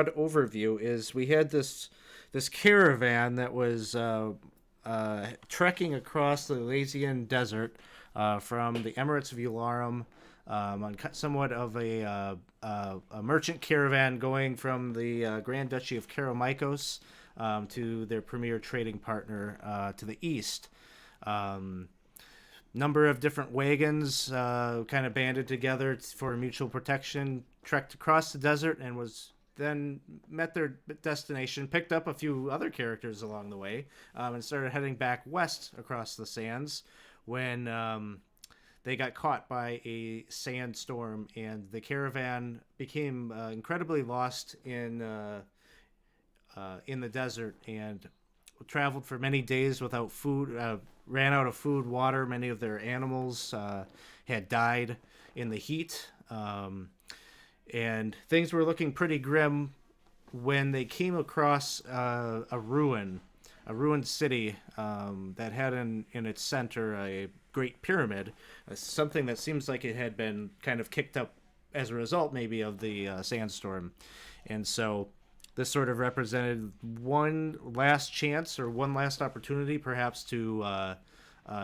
overview is we had this caravan that was trekking across the Elysian Desert from the Emirates of Ularum on somewhat of a merchant caravan going from the Grand Duchy of Karameikos to their premier trading partner to the east. Um, Number of different wagons kind of banded together for mutual protection, trekked across the desert, and was then met their destination, picked up a few other characters along the way, and started heading back west across the sands when they got caught by a sandstorm, and the caravan became incredibly lost in the desert and traveled for many days without food, ran out of food, water. Many of their animals had died in the heat. And things were looking pretty grim when they came across a ruined city that had in its center a great pyramid, something that seems like it had been kind of kicked up as a result, maybe, of the sandstorm. And so this sort of represented one last chance or one last opportunity, perhaps, to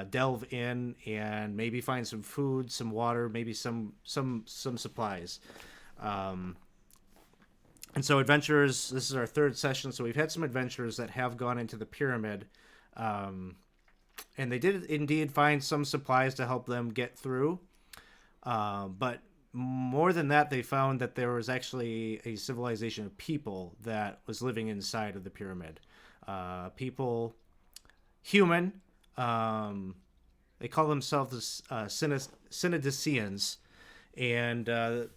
delve in and maybe find some food, some water, maybe some supplies. Um, and so adventurers, this is our third session, so we've had some adventurers that have gone into the pyramid, um, and they did indeed find some supplies to help them get through. But more than that, they found that there was actually a civilization of people that was living inside of the pyramid. People, human. They call themselves Synodicians, and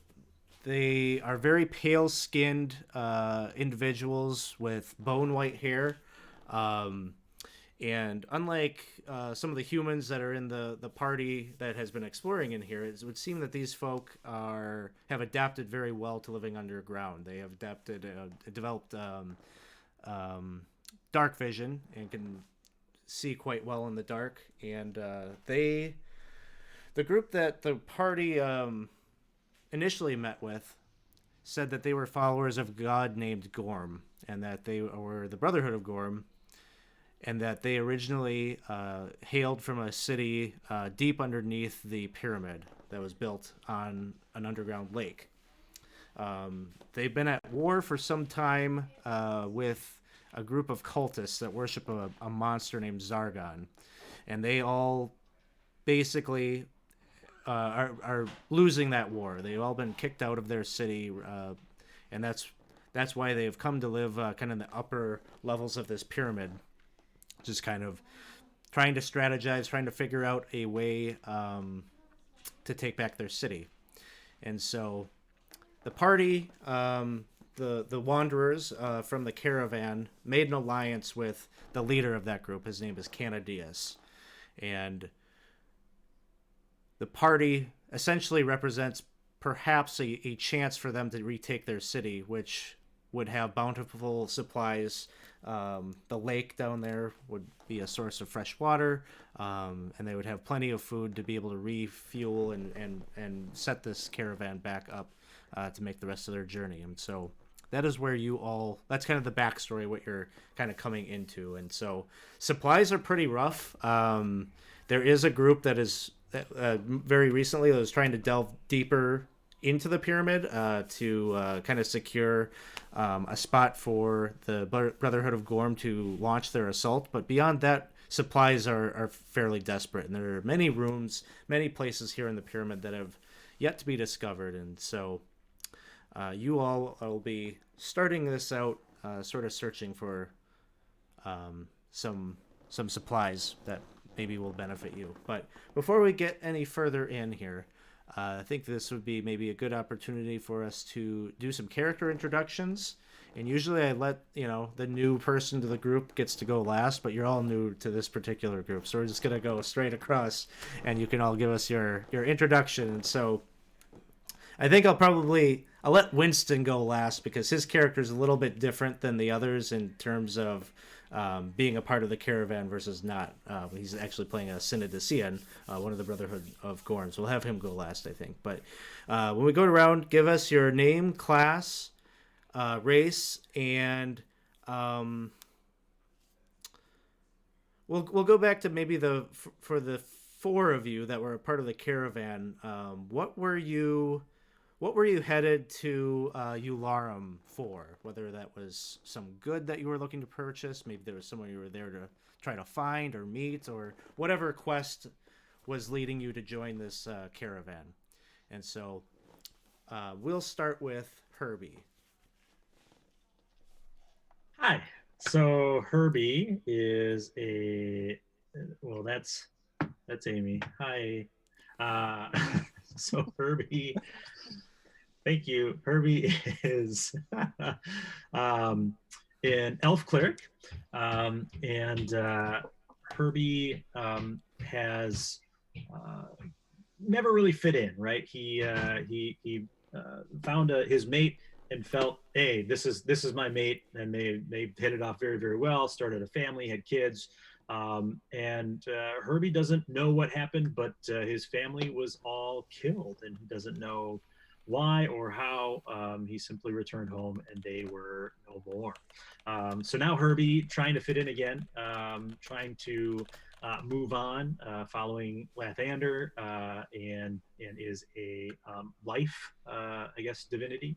they are very pale-skinned individuals with bone-white hair. Um, and unlike some of the humans that are in the party that has been exploring in here, it would seem that these folk have adapted very well to living underground. They have developed dark vision and can see quite well in the dark. And the group that the party initially met with said that they were followers of a god named Gorm, and that they were the Brotherhood of Gorm, and that they originally hailed from a city deep underneath the pyramid that was built on an underground lake. They've been at war for some time with a group of cultists that worship a monster named Zargon, and they all basically are losing that war. They've all been kicked out of their city, and that's why they've come to live kind of in the upper levels of this pyramid, just kind of trying to strategize, trying to figure out a way to take back their city. And so the party, the wanderers from the caravan, made an alliance with the leader of that group. His name is Canadius. And the party essentially represents perhaps a chance for them to retake their city, which would have bountiful supplies. The lake down there would be a source of fresh water, and they would have plenty of food to be able to refuel and set this caravan back up to make the rest of their journey. And so that is where that's kind of the backstory, what you're kind of coming into. And so supplies are pretty rough. There is a group that is very recently that was trying to delve deeper into the pyramid to kind of secure a spot for the Brotherhood of Gorm to launch their assault. But beyond that, supplies are fairly desperate, and there are many rooms, many places here in the pyramid that have yet to be discovered. And so you all will be starting this out, sort of searching for some supplies that maybe will benefit you. But before we get any further in here, I think this would be maybe a good opportunity for us to do some character introductions. And usually I let, the new person to the group gets to go last, but you're all new to this particular group. So we're just going to go straight across, and you can all give us your introduction. And so I think I'll let Winston go last, because his character is a little bit different than the others in terms of being a part of the caravan versus not. He's actually playing a Synodician, one of the Brotherhood of Gorm. So we'll have him go last, I think. But when we go around, give us your name, class, race, and um, we'll go back to maybe for the four of you that were a part of the caravan. What were you headed to Ularum for? Whether that was some good that you were looking to purchase, maybe there was someone you were there to try to find or meet, or whatever quest was leading you to join this caravan. And so we'll start with Herbie. Hi. So Herbie is a well, that's Amy. Hi. Uh, so Herbie, thank you. Herbie is um, an elf cleric, and Herbie has never really fit in. Right? He found his mate and felt, hey, this is my mate, and they hit it off very very well. Started a family, had kids, and Herbie doesn't know what happened, but his family was all killed, and he doesn't know why or how. He simply returned home, and they were no more. So now Herbie trying to fit in again, trying to move on following Lathander, and is a life, I guess, divinity.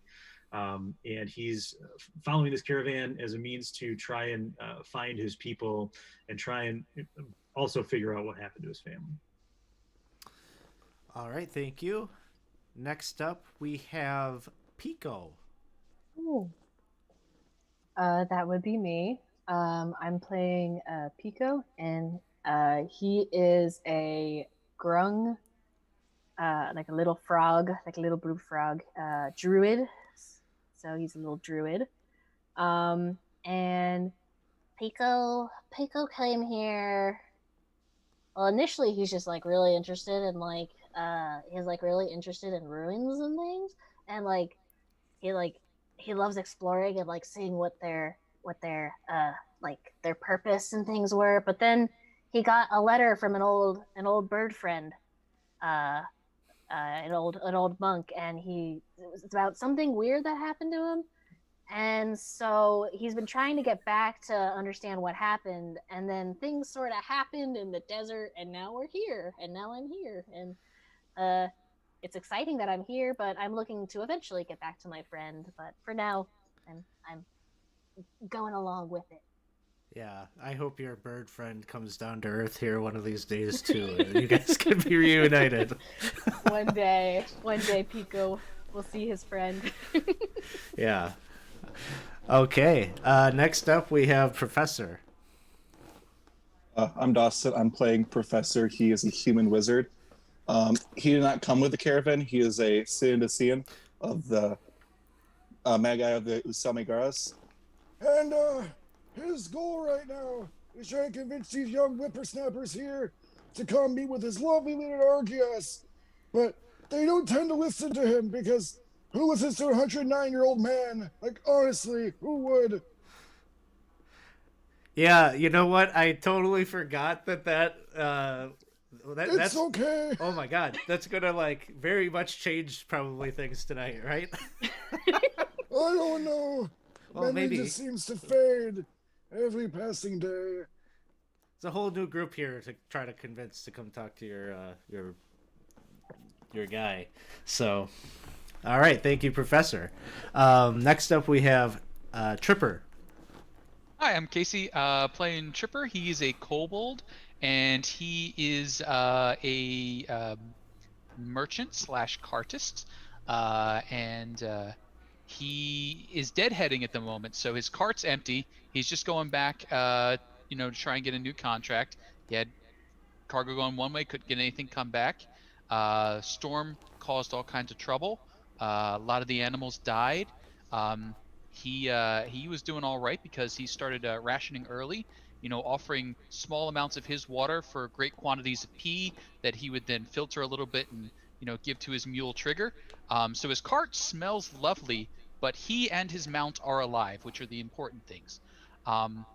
And he's following this caravan as a means to try and find his people and try and also figure out what happened to his family. All right, thank you. Next up, we have Pico. Ooh. That would be me. I'm playing Pico, and he is a grung, like a little frog, like a little blue frog, druid. So he's a little druid. And Pico came here. Well, initially he's just like really interested in he's like really interested in ruins and things, and he like he loves exploring and like seeing what their like their purpose and things were. But then he got a letter from an old bird friend, uh, an old monk, and it was about something weird that happened to him. And so he's been trying to get back to understand what happened, and then things sort of happened in the desert, and now we're here, and now I'm here, and uh, it's exciting that I'm here, but I'm looking to eventually get back to my friend. But for now, I'm going along with Yeah, I hope your bird friend comes down to Earth here one of these days too, and you it. guys can be reunited. One day, Pico will see his friend. Yeah. Okay. Next up, we have Professor. I'm Dawson. I'm playing Professor. He is a human wizard. He did not come with the caravan. He is a Citizen of the Magi of the Usamigaras. And his goal right now is trying to convince these young whippersnappers here to come meet with his lovely little Argios. But they don't tend to listen to him because who listens to a 109-year-old man? Like, honestly, who would? Yeah, you know what? I totally forgot It's that's okay. oh my god, that's gonna like very much change probably things tonight, right? I don't know. Well, Memory maybe just seems to fade every passing day. it's a whole new group here to try to convince to come talk to your guy. So, all right, thank you, Professor. Next up, we have Tripper. Hi, I'm Casey, playing Tripper. He's a kobold, and he is a merchant slash cartist, and he is deadheading at the moment. So his cart's empty. He's just going back, to try and get a new contract. He had cargo going one way, couldn't get anything come back. Storm caused all kinds of trouble. A lot of the animals died. Um, he was doing all right because he started rationing early. Offering small amounts of his water for great quantities of pee that he would then filter a little bit and give to his mule Trigger. So his cart smells lovely, but he and his mount are alive, which are the important things. Um,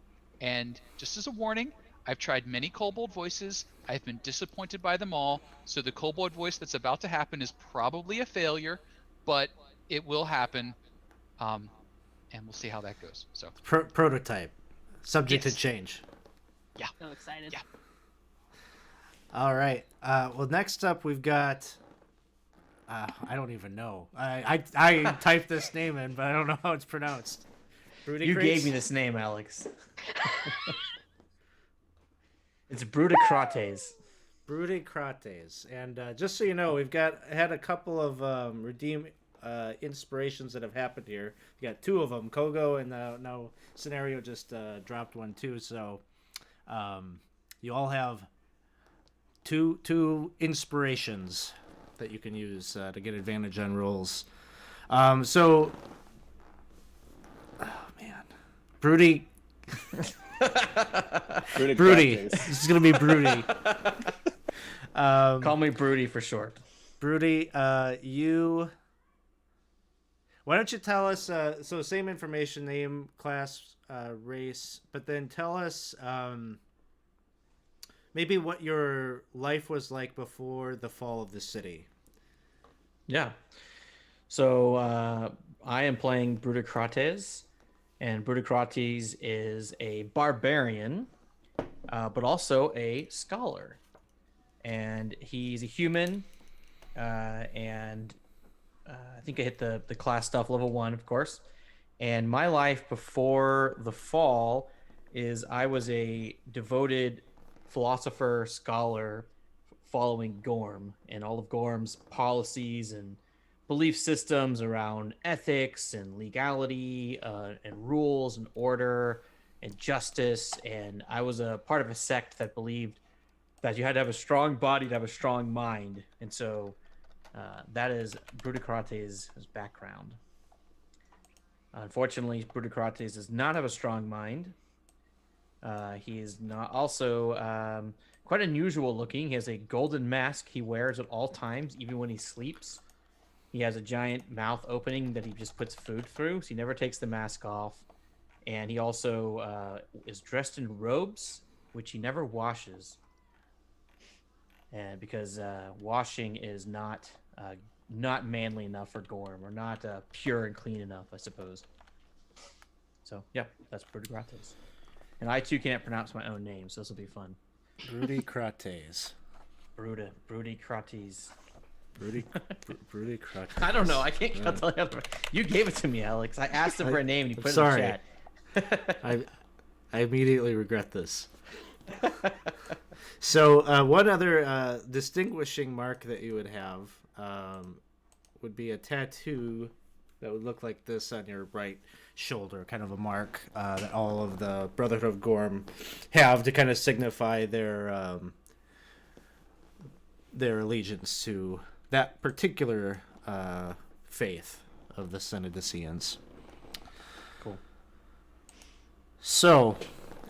and just as a warning, I've tried many kobold voices. I've been disappointed by them all. So the kobold voice that's about to happen is probably a failure, but it will happen. Um, and we'll see how that goes. So Prototype, subject Yes. to change. So excited. Yeah. All right. Well, next up we've got. I don't even know. I typed this name in, but I don't know how it's pronounced. You gave me this name, Alex. It's Brudicrates. Brudicrates. And just so you know, we've had a couple of redeem inspirations that have happened here. We got 2 of them. Kogo and now Scenario just dropped one too. So you all have two inspirations that you can use to get advantage on rolls. So, oh man, Broody. Broody. This is gonna be Broody. Call me Broody for short. Broody, you. Why don't you tell us? So same information, name, class, race, but then tell us maybe what your life was like before the fall of the city. Yeah. So I am playing Brudicrates, and Brudicrates is a barbarian, but also a scholar. And he's a human, and I think I hit the class stuff, level 1, of course. And my life before the fall is I was a devoted philosopher, scholar, following Gorm and all of Gorm's policies and belief systems around ethics and legality and rules and order and justice. And I was a part of a sect that believed that you had to have a strong body to have a strong mind. And so that is Brudicrates' background. Unfortunately, Brudicrates does not have a strong mind. He is not also quite unusual looking. He has a golden mask he wears at all times, even when he sleeps. He has a giant mouth opening that he just puts food through, so he never takes the mask off. And he also is dressed in robes, which he never washes. And because washing is not manly enough for Gorm, or not pure and clean enough, I suppose. So, yeah, that's Brudicrates. And I, too, can't pronounce my own name, so this will be fun. Brudicrates. Brudicrates. Brudicrates. I don't know. I can't tell you. You gave it to me, Alex. I asked him for a name, and he put it in the chat. I immediately regret this. So one other distinguishing mark that you would have would be a tattoo that would look like this on your right shoulder, kind of a mark that all of the Brotherhood of Gorm have to kind of signify their allegiance to that particular faith of the Synodicians. Cool. So,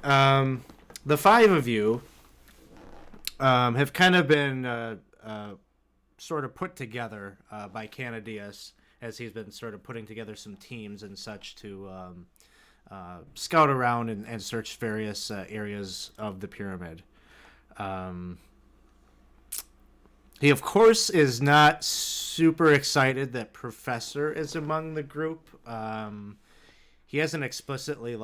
the 5 of you have kind of been sort of put together by Canadius, as he's been sort of putting together some teams and such to scout around and search various areas of the pyramid. He, of course, is not super excited that Professor is among the group. He hasn't explicitly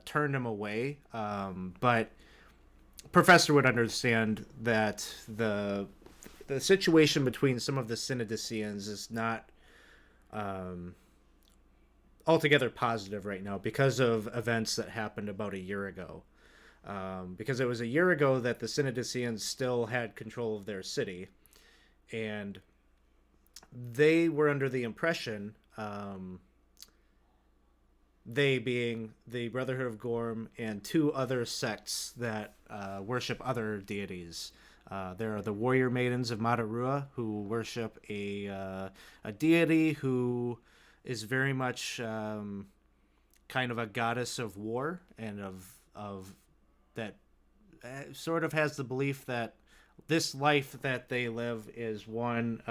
turned him away, but Professor would understand that the situation between some of the Synodicians is not altogether positive right now because of events that happened about a year ago. Because it was a year ago that the Synodicians still had control of their city, and they were under the impression, they being the Brotherhood of Gorm and 2 other sects that worship other deities. There are the Warrior Maidens of Matarua, who worship a deity who is very much kind of a goddess of war and of that sort of has the belief that this life that they live is one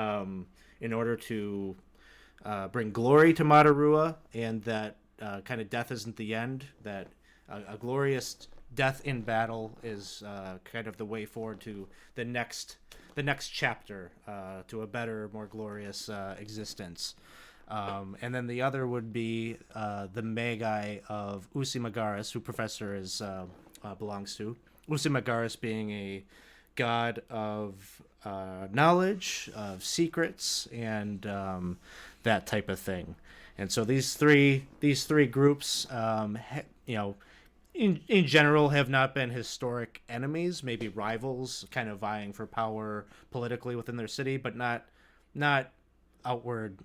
in order to bring glory to Matarua, and that kind of death isn't the end, that a glorious death in battle is kind of the way forward to the next chapter, to a better, more glorious existence. And then the other would be the Magi of Usimagaris, who Professor is belongs to. Usimagaris being a god of knowledge, of secrets, and that type of thing. And so these three groups, in general, have not been historic enemies, maybe rivals, kind of vying for power politically within their city, but not outward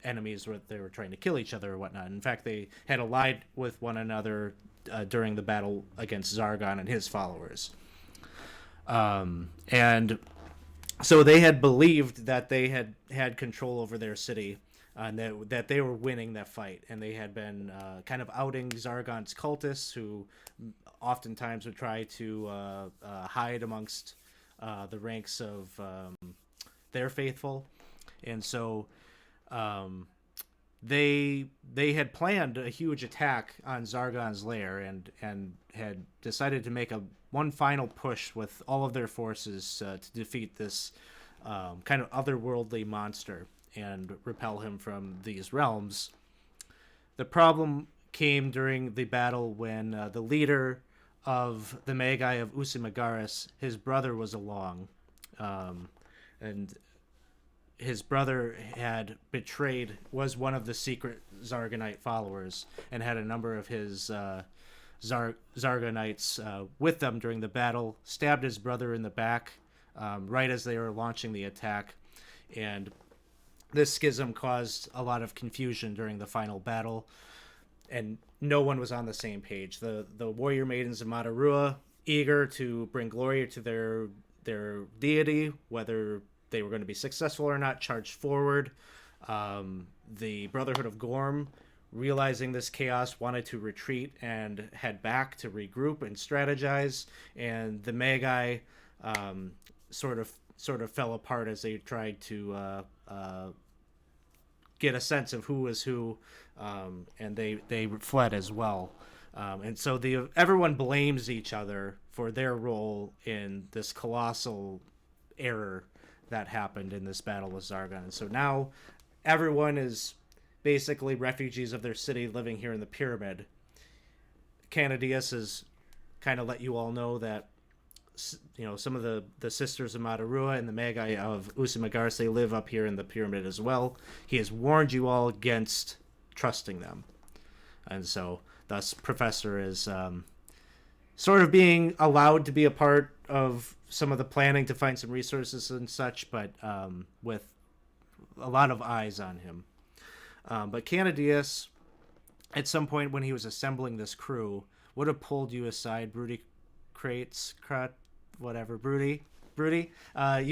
enemies where they were trying to kill each other or whatnot. In fact, they had allied with one another during the battle against Zargon and his followers. And so they had believed that they had control over their city, and that they were winning that fight, and they had been kind of outing Zargon's cultists, who oftentimes would try to hide amongst the ranks of their faithful. And so they had planned a huge attack on Zargon's lair, and had decided to make one final push with all of their forces to defeat this kind of otherworldly monster and repel him from these realms. The problem came during the battle when the leader of the Magi of Usimagaris, his brother was along, and his brother was one of the secret Zargonite followers, and had a number of his Zargonites with them during the battle, stabbed his brother in the back right as they were launching the attack. And this schism caused a lot of confusion during the final battle, and no one was on the same page. The warrior maidens of Matarua, eager to bring glory to their deity, whether they were going to be successful or not, charged forward. The Brotherhood of Gorm, realizing this chaos, wanted to retreat and head back to regroup and strategize. And the Magi sort of fell apart as they tried to get a sense of who was who, and they fled as well. And so everyone blames each other for their role in this colossal error that happened in this battle with Zargon. And so now everyone is basically refugees of their city living here in the pyramid. Canadius has kind of let you all know that, you know, some of the sisters of Matarua and the Magi of Usimagaris, they live up here in the pyramid as well. He has warned you all against trusting them. And so thus Professor is sort of being allowed to be a part of some of the planning to find some resources and such, but with a lot of eyes on him. But Canadius, at some point when he was assembling this crew, would have pulled you aside, Broody. You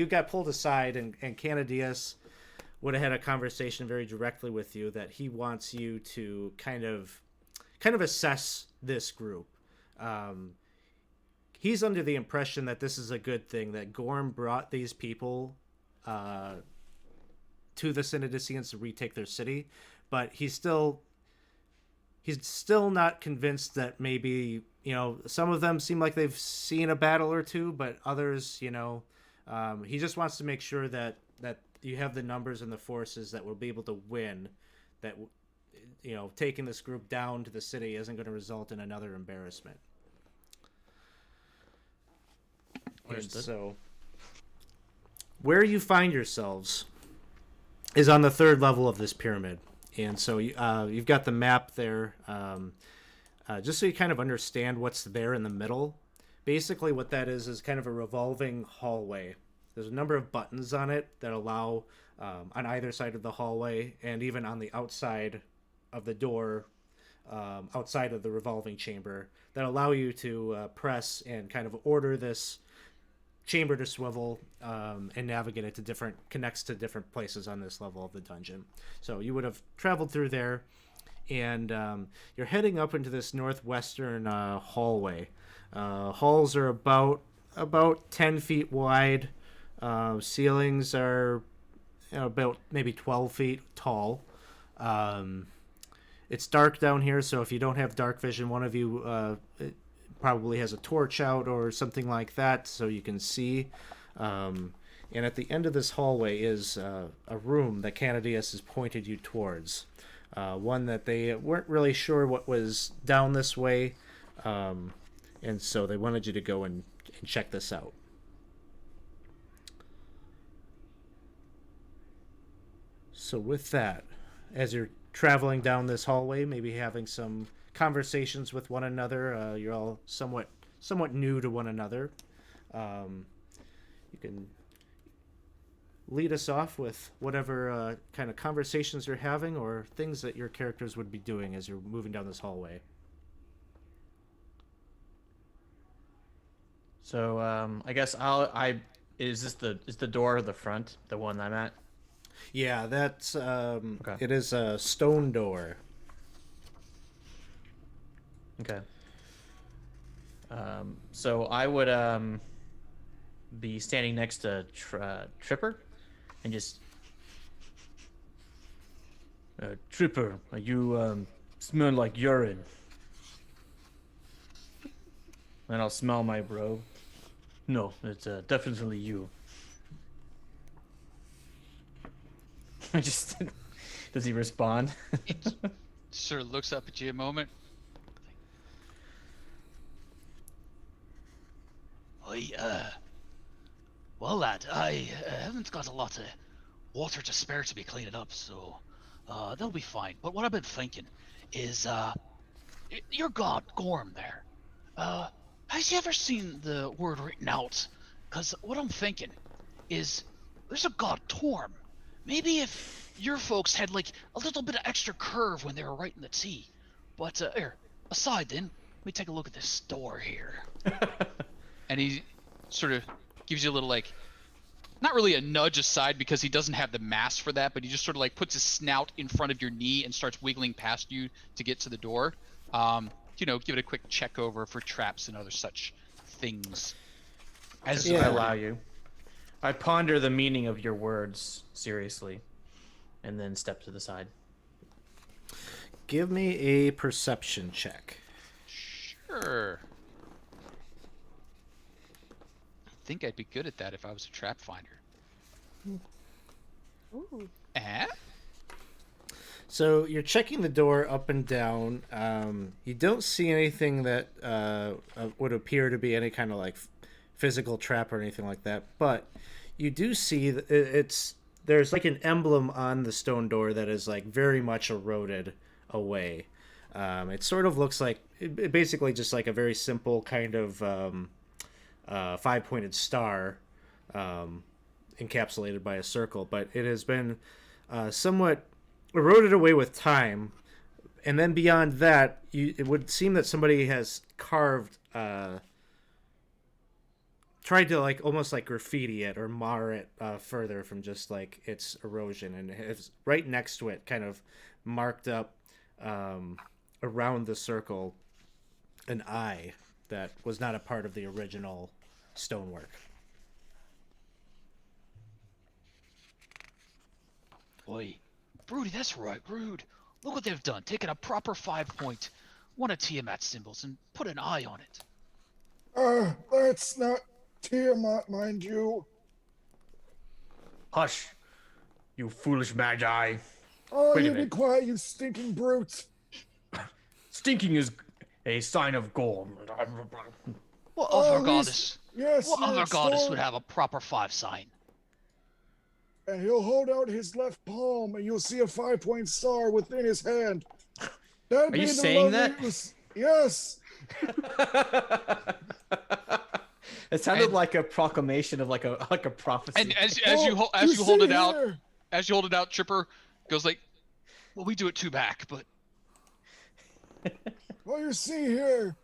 got pulled aside, and Canadius would have had a conversation very directly with you that he wants you to kind of assess this group. He's under the impression that this is a good thing, that Gorm brought these people to the Synodicians to retake their city, but he's still not convinced that maybe, you know, some of them seem like they've seen a battle or two, but others, you know, he just wants to make sure that you have the numbers and the forces that will be able to win, that, you know, taking this group down to the city isn't going to result in another embarrassment. And so where you find yourselves is on the third level of this pyramid. And so you've got the map there, just so you kind of understand what's there in the middle. Basically what that is kind of a revolving hallway. There's a number of buttons on it that allow, on either side of the hallway, and even on the outside of the door, outside of the revolving chamber, that allow you to press and kind of order this chamber to swivel, and navigate it to connects to different places on this level of the dungeon. So you would have traveled through there, and you're heading up into this northwestern hallway. Halls are about 10 feet wide. Ceilings are, you know, about maybe 12 feet tall. It's dark down here, so if you don't have dark vision, one of you probably has a torch out or something like that, so you can see. And at the end of this hallway is a room that Canadius has pointed you towards. One that they weren't really sure what was down this way, and so they wanted you to go and check this out. So with that, as you're traveling down this hallway, maybe having some conversations with one another, you're all somewhat new to one another. You can lead us off with whatever kind of conversations you're having or things that your characters would be doing as you're moving down this hallway. So I guess is the door of the front the one I'm at? Yeah, that's Okay. it is a stone door. Okay. So I would be standing next to Tripper, and just Tripper, you smell like urine. And I'll smell my robe. No, it's definitely you. I just does he respond? It sort of looks up at you a moment. Well, lad, I haven't got a lot of water to spare to be cleaning up, so they'll be fine. But what I've been thinking is, your god Gorm there. Has you ever seen the word written out? Because what I'm thinking is, there's a god Torm. Maybe if your folks had like a little bit of extra curve when they were writing the T. But here, aside then, let me take a look at this door here. And he sort of gives you a little like, not really a nudge aside because he doesn't have the mass for that, but he just sort of like puts his snout in front of your knee and starts wiggling past you to get to the door. Give it a quick check over for traps and other such things. As Yeah. I allow you. I ponder the meaning of your words seriously, and then step to the side. Give me a perception check. Sure. I think I'd be good at that if I was a trap finder. Ooh. Eh? So you're checking the door up and down. You don't see anything that would appear to be any kind of like physical trap or anything like that. But you do see that there's like an emblem on the stone door that is like very much eroded away. It sort of looks like basically just like a very simple kind of 5-pointed star encapsulated by a circle, but it has been somewhat eroded away with time. And then beyond that, it would seem that somebody has carved, tried to like almost like graffiti it or mar it further from just like its erosion, and it's right next to it, kind of marked up around the circle, an eye that was not a part of the original stonework. Oi, Broody, that's right, Brood. Look what they've done. Taken a proper 5-point, one of Tiamat's symbols, and put an eye on it. That's not Tiamat, mind you. Hush, you foolish magi. Oh, Wait a you be minute. quiet, you stinking brute. Stinking is a sign of Gorm. What Oh, other he's- goddess? Yes, What you're other goddess extolled. would have a proper 5 sign? And he'll hold out his left palm, and you'll see a 5-point star within his hand. That'd Are you the saying that? loveliest- Yes. It sounded And- like a proclamation of like a prophecy. And as Oh, you hold see it out, here. as you hold it out, Tripper goes like, "Well, we do it 2 back, but Well, you see here.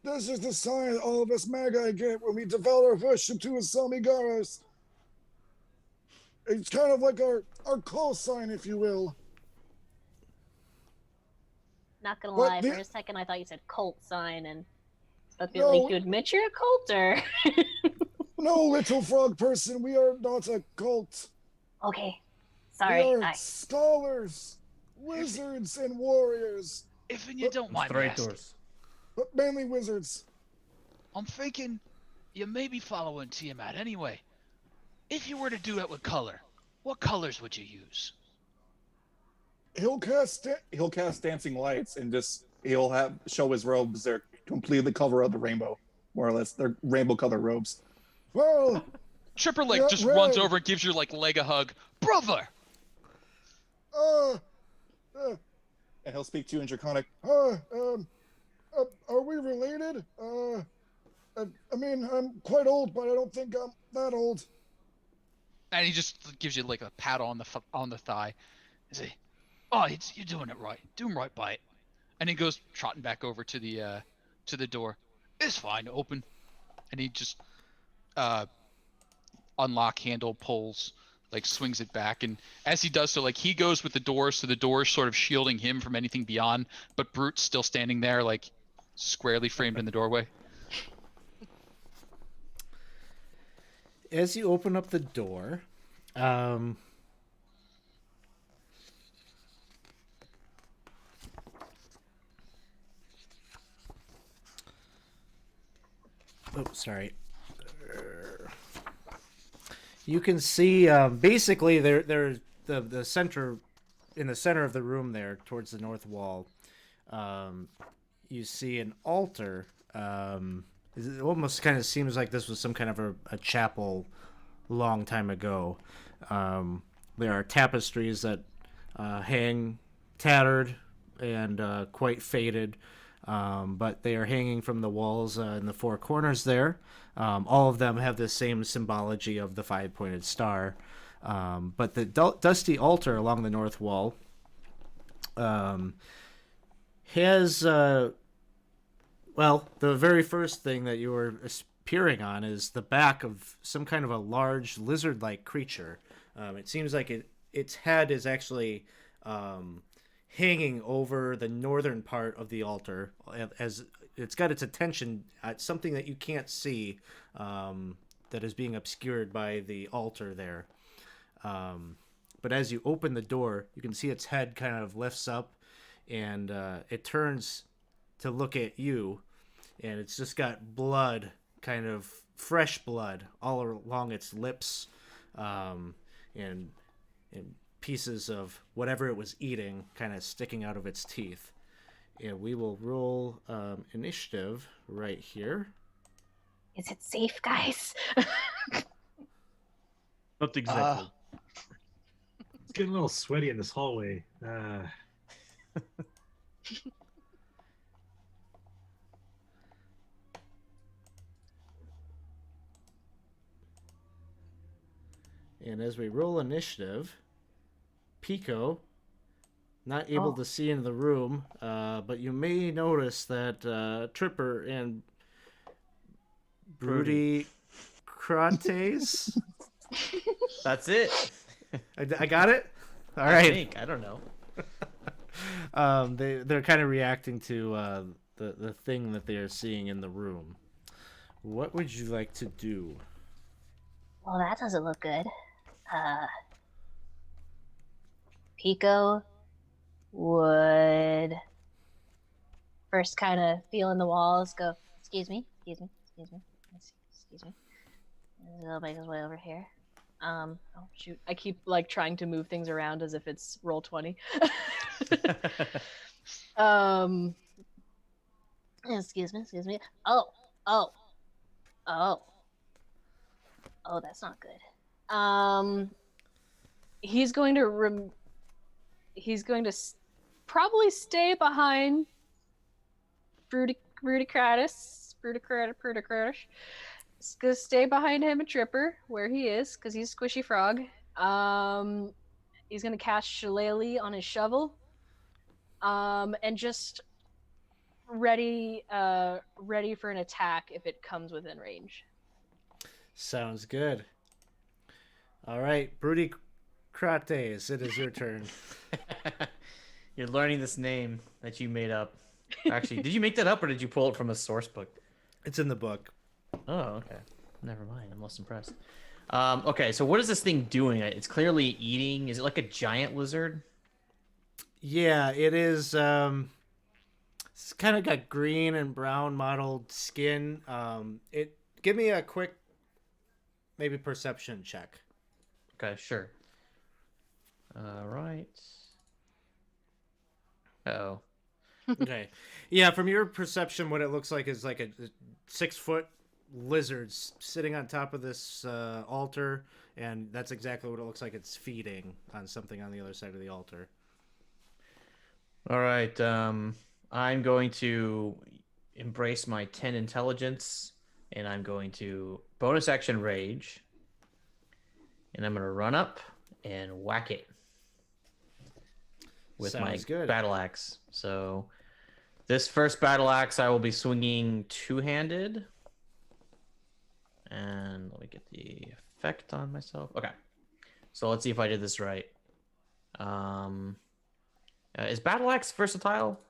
This is the sign all of us magi get when we devote our worship to his Samigaras. It's kind of like our call sign, if you will. Not gonna What lie, the- for a second I thought you said cult sign, and I feel No. like you admit you're a cult, or No, little frog person, we are not a cult. okay, We sorry. are scholars, wizards, and warriors, If you don't mind me asking, Traitors. but mainly wizards. I'm thinking you may be following Tiamat anyway. if you were to do it with color, what colors would you use? He'll cast dancing lights and just he'll have show his robes. They're completely cover of the rainbow, more or less. They're rainbow colored robes. Well, Tripper Yeah, just runs red. over and gives your leg a hug. Brother! uh, And he'll speak to you in Draconic. are we related? I mean, I'm quite old, but I don't think I'm that old. And he just gives you like a pat on the thigh. Is he? Oh, you're doing it right. Doing right by it. And he goes trotting back over to the door. It's fine. Open. And he just unlock handle pulls, like swings it back, and as he does so, like he goes with the door, so the door is sort of shielding him from anything beyond, but Brute's still standing there, like squarely framed in the doorway. As you open up the door, oh, sorry. You can see basically there's the center, in the center of the room there towards the north wall. You see an altar. It almost kind of seems like this was some kind of a chapel long time ago. There are tapestries that hang tattered and quite faded, but they are hanging from the walls in the four corners there. All of them have the same symbology of the five-pointed star. But the dusty altar along the north wall has... well, the very first thing that you were peering on is the back of some kind of a large lizard-like creature. It seems like its head is actually hanging over the northern part of the altar, as it's got its attention at something that you can't see, that is being obscured by the altar there. But as you open the door, you can see its head kind of lifts up, and it turns to look at you, and it's just got blood, kind of fresh blood, all along its lips, and pieces of whatever it was eating kind of sticking out of its teeth. And we will roll initiative right here. Is it safe, guys? Not exactly. It's getting a little sweaty in this hallway. And as we roll initiative, Pico, not able to see into the room, but you may notice that Tripper and Broody Crontes. That's it. I got it? All I right. think. I don't know. They're kind of reacting to the thing that they are seeing in the room. What would you like to do? Well, that doesn't look good. Pico would first kind of feel in the walls, go, excuse me. He'll make his way over here. Oh shoot! I keep like trying to move things around as if it's roll 20. Excuse me. Oh, that's not good. He's going to probably stay behind Brudicratus. He's gonna stay behind him and Tripper where he is because he's a squishy frog. He's gonna cast Shillelagh on his shovel, and just ready for an attack if it comes within range. Sounds good. All right, Broody Crates, it is your turn. You're learning this name that you made up. Actually, did you make that up or did you pull it from a source book? It's in the book. Oh, okay. Never mind. I'm less impressed. Okay, so what is this thing doing? It's clearly eating. Is it like a giant lizard? Yeah, it is. It's kind of got green and brown mottled skin. Give me a quick, maybe perception check. Okay, sure. All right. Oh. Okay. Yeah, from your perception, what it looks like is like a 6-foot lizard sitting on top of this altar, and that's exactly what it looks like. It's feeding on something on the other side of the altar. All right. I'm going to embrace my 10 intelligence, and I'm going to bonus action rage, and I'm going to run up and whack it with Sounds my good. battle axe. So this first battle axe, I will be swinging two-handed. And let me get the effect on myself. Okay. So let's see if I did this right. Is battle axe versatile?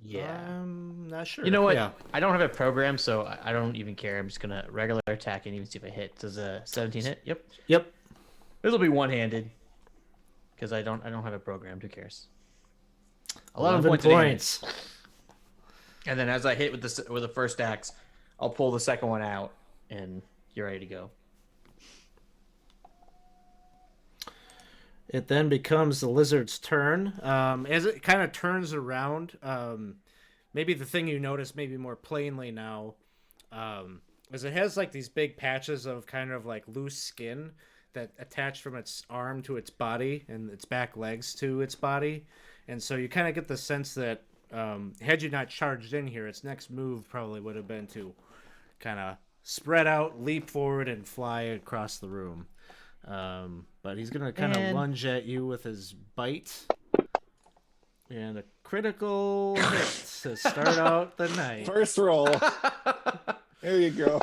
Yeah. I'm not sure. You know what? Yeah. I don't have a program, so I don't even care. I'm just gonna regular attack and even see if I hit. Does a 17 hit? Yep. Yep. This will be one-handed because I don't have a program. Who cares? 11 points. points. And then as I hit with the first axe, I'll pull the second one out, and you're ready to go. It then becomes the lizard's turn. As it kind of turns around, maybe the thing you notice maybe more plainly now, is it has like these big patches of kind of like loose skin that attach from its arm to its body and its back legs to its body. And so you kind of get the sense that had you not charged in here, its next move probably would have been to kind of spread out, leap forward, and fly across the room. But he's going to kind of lunge at you with his bite. And a critical hit to start out the night. First roll. There you go.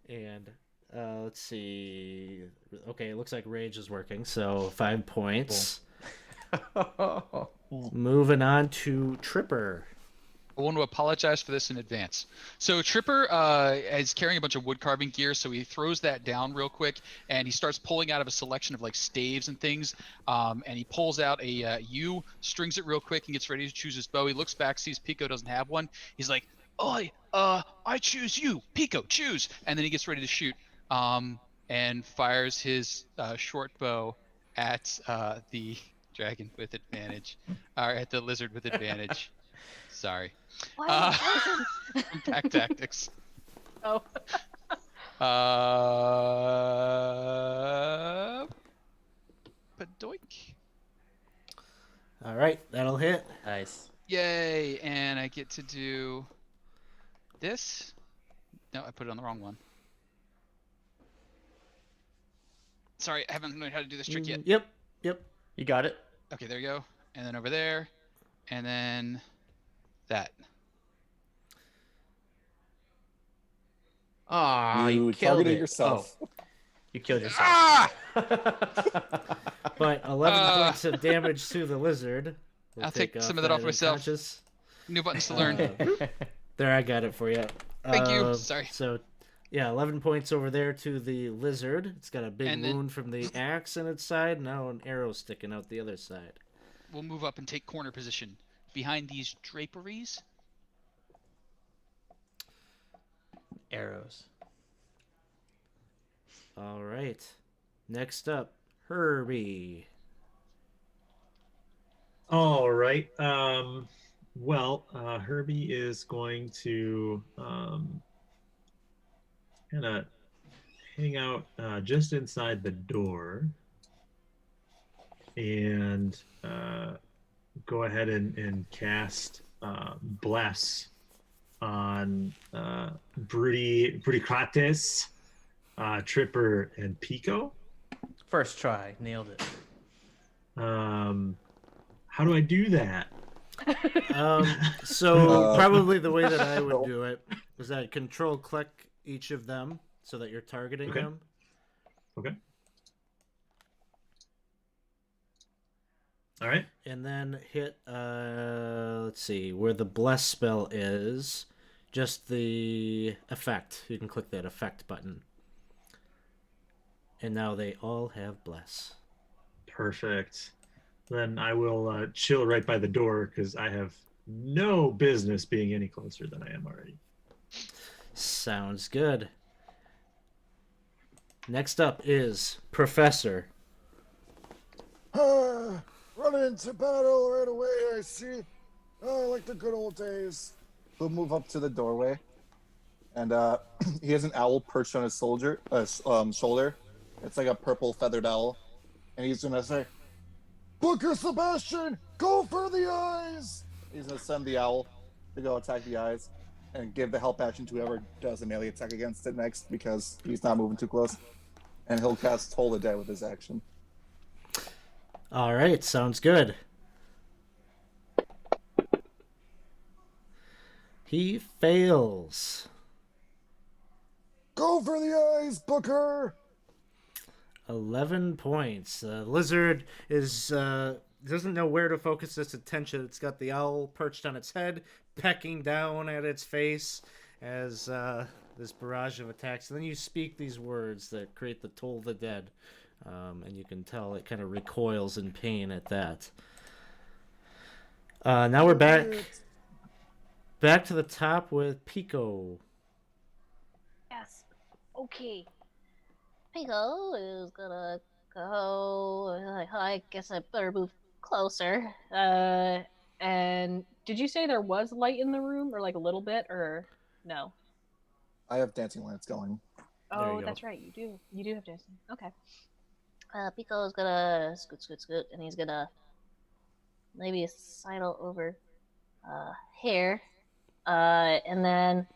And let's see. Okay, it looks like rage is working, so 5 points. Moving on to Tripper. I want to apologize for this in advance. So Tripper is carrying a bunch of wood carving gear, so he throws that down real quick, and he starts pulling out of a selection of like staves and things, and he pulls out a U, strings it real quick, and gets ready to choose his bow. He looks back, sees Pico doesn't have one. He's like, I choose you, Pico, choose, and then he gets ready to shoot, and fires his short bow at the dragon with advantage, or at the lizard with advantage. Sorry. From Pack Tactics. Oh. Padoink. All right, that'll hit. Nice. Yay, and I get to do this. No, I put it on the wrong one. Sorry, I haven't learned how to do this trick yet. Yep. You got it. Okay, there you go. And then over there, and then that. Ah, You killed targeted it. yourself. Oh, you killed yourself. Ah! But 11 points of damage to the lizard. We'll I'll take some of that off myself. New buttons to learn. There, I got it for you. Thank you. Sorry. So, yeah, 11 points over there to the lizard. It's got a big And then- wound from the axe in its side. Now an arrow sticking out the other side. We'll move up and take corner position behind these draperies. Arrows. All right. Next up, Herbie. All right. Herbie is going to kind of hang out just inside the door and go ahead and cast Bless on Bruticrates, Tripper, and Pico. First try, nailed it. How do I do that? So probably the way that I would do it is that control click each of them so that you're targeting Okay. them. Okay. All right. And then hit, let's see, where the bless spell is, just the effect. You can click that effect button. And now they all have bless. Perfect. Then I will chill right by the door because I have no business being any closer than I am already. Sounds good. Next up is Professor. Run into battle right away, I see. Oh, like the good old days. He'll move up to the doorway, and he has an owl perched on his shoulder. It's like a purple feathered owl, and he's gonna say, "Booker Sebastian, go for the eyes!" He's gonna send the owl to go attack the eyes, and give the help action to whoever does a melee attack against it next because he's not moving too close. And he'll cast Toll the Dead with his action. All right, sounds good. He fails. Go for the eyes, Booker! 11 points. The lizard is doesn't know where to focus its attention. It's got the owl perched on its head, pecking down at its face as this barrage of attacks. And then you speak these words that create the Toll of the Dead. And you can tell it kind of recoils in pain at that. Now we're back to the top with Pico. Yes. Okay. Pico is gonna go. I guess I better move closer. And did you say there was light in the room, or like a little bit, or no? I have dancing lights going. There you Oh, go. that's right. You do. You do have dancing. Okay. Pico is gonna scoot, and he's gonna maybe sidle over here. And then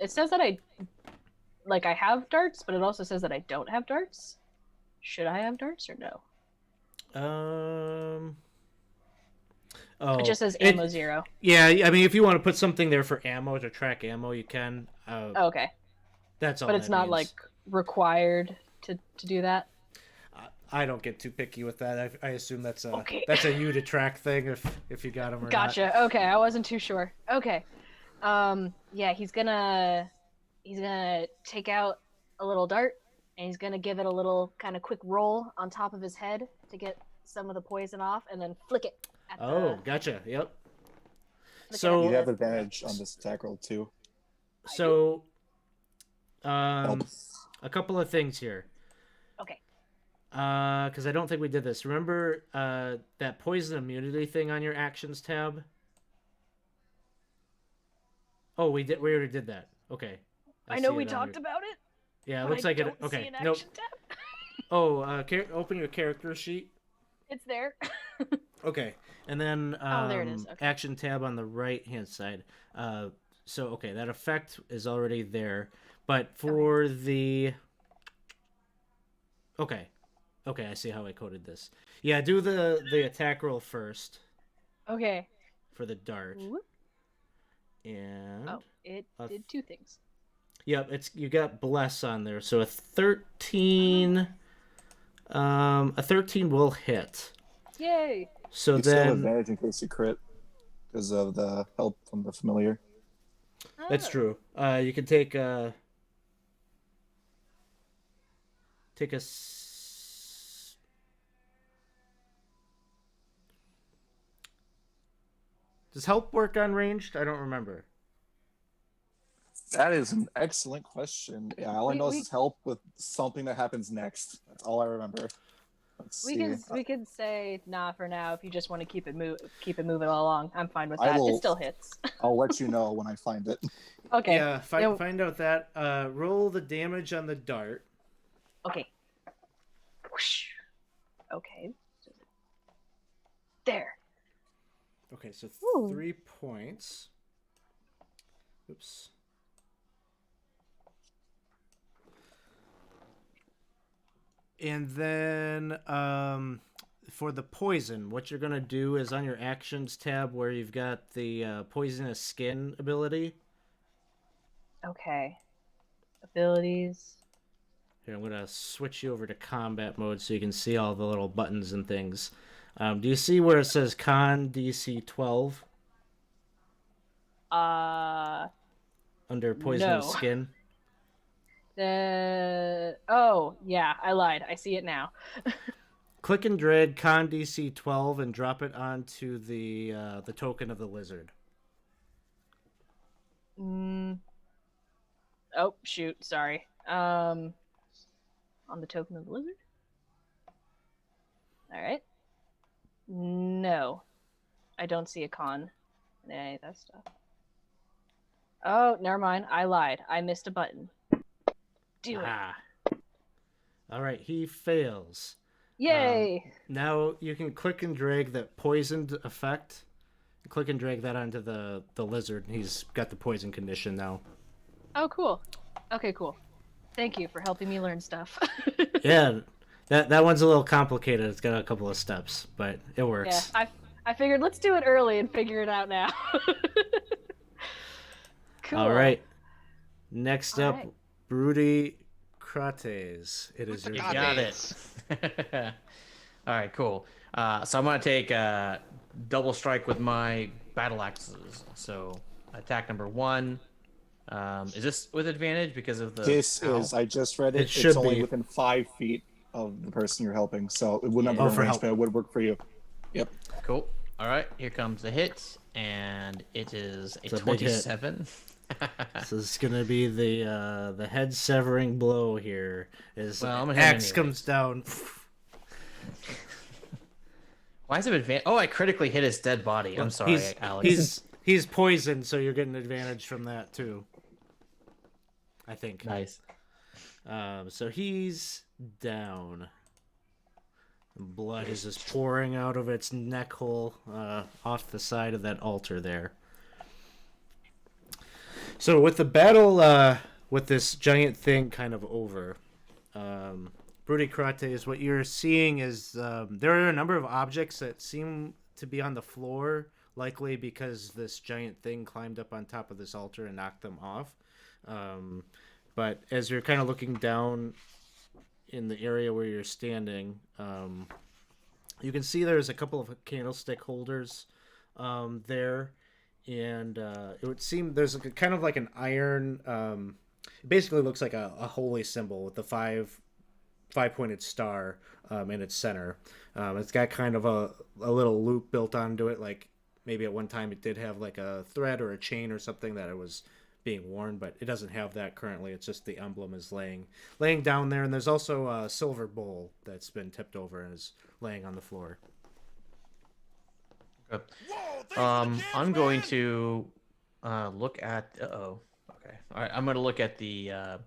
it says that I have darts, but it also says that I don't have darts. Should I have darts or no? It just says ammo 0. Yeah, I mean, if you want to put something there for ammo to track ammo, you can. Okay. That's all. But it's that not means. like required to do that. I don't get too picky with that. I assume that's a Okay. that's a you to track thing if you got them or Gotcha. not. Okay, I wasn't too sure. Okay. Yeah, he's gonna take out a little dart and he's gonna give it a little kind of quick roll on top of his head to get some of the poison off, and then flick it at Oh, gotcha. Yep. Look So You have advantage on this attack roll too. So, Help. a couple of things here. Okay. Because I don't think we did this. Remember that poison immunity thing on your actions tab? Oh, we did. We already did that. Okay. I know see we it on talked your- about it. Yeah, it but looks I like it. don't Okay. see an Nope. action tab. Oh, open your character sheet. It's there. Okay, and then Oh, there it is. Okay. action tab on the right hand side. So okay, that effect is already there, but for the okay, I see how I coded this. Yeah, do the attack roll first Okay. for the dart, Whoop. and Oh, it did 2 things. yep, you got bless on there, so a 13. A 13 will hit. Yay. So You still have then advantage in case you crit because of the help from the familiar. that's Oh. true. You can take a Does help work on ranged? I don't remember. That is an excellent question. Yeah, all I know We- is help with something that happens next. That's all I remember. Let's We see. can say nah for now if you just want to keep it moving along. I'm fine with I that. will- It still hits. I'll let you know when I find it. Okay. Yeah, Yeah. find out that. Roll the damage on the dart. Okay. Whoosh. Okay. There. Okay, so Ooh. 3 points. Oops. And then for the poison, what you're gonna do is on your actions tab where you've got the poisonous skin ability. Okay. Abilities. Here, I'm gonna switch you over to combat mode so you can see all the little buttons and things. Do you see where it says Con DC 12 under poisonous No. skin? Oh yeah, I lied. I see it now. Click and drag Con DC 12 and drop it onto the token of the lizard. Oh shoot, sorry. On the token of the lizard. All right. No, I don't see a con in any of that stuff. Oh, never mind. I lied. I missed a button. Do it. Ah. All right, he fails. Yay! Now you can click and drag that poisoned effect. Click and drag that onto the lizard. He's got the poison condition now. Oh, cool. Okay, cool. Thank you for helping me learn stuff. Yeah, that one's a little complicated. It's got a couple of steps, but it Yeah, works. I figured let's do it early and figure it out now. Cool. All right. Next All up, right. Broody Crates. It is your You turn. Got it. All right, cool. So I'm gonna take double strike with my battle axes. So attack number 1. Is this with advantage because of the? This owl? is, I just read it. It should It's only be. within 5 feet of the person you're helping, so it would not be Oh, in for range, help. but it would work for you. Yep. Cool. All right, here comes the hit, and it is a It's a big hit. 27. This is gonna be the head severing blow here. As Well, I'm gonna hit him axe anyways. comes down. Why is it advantage? Oh, I critically hit his dead body. I'm sorry, Alex. He's poisoned, so you're getting advantage from that too. I think. Nice. So he's down. Blood is just pouring out of its neck hole off the side of that altar there. So with the battle with this giant thing kind of over, Broody Crates, what you're seeing is there are a number of objects that seem to be on the floor, likely because this giant thing climbed up on top of this altar and knocked them off. But as you're kind of looking down in the area where you're standing, you can see there's a couple of candlestick holders there, and it would seem there's kind of like an iron. It basically looks like a holy symbol with the five-pointed star in its center. It's got kind of a little loop built onto it, like maybe at one time it did have like a thread or a chain or something that it was being worn, but it doesn't have that currently. It's just the emblem is laying down there, and there's also a silver bowl that's been tipped over and is laying on the floor. Okay. I'm going to look at. Uh-oh. Okay. All right. I'm going to look at the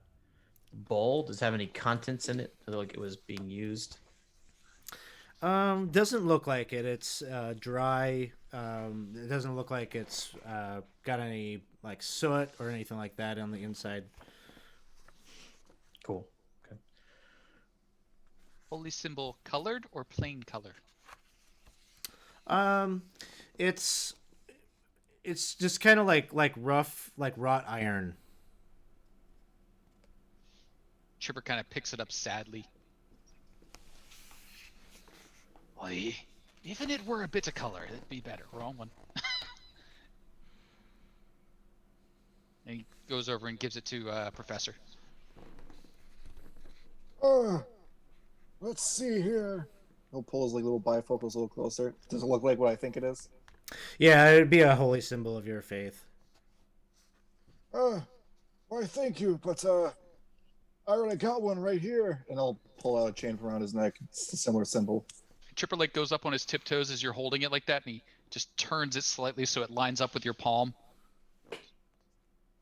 bowl. Does it have any contents in it? Does it look like it was being used? Doesn't look like it. It's dry. It doesn't look like it's got any like soot or anything like that on the inside. Cool. Okay. Holy symbol colored or plain color? It's just kind of like rough, like wrought iron. Chipper kind of picks it up sadly. Why, even it were a bit of color, it'd be better. Wrong one. And he goes over and gives it to Professor. Let's see here. He'll pull his like little bifocals a little closer. Does it look like what I think it is? Yeah, it'd be a holy symbol of your faith. Why, thank you, but I already got one right here. And I'll pull out a chain from around his neck. It's a similar symbol. Chipper like goes up on his tiptoes as you're holding it like that, and he just turns it slightly so it lines up with your palm.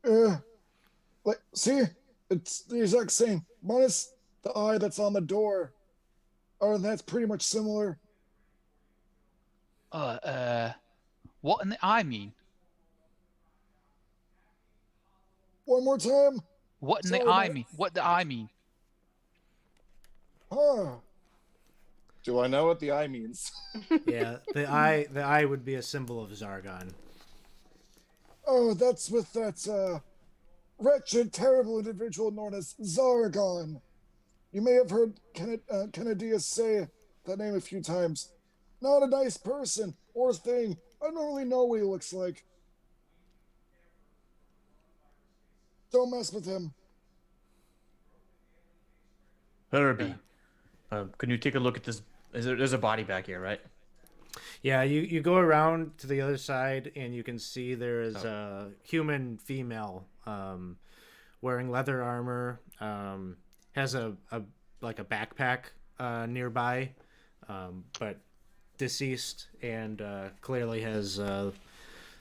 Like, see, it's the exact same, minus the eye that's on the door. Oh, that's pretty much similar. What in the eye mean? One more time. What in the Sorry, eye my- mean? What the eye mean? Huh. Do I know what the eye means? Yeah, the eye would be a symbol of Zargon. Oh, that's with that wretched, terrible individual known as Zargon. You may have heard Kennedius say that name a few times. Not a nice person or thing. I don't really know what he looks like. Don't mess with him. Herbie, can you take a look at this? There's a body back here, right? Yeah, you go around to the other side and you can see there is a human female wearing leather armor, has a like a backpack nearby, but deceased and clearly has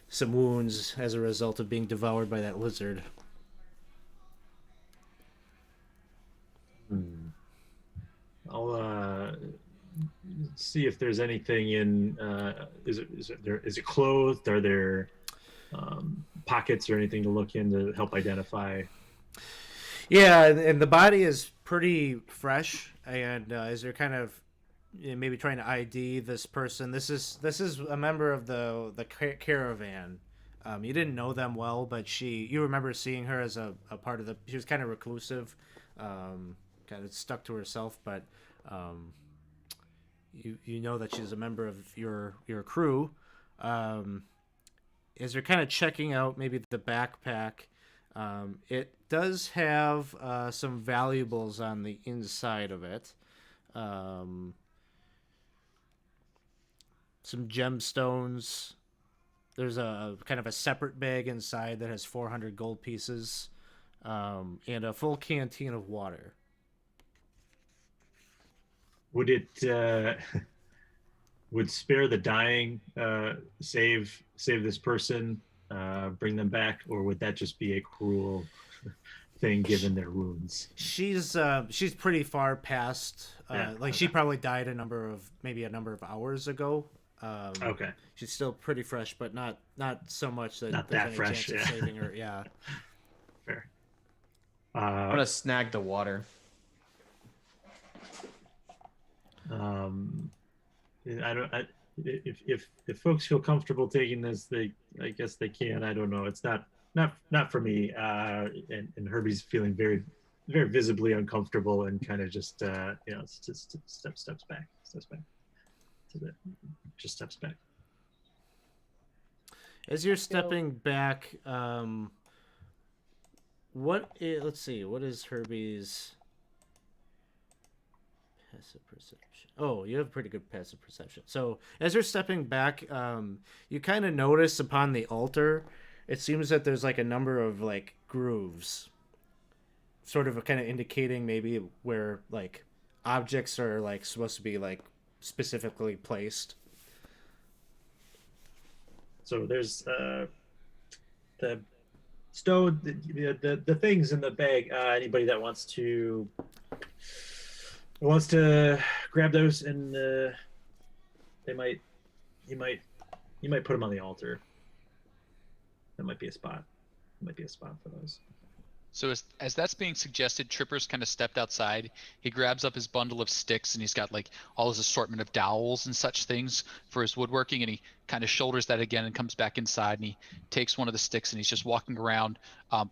some wounds as a result of being devoured by that lizard. I'll see if there's anything in. Is it clothed? Are there pockets or anything to look in to help identify? Yeah, and the body is pretty fresh, and as you're kind of maybe trying to ID this person, this is a member of the caravan. You didn't know them well, but you remember seeing her as a part of the. She was kind of reclusive, kind of stuck to herself, but you know that she's a member of your crew. As you're kind of checking out maybe the backpack, it does have some valuables on the inside of it. Some gemstones. There's a kind of a separate bag inside that has 400 gold pieces, and a full canteen of water. Would it would spare the dying save this person, bring them back, or would that just be a cruel thing given their wounds? She's pretty far past. She probably died a number of hours ago. Okay. She's still pretty fresh, but not so much that Not there's that any fresh, chance of saving her. Yeah. Fair. I'm gonna snag the water. If folks feel comfortable taking this, I guess they can. I don't know. It's not for me. And Herbie's feeling very, very visibly uncomfortable and kind of just steps back. Just steps back. As you're stepping back, let's see, what is Herbie's passive perception? Oh, you have pretty good passive perception. So as you're stepping back, you kind of notice upon the altar, it seems that there's like a number of like grooves, sort of kind of indicating maybe where like objects are like supposed to be like specifically placed. So there's the stone, the things in the bag. Anybody that wants to grab those, and you might put them on the altar. That might be a spot. For those. So as that's being suggested, Tripper's kind of stepped outside. He grabs up his bundle of sticks, and he's got like all his assortment of dowels and such things for his woodworking, and he kind of shoulders that again and comes back inside, and he takes one of the sticks, and he's just walking around,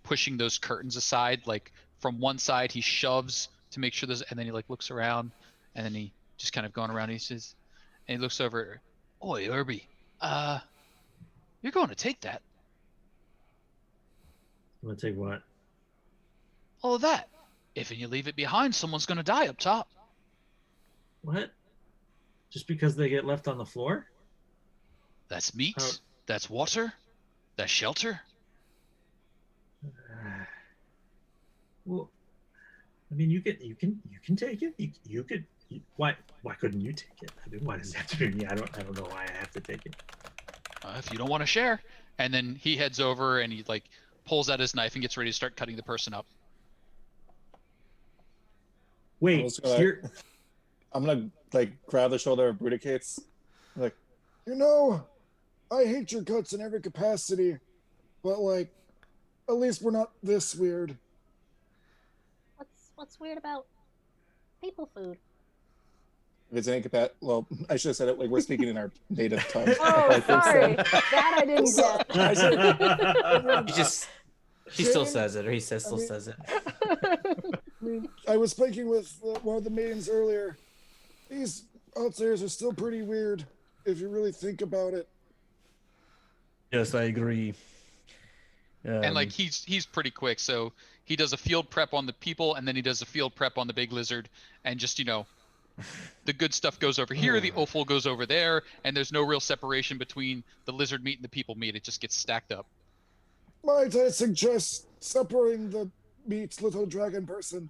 pushing those curtains aside. Like from one side, he shoves to make sure there's, and then he like looks around, and then he just kind of going around, and he says, and he looks over, "Oi, Herbie, you're going to take that." I'm gonna take what? All of that. If you leave it behind, someone's going to die up top. What? Just because they get left on the floor? That's meat. That's water. That's shelter. Well, I mean, you can take it. You could. Why couldn't you take it? I mean, why does it have to be me? I don't know why I have to take it. If you don't want to share. And then he heads over and he like pulls out his knife and gets ready to start cutting the person up. Wait, here. I'm gonna like grab the shoulder of Brudicates. Like, I hate your guts in every capacity, but like, at least we're not this weird. What's weird about people food? if it's any well, I should have said it like we're speaking in our native tongue. Oh, sorry, that I didn't get. He still says it, or he still says it. I mean, I was speaking with one of the maidens earlier. These outsiders are still pretty weird, if you really think about it. Yes, I agree. And like he's pretty quick, so he does a field prep on the people, and then he does a field prep on the big lizard, and just the good stuff goes over here, the offal goes over there, and there's no real separation between the lizard meat and the people meat. It just gets stacked up. Might I suggest separating the meet little dragon person.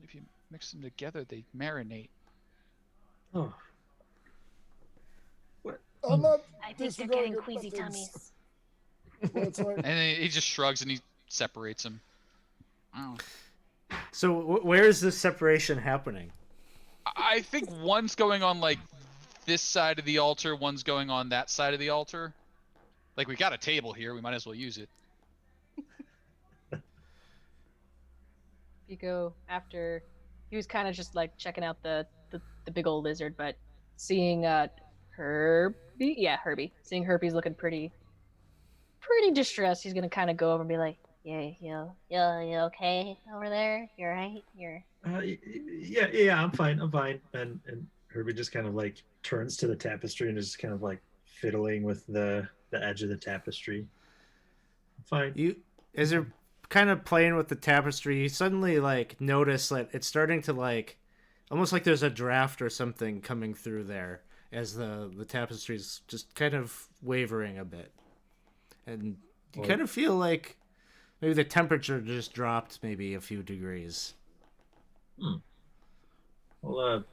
If you mix them together, they marinate. Oh. What? I'm not I think they're disregarding getting your queasy methods. tummies. Well, it's like, And then he just shrugs and he separates them. Oh. So where is this separation happening? I think one's going on like this side of the altar, one's going on that side of the altar. Like we got a table here, we might as well use it. Pico, after he was kind of just like checking out the big old lizard, but seeing Herbie, seeing Herbie's looking pretty distressed, he's gonna kind of go over and be like, "Yeah, you okay over there? You're right. You're." Yeah, I'm fine. And Herbie just kind of like turns to the tapestry and is just kind of like fiddling with the edge of the tapestry. Fine. As you're kind of playing with the tapestry, you suddenly like notice that it's starting to like almost like there's a draft or something coming through there as the tapestry's just kind of wavering a bit. And you kind of feel like maybe the temperature just dropped maybe a few degrees. I'll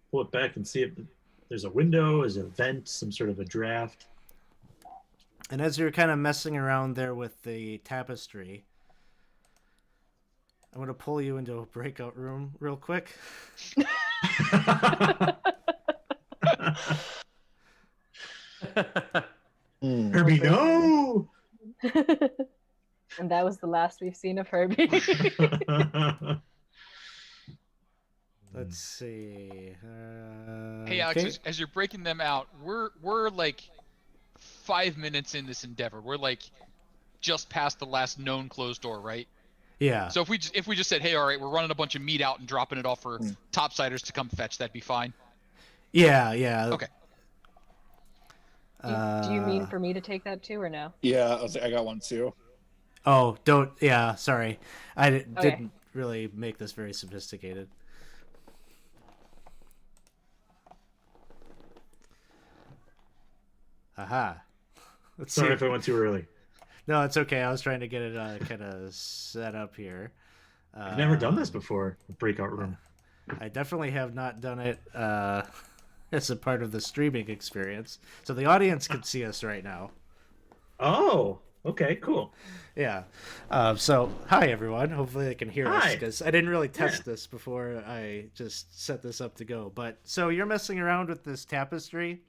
pull it back and see if there's a window, is a vent, some sort of a draft. And as you're kind of messing around there with the tapestry, I'm going to pull you into a breakout room real quick. Herbie, no! And that was the last we've seen of Herbie. Let's see. Hey Alex, okay. as you're breaking them out, we're like 5 minutes in this endeavor. We're like just past the last known closed door, right? Yeah. So if we just said, hey, all right, we're running a bunch of meat out and dropping it off for topsiders to come fetch, that'd be fine. Yeah. Okay. Do you mean for me to take that too, or no? Yeah, I got one too. Oh, don't. Yeah, sorry. I Okay. didn't really make this very sophisticated. Aha. Let's Sorry see. if I went too early. No, it's okay. I was trying to get it kind of set up here. I've never done this before, a breakout room. I definitely have not done it as a part of the streaming experience. So the audience can see us right now. Oh, okay, cool. Yeah. So, hi, everyone. Hopefully they can hear us Hi. because I didn't really test this before I just set this up to go. But so you're messing around with this tapestry.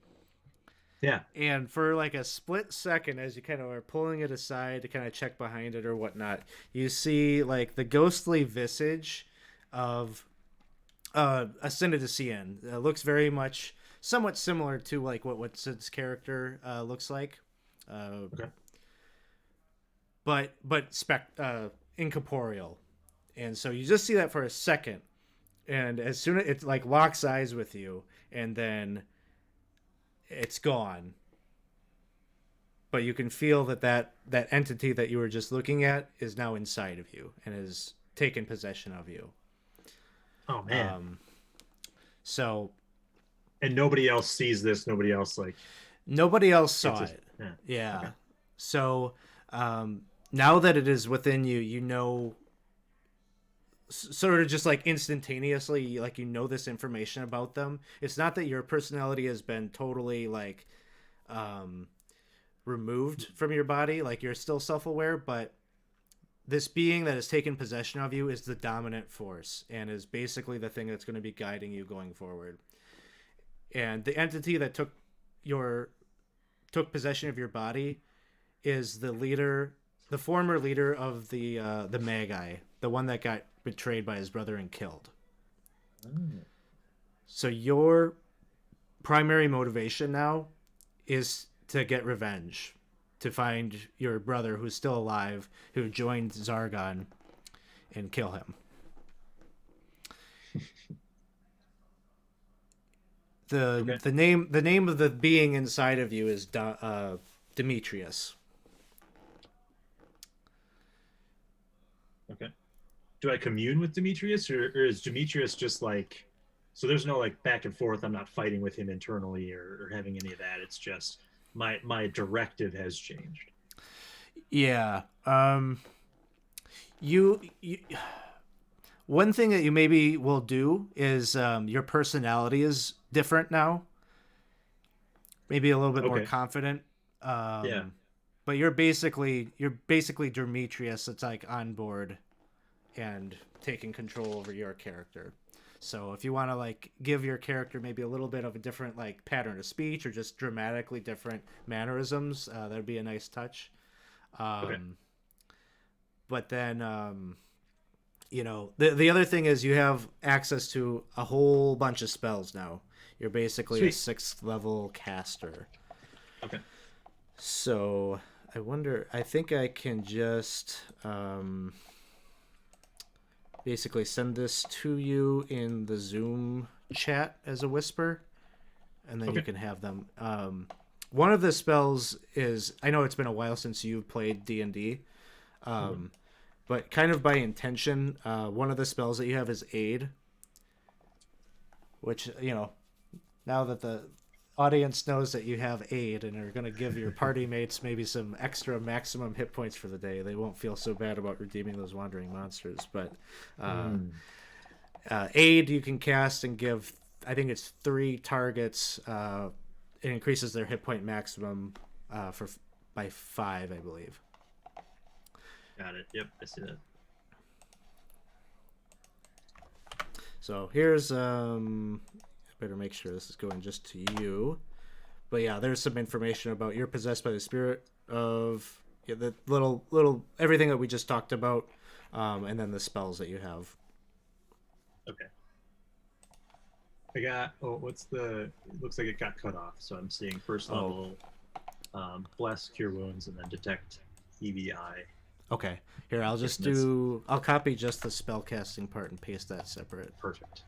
Yeah. And for like a split second, as you kind of are pulling it aside to kind of check behind it or whatnot, you see like the ghostly visage of a Synodician. Looks very much somewhat similar to like what Sid's character looks like. Okay. But incorporeal. And so you just see that for a second. And as soon as it like locks eyes with you, and then it's gone. But you can feel that entity that you were just looking at is now inside of you and has taken possession of you. Oh man. So And nobody else sees this. Nobody else nobody else saw It's it. yeah. Yeah. Okay. So now that it is within you, you know, sort of just like instantaneously, like you know this information about them. It's not that your personality has been totally like removed from your body, like you're still self-aware, but this being that has taken possession of you is the dominant force and is basically the thing that's going to be guiding you going forward. And the entity that took possession of your body is the leader, the former leader of the Magi, the one that got betrayed by his brother and killed. So your primary motivation now is to get revenge, to find your brother who's still alive, who joined Zargon, and kill him. The name of the being inside of you is Demetrius. Okay. Do I commune with Demetrius, or is Demetrius just like, so there's no like back and forth, I'm not fighting with him internally or having any of that, it's just my directive has changed? Yeah. You one thing that you maybe will do is your personality is different now. Maybe a little bit more Okay. confident. Yeah. But you're basically Demetrius that's like on board and taking control over your character. So if you want to like give your character maybe a little bit of a different like pattern of speech or just dramatically different mannerisms, that'd be a nice touch. Okay. But then the other thing is you have access to a whole bunch of spells now. You're basically a Sweet. 6th level caster. Okay. So I think I can just basically send this to you in the Zoom chat as a whisper, and then you Okay. can have them. One of the spells is, I know it's been a while since you've played D&D, but kind of by intention, one of the spells that you have is Aid, which, now that the audience knows that you have Aid and are going to give your party mates maybe some extra maximum hit points for the day, they won't feel so bad about redeeming those wandering monsters. But Aid you can cast and give, I think it's 3 targets. It increases their hit point maximum by 5, I believe. Got it. Yep, I see that. So here's I better make sure this is going just to you. But yeah, there's some information about you're possessed by the spirit of the little everything that we just talked about, and then the spells that you have. Okay. I got. Oh, what's the? It looks like it got cut off. So I'm seeing first level, bless, cure wounds, and then detect EVI. Okay, here I'll just I'll copy just the spell casting part and paste that separate. Perfect.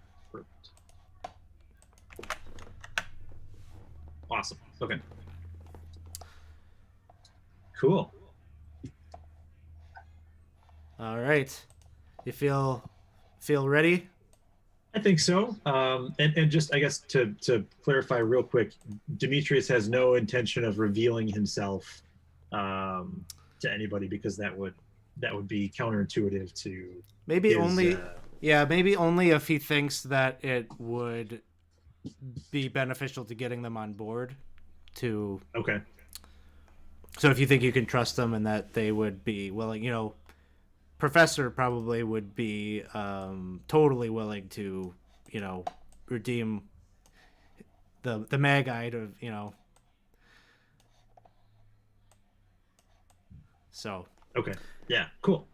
Awesome. Okay. Cool. All right, you feel ready? I think so. And just I guess to clarify real quick, Demetrius has no intention of revealing himself to anybody because that would be counterintuitive to Maybe his, maybe only if he thinks that it would be beneficial to getting them on board. Okay. So if you think you can trust them and that they would be willing, Professor probably would be totally willing to, redeem the Magi to, So. Okay. Yeah. Cool.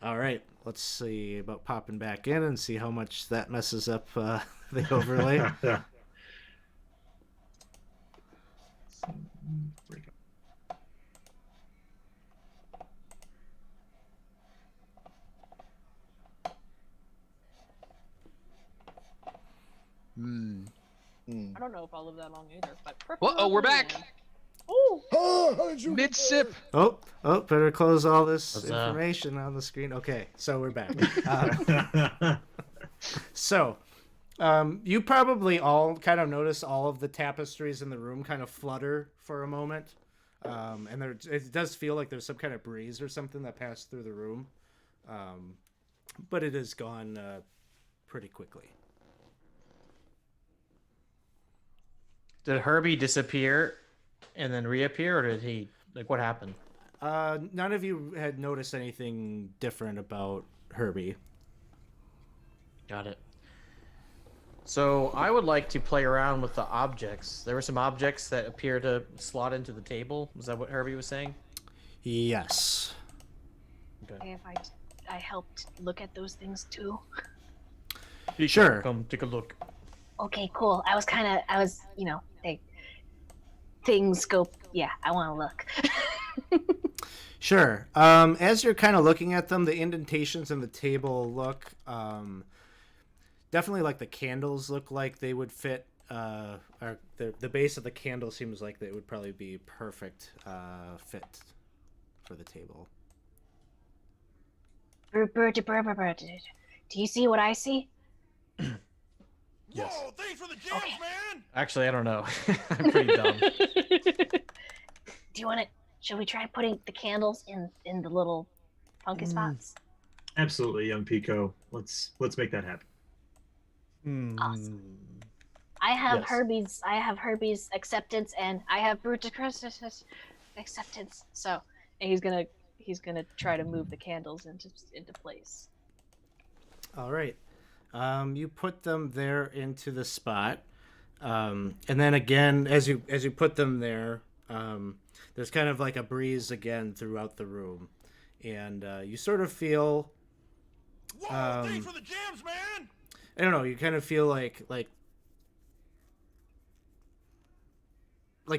All right. Let's see about popping back in and see how much that messes up the overlay. I don't know if I'll live that long either, but Oh, we're back. Oh, How did you Mid sip. Oh, better close all this What's up? information on the screen. Okay, so we're back. So, you probably all kind of notice all of the tapestries in the room kind of flutter for a moment. And it does feel like there's some kind of breeze or something that passed through the room. But it is gone pretty quickly. Did Herbie disappear and then reappear, or did he, what happened? None of you had noticed anything different about Herbie. Got it. So I would like to play around with the objects. There were some objects that appear to slot into the table. Was that what Herbie was saying? Yes. if I helped look at those things too. Sure. Come take a look. Okay, cool. I was, things go. Yeah, I want to look. Sure. As you're kind of looking at them, the indentations in the table look definitely like the candles look like they would fit. Or the base of the candle seems like they would probably be perfect fit for the table. Do you see what I see? Yes. Whoa, thanks for the jams, Okay. man! Actually, I don't know. I'm pretty dumb. Do you want should we try putting the candles in the little funky spots? Absolutely, young Pico. Let's make that happen. Awesome. I have Yes. Herbie's acceptance, and I have Bruticus' acceptance. So, and he's gonna try to move the candles into place. All right. You put them there into the spot, and then again, as you put them there, there's kind of like a breeze again throughout the room, and you sort of feel. Whoa, thanks for the jams, man! I don't know. You kind of feel like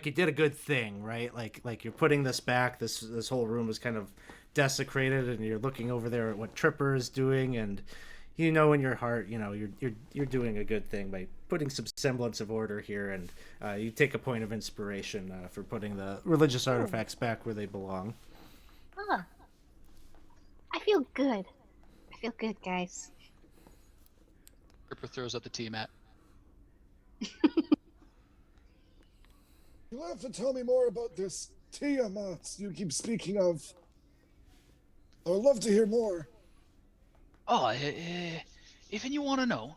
you did a good thing, right? Like you're putting this back. This whole room is kind of desecrated, and you're looking over there at what Tripper is doing, and you know in your heart, you know you're doing a good thing by putting some semblance of order here, and you take a point of inspiration for putting the religious artifacts back where they belong. Ah, I feel good. I feel good, guys. Ripper throws up the tea mat. You'll have to tell me more about this Tiamat you keep speaking of. I'd love to hear more. Oh, if you want to know,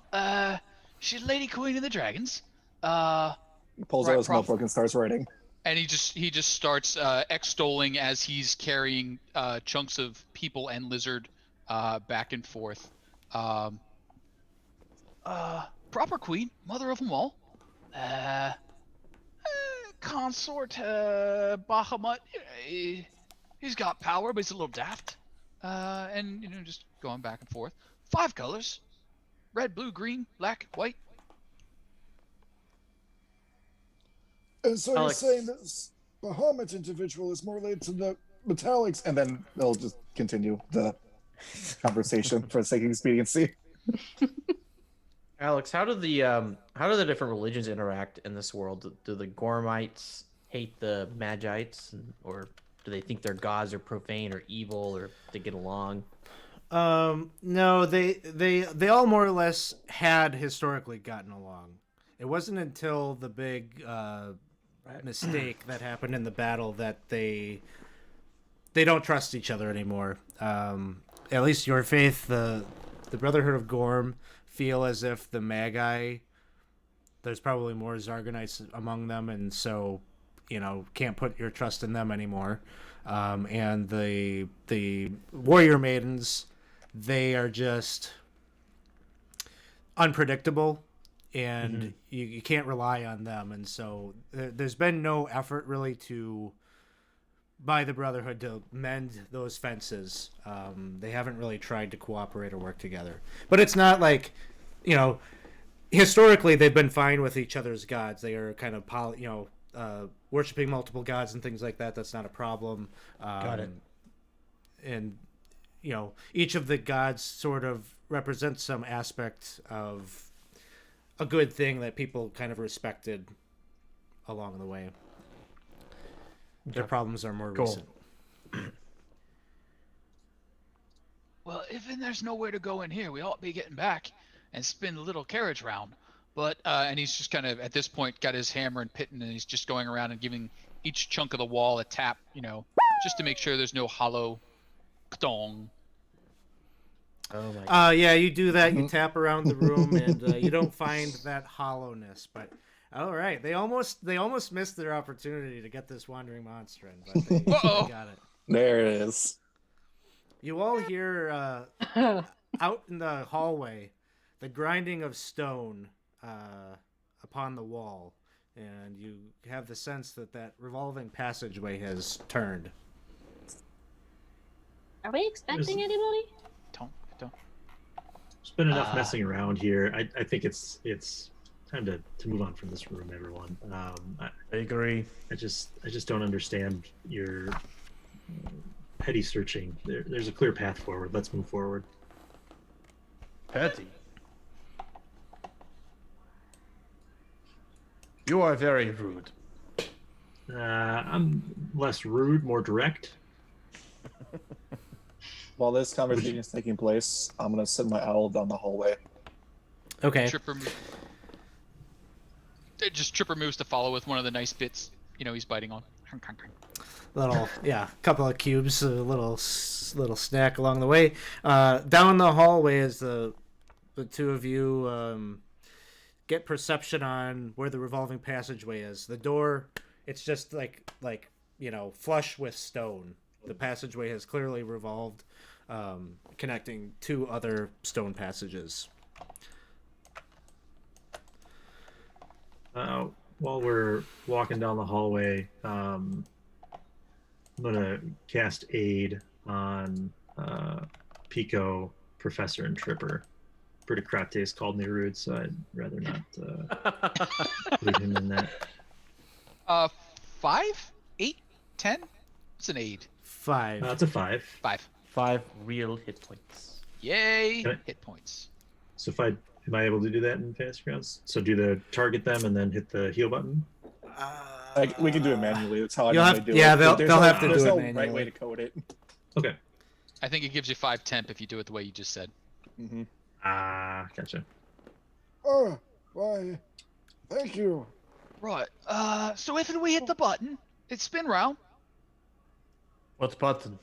she's Lady Queen of the Dragons. He pulls Right, out his prof. notebook and starts writing. And he just starts extolling as he's carrying chunks of people and lizard back and forth. Proper queen, mother of them all. Consort Bahamut. He's got power, but he's a little daft. And just going back and forth. 5 colors: red, blue, green, black, white. And so Alex. you're saying this Bahamut individual is more related to the metallics. And then they'll just continue the conversation for the sake of expediency. Alex, how do the different religions interact in this world? Do the Gormites hate the Magites, or do they think their gods are profane or evil, or they get along? No, they all more or less had historically gotten along. It wasn't until the big mistake that happened in the battle that they don't trust each other anymore. At least your faith, the Brotherhood of Gorm, feel as if the Magi, there's probably more Zarganites among them, and so can't put your trust in them anymore. And the warrior maidens, they are just unpredictable, and you can't rely on them, and so there's been no effort really by the Brotherhood to mend those fences. They haven't really tried to cooperate or work together. But it's not like, historically they've been fine with each other's gods. They are kind of worshiping multiple gods and things like that. That's not a problem. Got it. And each of the gods sort of represents some aspect of a good thing that people kind of respected along the way. Their problems are more Cool. recent. Well, if there's nowhere to go in here, we ought to be getting back and spin the little carriage round. But and he's just kind of at this point got his hammer and pitton, and he's just going around and giving each chunk of the wall a tap, just to make sure there's no hollow dong. Oh my god. Yeah, you do that. You tap around the room, and you don't find that hollowness. But all right, they almost missed their opportunity to get this wandering monster in, but they got it. There it is. You all hear out in the hallway the grinding of stone upon the wall, and you have the sense that revolving passageway has turned. Are we expecting anybody? Don't. There's been enough messing around here. I think it's time to move on from this room, everyone. I agree. I just don't understand your petty searching. There's a clear path forward. Let's move forward. Petty. You are very rude. I'm less rude, more direct. While this conversation is taking place, I'm going to send my owl down the hallway. Okay. Tripper moves to follow with one of the nice bits, he's biting on. couple of cubes, a little snack along the way. Down the hallway as the two of you get perception on where the revolving passageway is. The door, it's just like flush with stone. The passageway has clearly revolved, connecting two other stone passages. While we're walking down the hallway, I'm gonna cast aid on Pico, Professor, and Tripper. Bruticrates called me rude, so I'd rather not leave him in that. 5, 8, 10. It's an 8. 5. It's a 5. 5. 5 real hit points. Yay! Hit points. So am I able to do that in fast rounds? So target them and then hit the heal button. We can do it manually. That's how I You'll normally have- do yeah, it. they'll have to There's do it no manually. right way to code it. Okay. I think it gives you 5 temp if you do it the way you just said. Mm-hmm. Gotcha. Oh, why? Thank you. Right. So if we hit the button, it spin round. What button?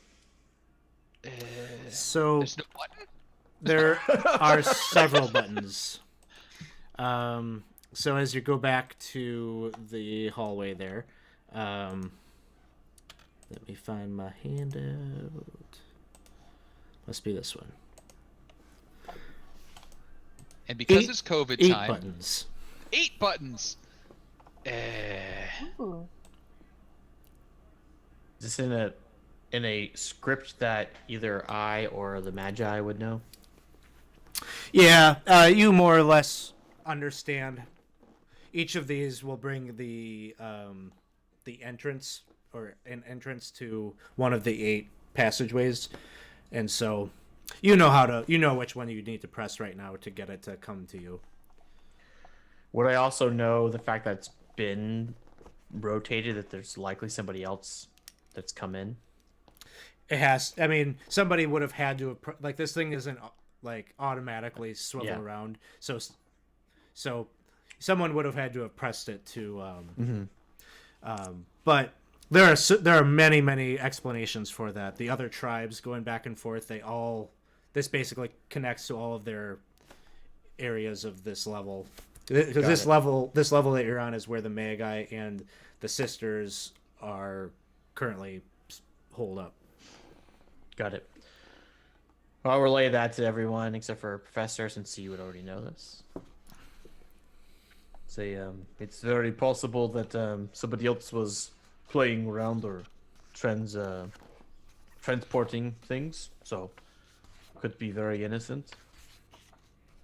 So There's no button? there are several buttons. So as you go back to the hallway there, let me find my handout. Must be this one. And because 8 it's COVID 8 time, buttons. 8 buttons. Ooh. Is this in a script that either I or the Magi would know? Yeah, you more or less understand. Each of these will bring the entrance or an entrance to one of the 8 passageways, and so you know which one you need to press right now to get it to come to you. Would I also know the fact that it's been rotated, that there's likely somebody else that's come in? It has. I mean, somebody would have had to have this thing isn't like automatically swivel around, so someone would have had to have pressed it to. But there are many explanations for that. The other tribes going back and forth, this basically connects to all of their areas of this level. Because this level that you're on is where the Magi and the sisters are currently holed up. Got it. I'll relay that to everyone except for Professor, since you would already know this. Say, it's very possible that somebody else was playing around or transporting things, so could be very innocent,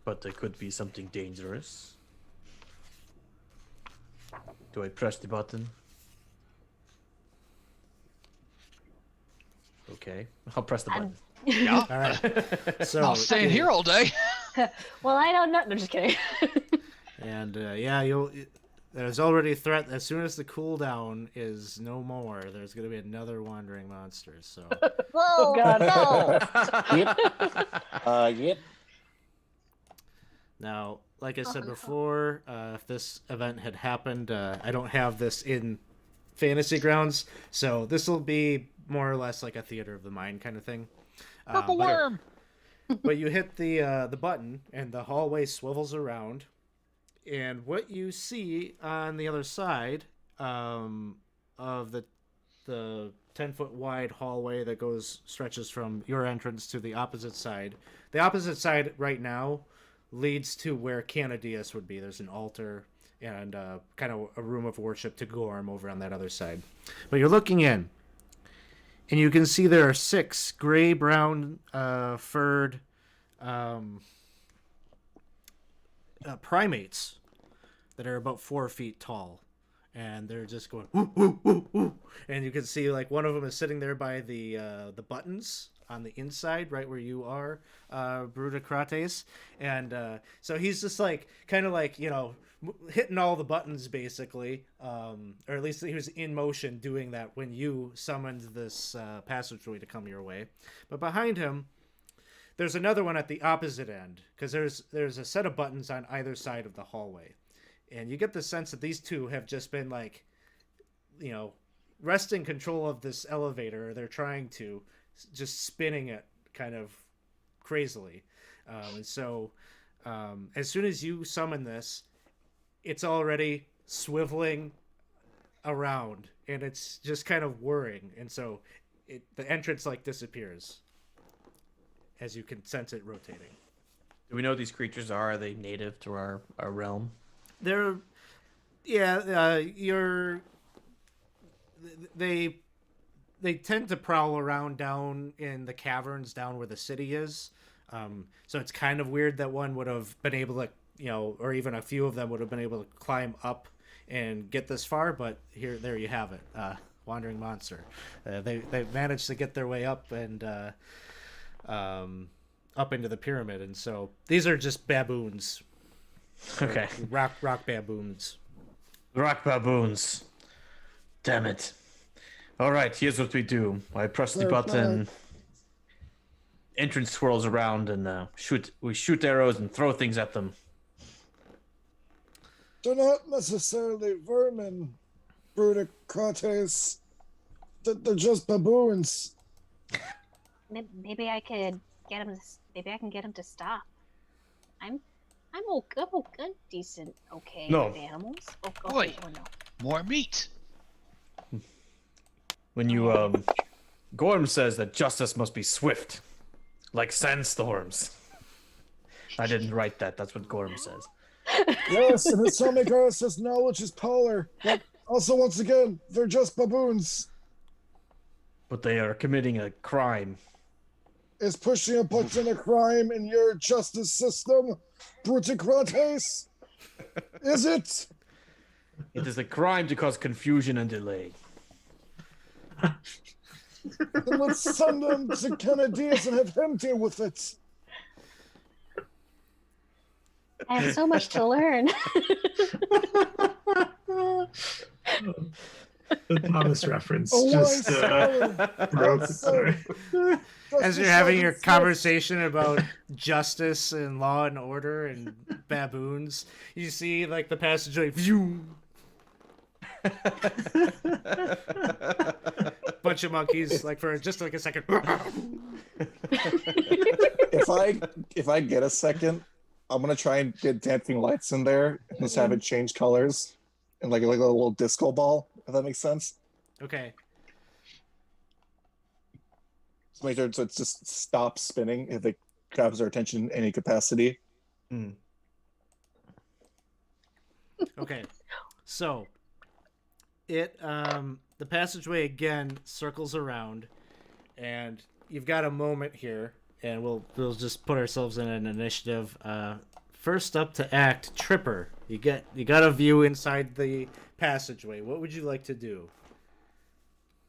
but it could be something dangerous. Do I press the button? Okay, I'll press the button. Yeah. All right. So I'll stay in here all day. Well, I don't know. No, just kidding. And there's already a threat. As soon as the cooldown is no more, there's going to be another wandering monster. So Whoa, God, no. Yep. now, like I said before, if this event had happened, I don't have this in Fantasy Grounds, so this will be more or less like a theater of the mind kind of thing. Purple worm. But you hit the button, and the hallway swivels around. And what you see on the other side of the 10-foot wide hallway that stretches from your entrance to the opposite side. The opposite side right now leads to where Canadius would be. There's an altar and kind of a room of worship to Gorm over on that other side. But you're looking in, and you can see there are 6 gray-brown furred primates that are about 4 feet tall, and they're just going woo, woo, woo, woo. And you can see like one of them is sitting there by the buttons on the inside, right where you are, Bruticrates, and so he's just like kind of like hitting all the buttons basically, or at least he was in motion doing that when you summoned this passageway to come your way. But behind him, there's another one at the opposite end, because there's a set of buttons on either side of the hallway. And you get the sense that these two have just been wresting control of this elevator. They're trying to, just spinning it kind of crazily. And so as soon as you summon this, it's already swiveling around, and it's just kind of whirring. And so the entrance like disappears as you can sense it rotating. Do we know what these creatures are? Are they native to our realm? They're, they tend to prowl around down in the caverns down where the city is. So it's kind of weird that one would have been able to, or even a few of them would have been able to climb up and get this far. But there you have it, wandering monster. They managed to get their way up and up into the pyramid, and so these are just baboons. Okay. Rock baboons. Rock baboons. Damn it. All right, here's what we do. I press the button. Entrance swirls around, and we shoot arrows and throw things at them. They're not necessarily vermin, Brudicrates. They're just baboons. Maybe I could get him. Maybe I can get him to stop. I'm good, decent, okay No. with animals. Boy. Oh, no. More meat. When you Gorm says that justice must be swift, like sandstorms. I didn't write that. That's what Gorm says. Yes, and his Somigar says knowledge is power. But also, once again, they're just baboons. But they are committing a crime. Is pushing a button a crime in your justice system, Brutocrates? Is it? It is a crime to cause confusion and delay. Then let's send them to Canadias and have him deal with it. I have so much to learn. The Thomas reference Oh, just broke. Sorry. As you're having your conversation about justice and law and order and baboons, you see like the passageway. Phew, bunch of monkeys, like for just like a second. If I get a second, I'm gonna try and get dancing lights in there and just have it change colors and like a little disco ball, if that makes sense. Okay. So make sure so it just stops spinning if it grabs our attention in any capacity. Okay. So it the passageway again circles around, and you've got a moment here, and we'll just put ourselves in an initiative. First up to act, Tripper. You got a view inside the passageway. What would you like to do?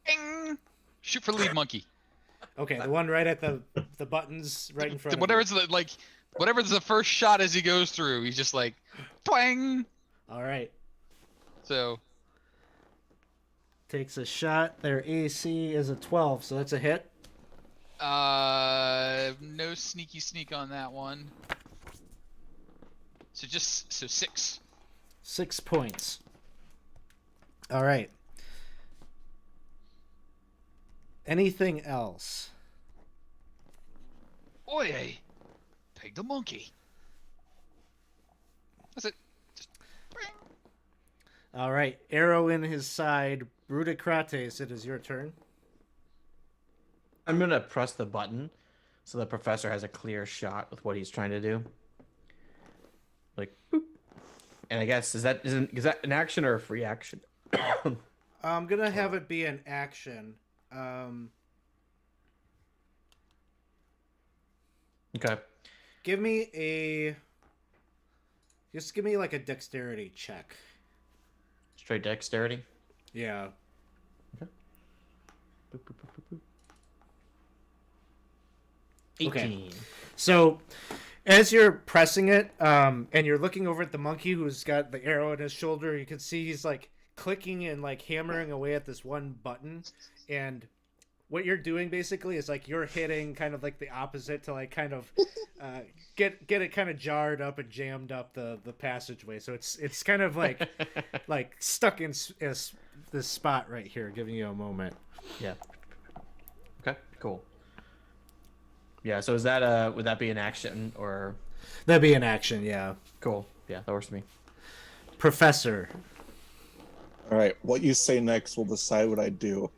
Ding! Shoot for lead monkey. Okay, the one right at the buttons right in front of Whatever's whatever's the first shot as he goes through, he's just like, twang. you. All right. So Takes a shot. Their AC is a 12, so that's a hit. no sneaky sneak on that one. So 6. 6 points. All right. Anything else? Boy, I pegged a monkey. That's it. All right. Arrow in his side. Brudicrates, it is your turn. I'm gonna press the button so the professor has a clear shot with what he's trying to do. Like, boop. And I guess is that an action or a free action? I'm gonna have it be an action. Okay. Give me like a dexterity check. Straight dexterity. Yeah. Okay. Boop, boop, boop, boop, boop. Okay. 18. So, as you're pressing it, and you're looking over at the monkey who's got the arrow in his shoulder, you can see he's like clicking and like hammering away at this one button. And what you're doing basically is like you're hitting kind of like the opposite to like kind of get it kind of jarred up and jammed up the passageway. So it's kind of like like stuck in this spot right here, giving you a moment. Yeah. Okay. Cool. Yeah. So is that would that be an action or? That'd be an action, yeah. Cool. Yeah, that works for me. Professor. All right, what you say next will decide what I do.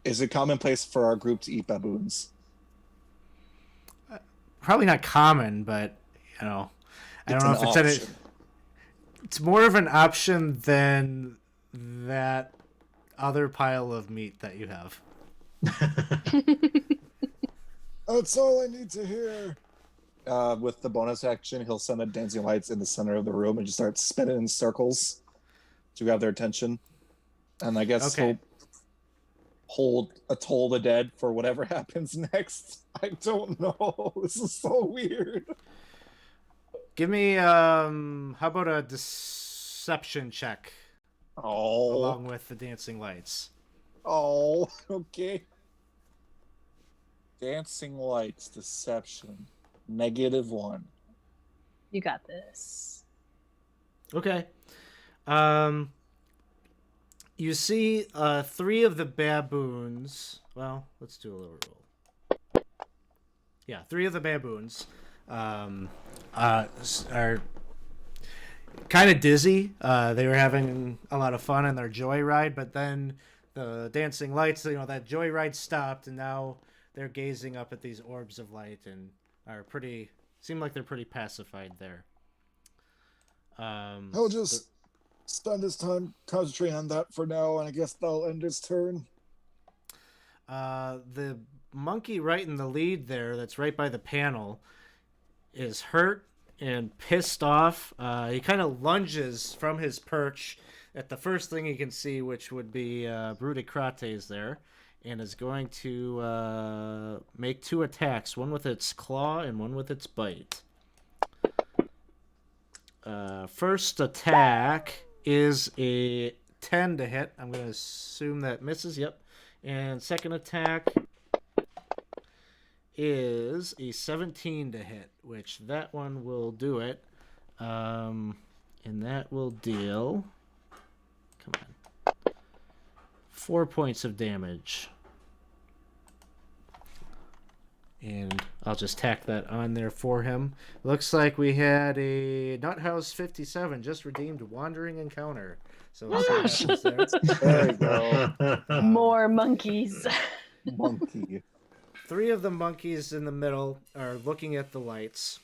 Is it commonplace for our group to eat baboons? Probably not common, but I don't know if it's option. It's more of an option than that other pile of meat that you have. That's all I need to hear. With the bonus action, he'll send the dancing lights in the center of the room and just start spinning in circles to grab their attention. And I guess he'll hold a toll the dead for whatever happens next. I don't know. This is so weird. Give me how about a deception check along with the dancing lights. Oh, okay. Dancing lights, deception. -1. You got this. Okay. You see 3 of the baboons. Well, let's do a little roll. Yeah, 3 of the baboons are kind of dizzy. They were having a lot of fun on their joyride, but then the dancing lights, that joyride stopped, and now they're gazing up at these orbs of light and seem like they're pretty pacified there. He'll just spend his time concentrating on that for now, and I guess that'll end his turn. The monkey right in the lead there, that's right by the panel, is hurt and pissed off. He kind of lunges from his perch at the first thing he can see, which would be Brudicrates there, and is going to make 2 attacks, one with its claw and one with its bite. First attack is a 10 to hit. I'm going to assume that misses. Yep. And second attack is a 17 to hit, which that one will do it. And that will deal... Come on. 4 points of damage. And I'll just tack that on there for him. Looks like we had a Nuthouse 57 just redeemed Wandering Encounter. So let's see what happens there. There you go. More monkeys. Monkey. 3 of the monkeys in the middle are looking at the lights.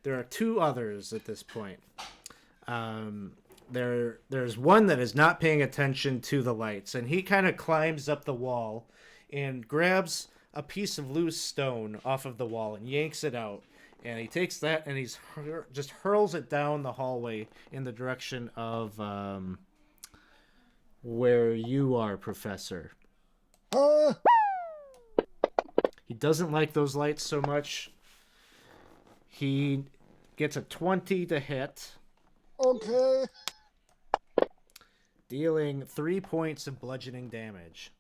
There are 2 others at this point. There's one that is not paying attention to the lights, and he kind of climbs up the wall and grabs a piece of loose stone off of the wall and yanks it out. And he takes that and he's just hurls it down the hallway in the direction of where you are, Professor. He doesn't like those lights so much. He gets a 20 to hit. Okay. Dealing 3 points of bludgeoning damage.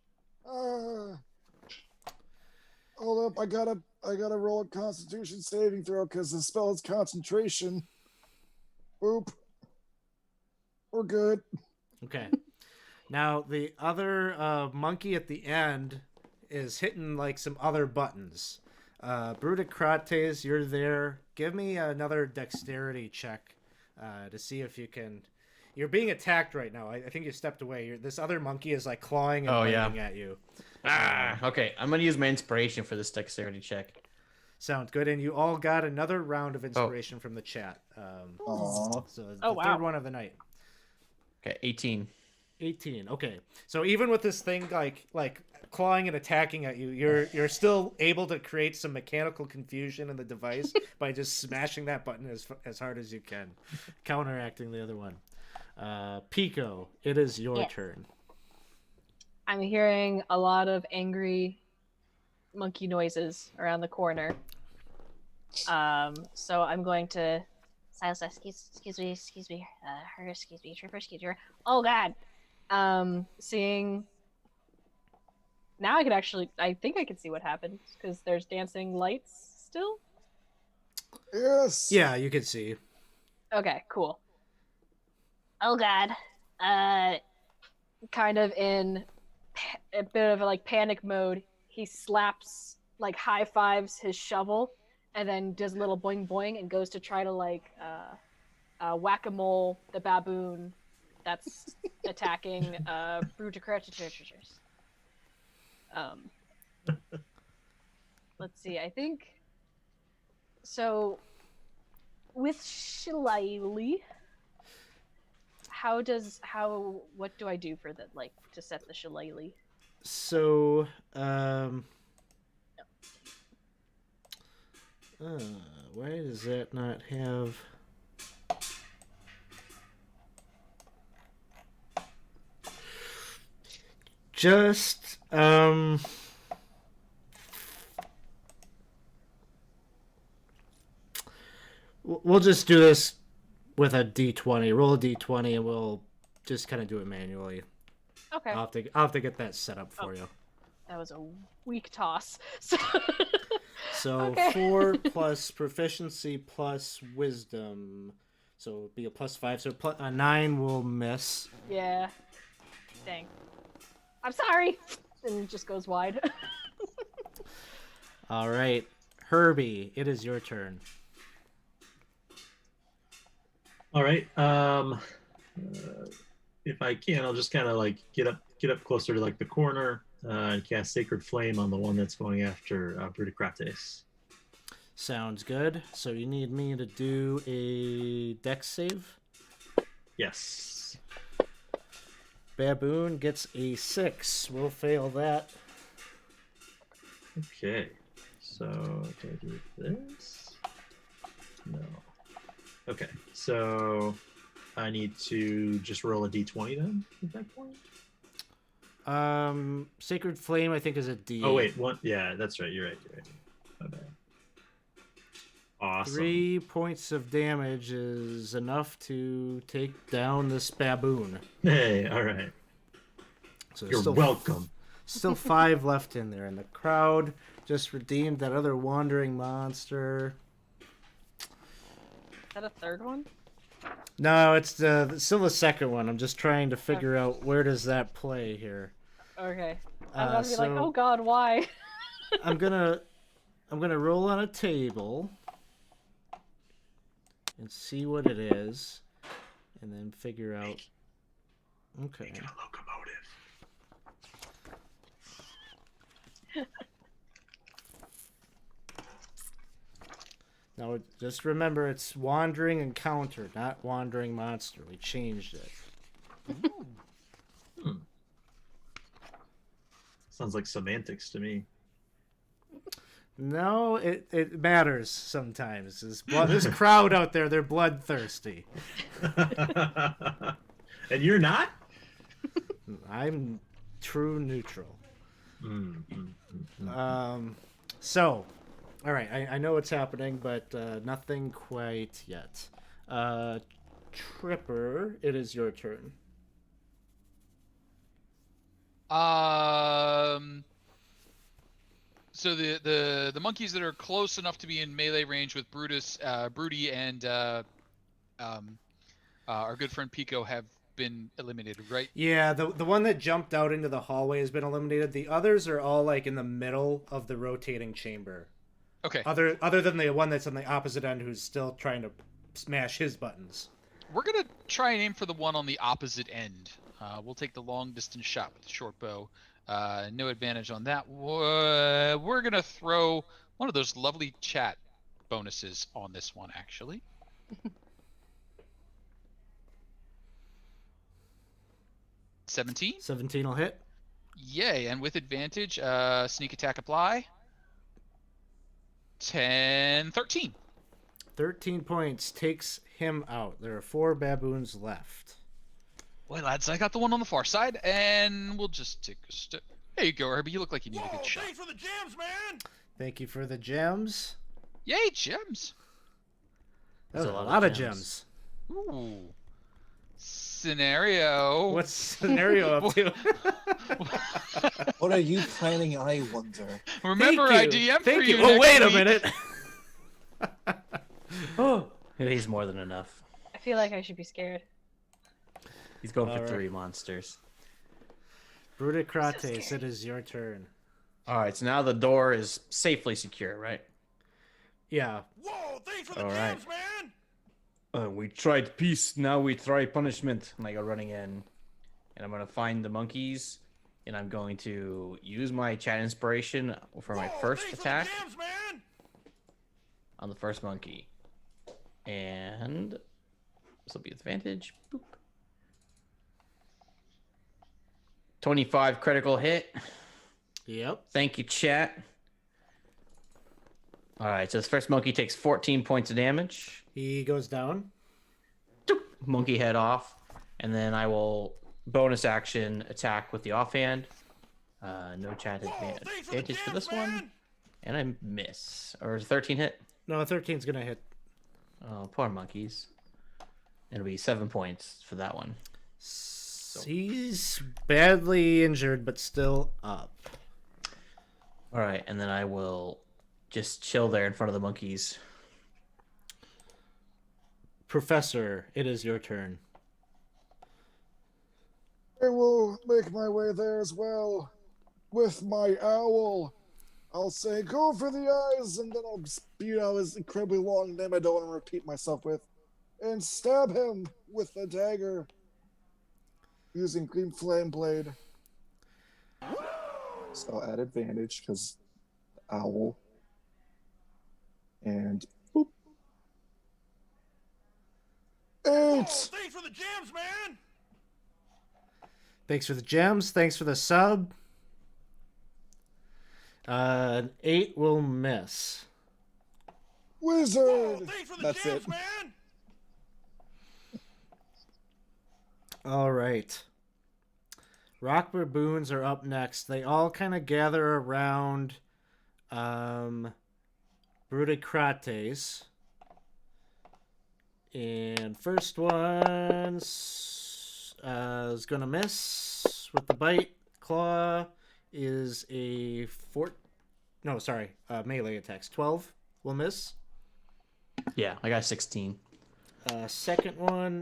Hold up, I gotta roll a Constitution saving throw because the spell is concentration. Oop. We're good. Okay. Now the other monkey at the end is hitting like some other buttons. Brudicrates, you're there. Give me another dexterity check to see if you can. You're being attacked right now. I think you stepped away. This other monkey is like clawing and biting at you. Okay. I'm gonna use my inspiration for this dexterity check. Sounds good. And you all got another round of inspiration from the chat. So the third one of the night. Okay, 18. 18. Okay. So even with this thing like clawing and attacking at you, you're still able to create some mechanical confusion in the device by just smashing that button as hard as you can, counteracting the other one. Pico, it is your turn. I'm hearing a lot of angry monkey noises around the corner. So I'm going to silence. Excuse me, Tripper, oh God. Seeing now, I think I can see what happened because there's dancing lights still. Yes. Yeah, you can see. Okay, cool. Oh God. kind of in a bit of like panic mode, he slaps, like high fives his shovel, and then does a little boing boing and goes to try to like whack-a-mole the baboon that's attacking Brutocratitors. Um, let's see. I think so. With Shillelagh, what do I do for the like to set the Shillelagh? So, why does that not have? Just, we'll just do this with a d20. Roll a d20, and we'll just kind of do it manually. Okay. I'll have to get that set up for you. That was a weak toss. So, So okay. 4 plus proficiency plus wisdom. So it'll be a +5. So a 9 will miss. Yeah. Dang. I'm sorry. And it just goes wide. All right. Herbie, it is your turn. All right. If I can, I'll just kind of like get up closer to like the corner and cast Sacred Flame on the one that's going after Brutocrates. Sounds good. So you need me to do a dex save. Yes. Baboon gets a 6. We'll fail that. Okay. So can I do this? No. Okay. So I need to just roll a d20 then at that point. Sacred Flame, I think, is a D. Oh wait, one. Yeah, that's right. You're right. Okay. Awesome. 3 points of damage is enough to take down this baboon. Hey, all right. So You're welcome. Still 5 left in there, and the crowd just redeemed that other wandering monster. Is that a third one? No, it's still the second one. I'm just trying to figure out where does that play here. Okay. I'm about to be like, so oh god, why? I'm gonna roll on a table and see what it is, and then figure out. Okay. Make it a locomotive. Now, just remember, it's wandering encounter, not wandering monster. We changed it. Sounds like semantics to me. No, it matters sometimes. This crowd out there, they're bloodthirsty. And you're not? I'm true neutral. So, all right, I know what's happening, but nothing quite yet. Tripper, it is your turn. So the monkeys that are close enough to be in melee range with Broody, and our good friend Pico have been eliminated, right? Yeah, the one that jumped out into the hallway has been eliminated. The others are all like in the middle of the rotating chamber. Okay. Other than the one that's on the opposite end who's still trying to smash his buttons. We're gonna try and aim for the one on the opposite end. We'll take the long distance shot with the short bow. No advantage on that. We're gonna throw one of those lovely chat bonuses on this one, actually. 17. 17 will hit. Yay, and with advantage, sneak attack apply. 10, 13. 13 points takes him out. There are 4 baboons left. Well, lads, I got the one on the far side, and we'll just take a step. There you go, Herbie. You look like you need a good shot. Thanks for the gems, man. Thank you for the gems. Yay, gems. That was a lot of gems. Ooh. Scenario. What's scenario up to? What are you planning, I wonder? Remember, I DM for you. Oh, next wait a week. minute. Oh, he's more than enough. I feel like I should be scared. He's going for All 3 monsters. Brudicrates, it is your turn. All right, so now the door is safely secure, right? Yeah. Whoa, thanks for the All right. jams, man. We tried peace, now we try punishment. And I go running in, and I'm gonna find the monkeys, and I'm going to use my chat inspiration for my Whoa, first thanks attack for the jams, man. on the first monkey. And this will be advantage. Boop. 25 critical hit. Yep. Thank you, chat. All right, so this first monkey takes 14 points of damage. He goes down. Doop, monkey head off. And then I will bonus action attack with the offhand. No chat advantage for this one. And I miss. Or is 13 hit? No, 13's gonna hit. Oh, poor monkeys. It'll be 7 points for that one. He's badly injured, but still up. All right, and then I will just chill there in front of the monkeys. Professor, it is your turn. I will make my way there as well. With my owl. I'll say, go for the eyes, and then I'll spew out his incredibly long name I don't want to repeat myself with, and stab him with the dagger using Green Flame Blade. So at advantage because owl. And boop. 8! Thanks for the jams, man. Thanks for the gems. Thanks for the sub. 8 will miss. Wizard! Thanks for the That's jams, it. man. All right. Rock baboons are up next. They all kind of gather around Brudicrates. And first one is going to miss with the bite. Claw is a melee attacks. 12 will miss. Yeah, I got 16. Second one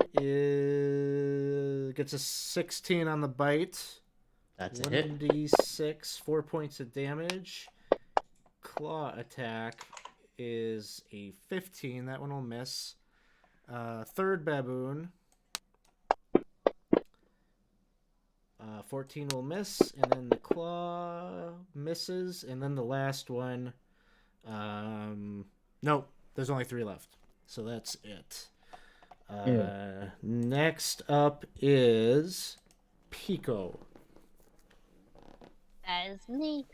gets a 16 on the bite. That's a hit. 1d6, 4 points of damage. Claw attack is a 15. That one will miss. Third baboon. 14 will miss, and then the claw misses, and then the last one. Nope, there's only 3 left, so that's it. Next up is Pico. That is me.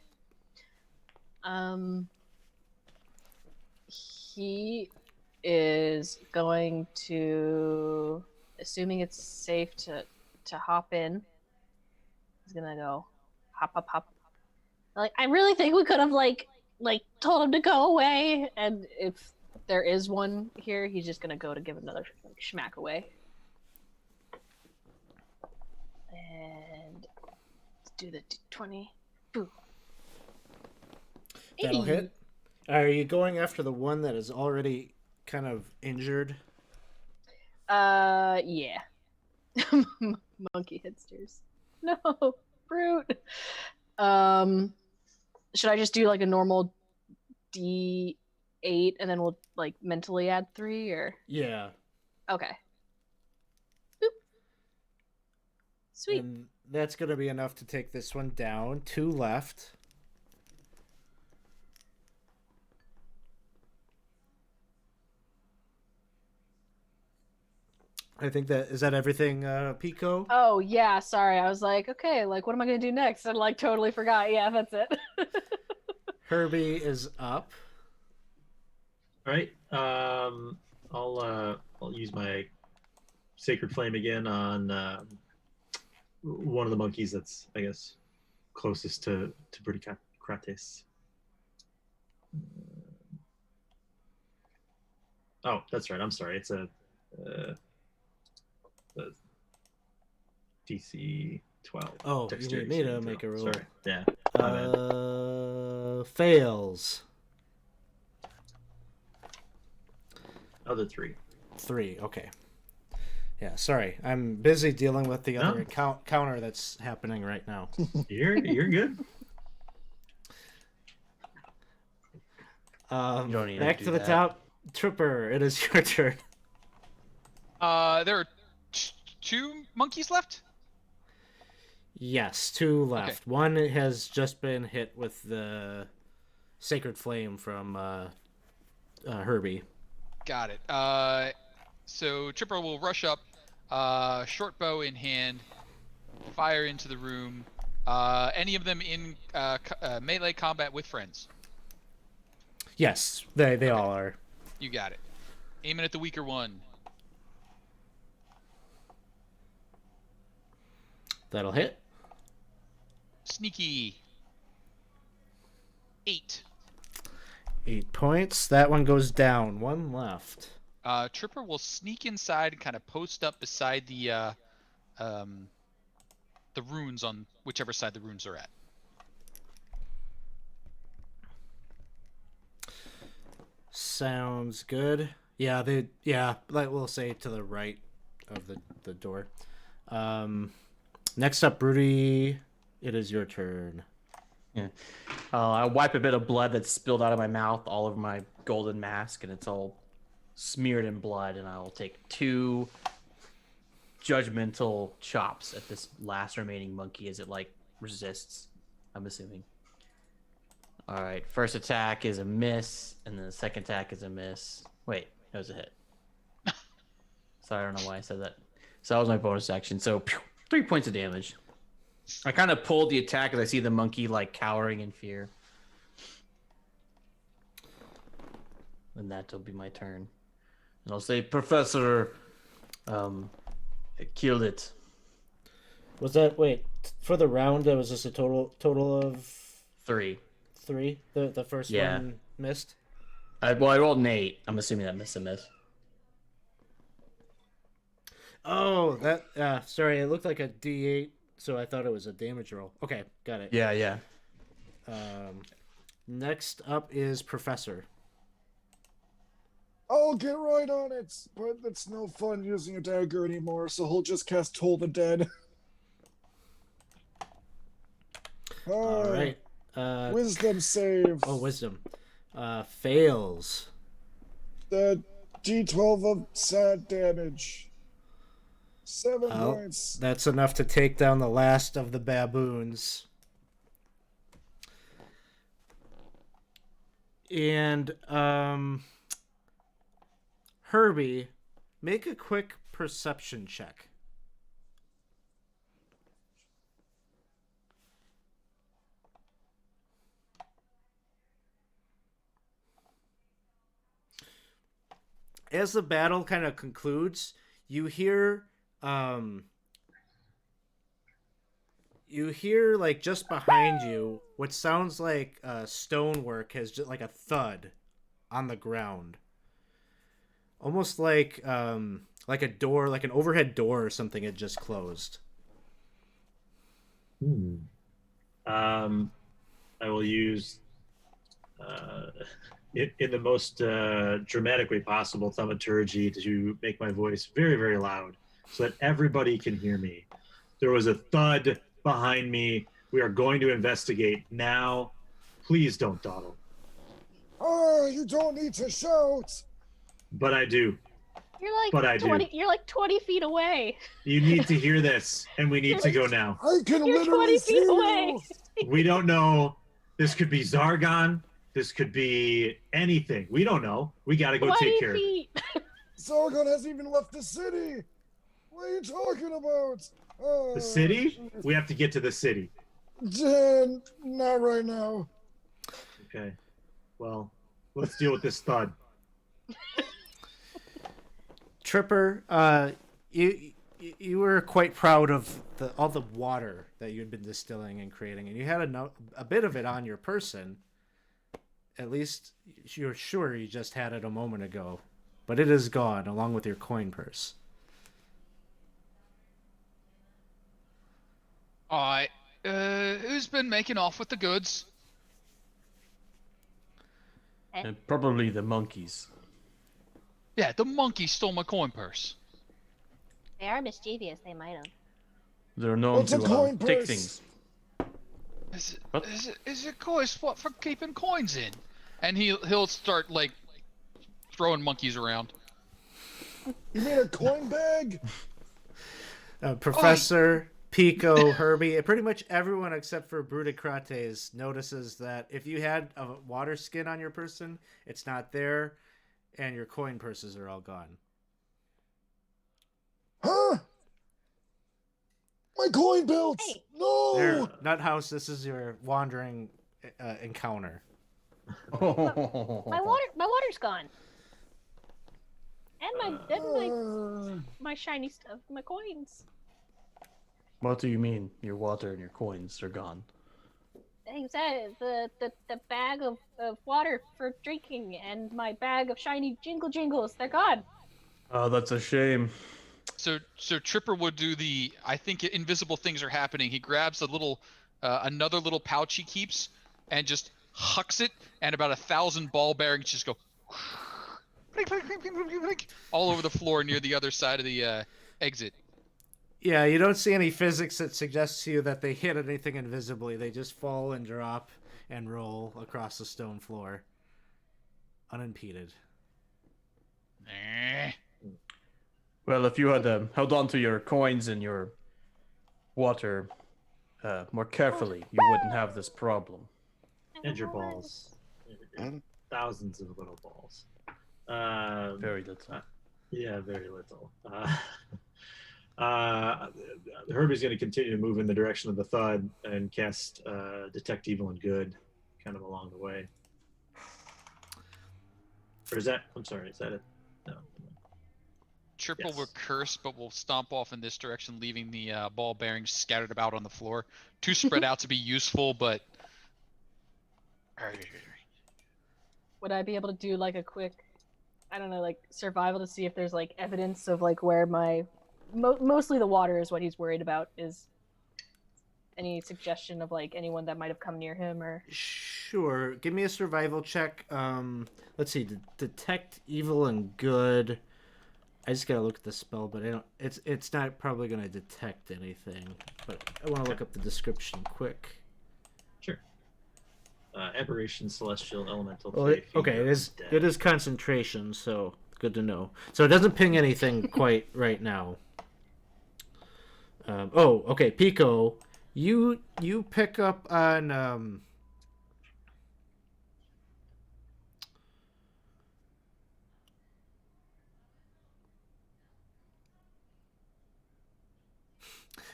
He is going to, assuming it's safe to hop in. He's gonna go hop. Like, I really think we could have like told him to go away, and if there is one here, he's just gonna go to give another schmack away. And let's do the 20. Boo. That'll 80. hit. Are you going after the one that is already kind of injured? Yeah. Monkey headsters. No, brute. Should I just do like a normal D8 and then we'll like mentally add 3 or? Yeah. Okay. Boop. Sweet. And that's going to be enough to take this one down. 2 left. I think is that everything, Pico? Oh yeah, sorry. I was like, okay, like what am I gonna do next? I like totally forgot. Yeah, that's it. Herbie is up. All right. I'll use my sacred flame again on one of the monkeys that's, I guess, closest to Brudicrates. Oh, that's right. I'm sorry. It's a DC 12. Oh, you need me to make a roll. Sorry. Yeah. Fails. Other 3. 3, okay. Yeah, sorry. I'm busy dealing with the No. other counter that's happening right now. You're good. You don't need to Back do to the that. top. Tripper, it is your turn. There are two monkeys left. Yes, two left. One has just been hit with the Sacred Flame from Herbie. Got it. So Tripper will rush up, short bow in hand, fire into the room. Any of them in melee combat with friends? Yes, they all are. You got it. Aiming at the weaker one. That'll hit. Sneaky. 8. 8 points. That one goes down. One left. Tripper will sneak inside and kind of post up beside the runes on whichever side the runes are at. Sounds good. Yeah, like we'll say to the right of the door. Next up, Broody, it is your turn. Yeah. I wipe a bit of blood that's spilled out of my mouth all over my golden mask, and it's all smeared in blood, and I'll take 2 judgmental chops at this last remaining monkey as it, like, resists, I'm assuming. All right, first attack is a miss, and then the second attack is a miss. Wait, that was a hit. Sorry, I don't know why I said that. So that was my bonus action. So 3 points of damage. I kind of pulled the attack as I see the monkey like cowering in fear. And that'll be my turn. And I'll say, Professor, killed it. Was that for the round? That was just a total of 3. 3. The first one missed. I rolled an 8. I'm assuming that missed a miss. Oh, that. Sorry, it looked like a D8, so I thought it was a damage roll. Okay, got it. Yeah. Next up is Professor. I'll get right on it, but it's no fun using a dagger anymore, so he'll just cast Toll the Dead. All right. Wisdom save. Oh, wisdom. Fails. The D12 of sad damage. 7 points. That's enough to take down the last of the baboons. And Herbie, make a quick perception check. As the battle kind of concludes, you hear like just behind you what sounds like stonework has just like a thud on the ground, almost like a door, like an overhead door or something had just closed. I will use in the most dramatic way possible thaumaturgy to make my voice very, very loud so that everybody can hear me. There was a thud behind me. We are going to investigate now. Please don't dawdle. Oh, you don't need to shout. But I do. You're like 20 feet away. You need to hear this, and we need to go now. I can You're literally 20 feet away. We don't know. This could be Zargon. This could be anything. We don't know. We got to go take care of it. Zargon hasn't even left the city. What are you talking about? The city? We have to get to the city. Not right now. Okay. Well, let's deal with this thud. Tripper, you were quite proud of all the water that you had been distilling and creating, and you had a bit of it on your person. At least you're sure you just had it a moment ago, but it is gone along with your coin purse. All right. Who's been making off with the goods? And probably the monkeys. Yeah, the monkey stole my coin purse. They are mischievous. They might have. They're known What's a to coin take purse? things. What? Is it coins? What for keeping coins in? And he'll start like throwing monkeys around. You mean a coin bag? Professor, Pico, Herbie, pretty much everyone except for Brudicrates notices that if you had a water skin on your person, it's not there, and your coin purses are all gone. Huh? My coin belts! Hey. No! There, Nuthouse, this is your wandering encounter. My water's gone. And my shiny stuff, my coins. What do you mean? Your water and your coins are gone. Exactly. The bag of water for drinking and my bag of shiny jingles, they're gone. Oh, that's a shame. So Tripper would do the. I think invisible things are happening. He grabs a little, another little pouch he keeps, and just hucks it, and about 1,000 ball bearings just go all over the floor near the other side of the exit. Yeah, you don't see any physics that suggests to you that they hit anything invisibly. They just fall and drop and roll across the stone floor, unimpeded. Well, if you had held on to your coins and your water more carefully, you wouldn't have this problem. And your balls. Thousands of little balls. Very little. Yeah, very little. Herbie's going to continue to move in the direction of the thud and cast Detect Evil and Good kind of along the way. Or is that, I'm sorry, is that it? No. Triple Yes. will curse, but will stomp off in this direction, leaving the ball bearings scattered about on the floor. Too spread out to be useful, but. Would I be able to do like a quick, I don't know, like survival to see if there's like evidence of like where my mostly the water is what he's worried about? Is any suggestion of like anyone that might have come near him or? Sure. Give me a survival check. Let's see. Detect evil and good. I just gotta look at the spell, but I don't. It's not probably gonna detect anything. But I want to look up the description quick. Sure. Aberration, celestial, elemental. Well, okay. It is concentration, so good to know. So it doesn't ping anything quite right now. Okay. Pico, you pick up on.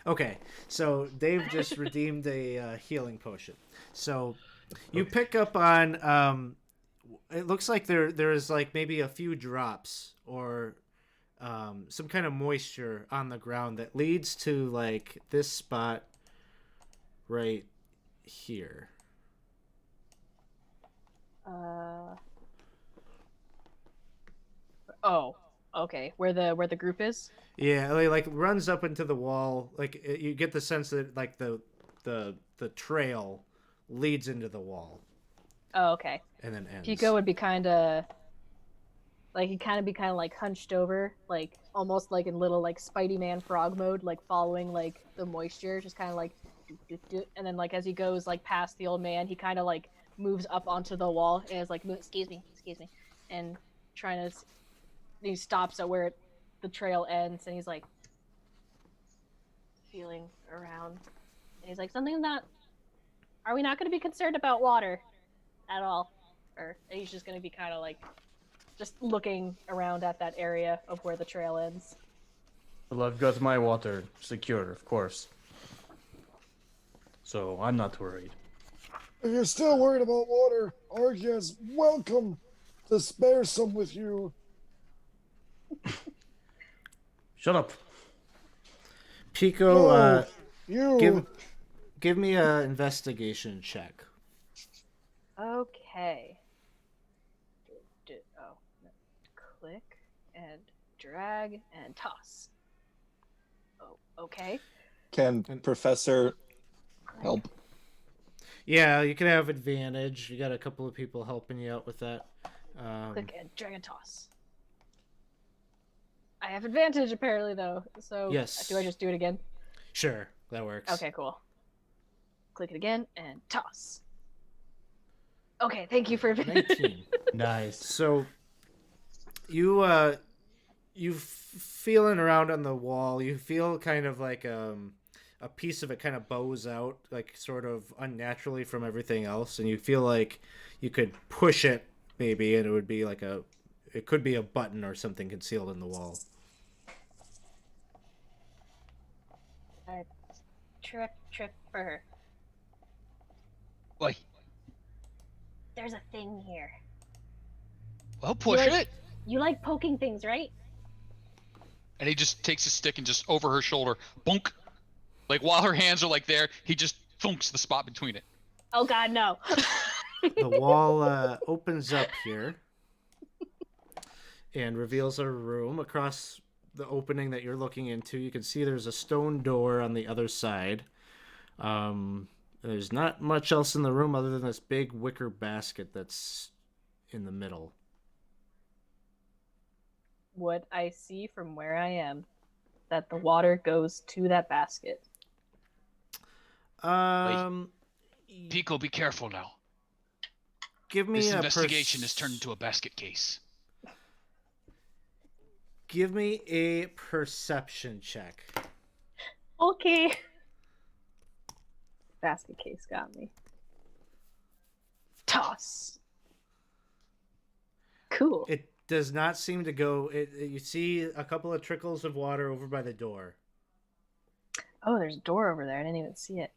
Okay, so Dave just redeemed a healing potion. So you pick up on. It looks like there is like maybe a few drops or some kind of moisture on the ground that leads to like this spot right here. Oh, okay. Where the group is? Yeah, it like runs up into the wall. Like you get the sense that like the trail leads into the wall Oh, okay. and then ends. Pico would be kind of like he'd kind of like hunched over, like almost like in little like Spidey Man frog mode, like following like the moisture, just kind of like, and then like as he goes like past the old man, he kind of like moves up onto the wall and is like, excuse me, and trying to. He stops at where the trail ends, and he's like feeling around, and he's like, something that. Are we not going to be concerned about water at all, or he's just going to be kind of like. Just looking around at that area of where the trail ends. Well, I've got my water secure, of course. So I'm not worried. If you're still worried about water, Argia is welcome to spare some with you. Shut up. Pico, You. give me a investigation check. Okay. Click and drag and toss. Oh, okay. Can Professor help? Yeah, you can have advantage. You got a couple of people helping you out with that. Click and drag and toss. I I have advantage apparently though. So Yes. do I just do it again? Sure, that works. Okay, cool. Click it again and toss. Okay, thank you for 19. Nice. So you feeling around on the wall, you feel kind of like a piece of it kind of bows out, like sort of unnaturally from everything else, and you feel like you could push it maybe, and it would be like it could be a button or something concealed in the wall. Trip for her. Wait, There's a thing here. well, push like- it. You like poking things, right? And he just takes his stick and just over her shoulder, bonk. Like while her hands are like there, he just thunks the spot between it. Oh God, no. The wall opens up here and reveals a room across the opening that you're looking into. You can see there's a stone door on the other side. There's not much else in the room other than this big wicker basket that's in the middle. What I see from where I am, that the water goes to that basket. Pico, be careful now. Give me This a investigation has turned into a basket case. Give me a perception check. Okay. Basket case got me. Toss. Cool. It does not seem to go. You see a couple of trickles of water over by the door. Oh, there's a door over there. I didn't even see it.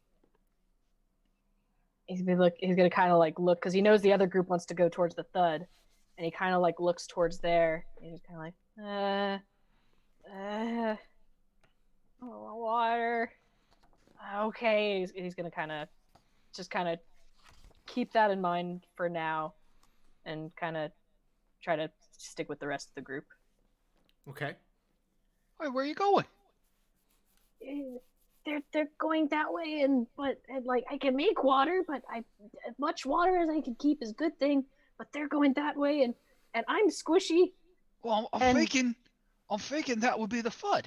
He's gonna kind of like look because he knows the other group wants to go towards the thud, and he kind of like looks towards there. And he's kind of like, oh, water. Okay, he's gonna kind of keep that in mind for now, and kind of try to stick with the rest of the group. Okay. Wait, where are you going? They're going that way, but like I can make water, but as much water as I can keep is a good thing. But they're going that way, and I'm squishy. Well, I'm thinking that would be the FUD.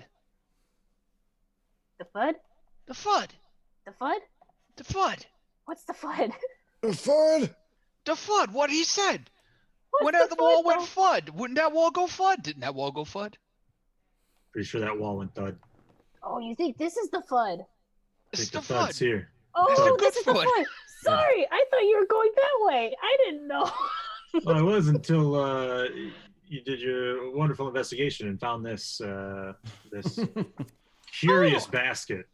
The FUD? The FUD. The FUD? The FUD. What's the FUD? The FUD? The FUD. What he said. What's When the FUD, wall went though? FUD, wouldn't that wall go FUD? Didn't that wall go FUD? Pretty sure that wall went thud. Oh, you think this is the FUD? It's Think the the thud's FUD. here. Oh, It's the this is the good FUD. Sorry, I thought you were going that way. I didn't know. Well, it was until you did your wonderful investigation and found this this curious Oh. basket.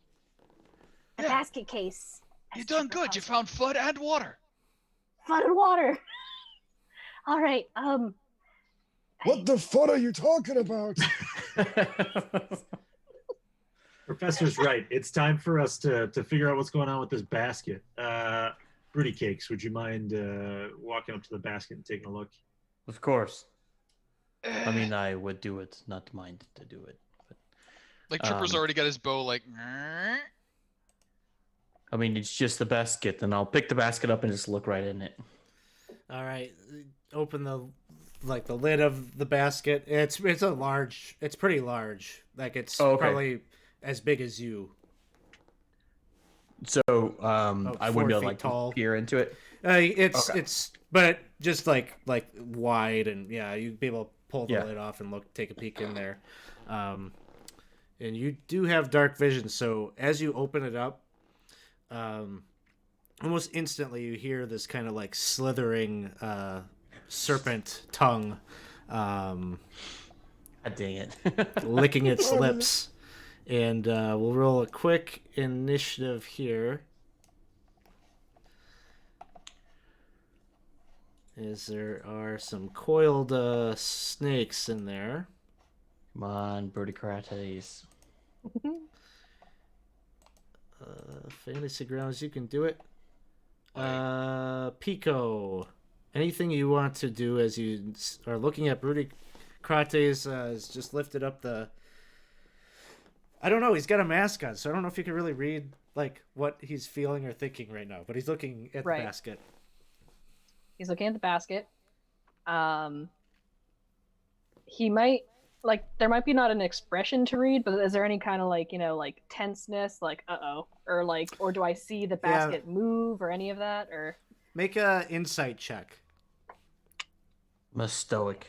The Yeah. basket case. You As done Chipper good. You calls found FUD and water. it. FUD and water. All right. What the FUD are you talking about? Professor's right. It's time for us to figure out what's going on with this basket. Broody Cakes, would you mind walking up to the basket and taking a look? Of course. I mean, I would do it, not mind to do it. But Like Tripper's already got his bow like. I mean, it's just the basket, and I'll pick the basket up and just look right in it. All right. Open the lid of the basket. It's pretty large. Like it's Oh, okay. probably as big as you. So I 4 wouldn't be able feet to like tall. peer into it. It's Okay. but just like wide, and yeah, you'd be able to pull the Yeah. lid off and take a peek in there. And you do have dark vision, so as you open it up, almost instantly you hear this kind of like slithering serpent tongue God dang it. licking its lips. And we'll roll a quick initiative here. As there are some coiled snakes in there. Come on, Brudicrates. Fantasy Grounds, you can do it. Pico, anything you want to do as you are looking at Brudicrates has just lifted up the... I don't know, he's got a mask on, so I don't know if you can really read like what he's feeling or thinking right now, but he's looking at Right. the basket. He's looking at the basket. He might like there might be not an expression to read, but is there any kind of like, you know, like tenseness, like uh-oh, or like, or do I see the Yeah. basket move or any of that, or Make a insight check. I'm a stoic.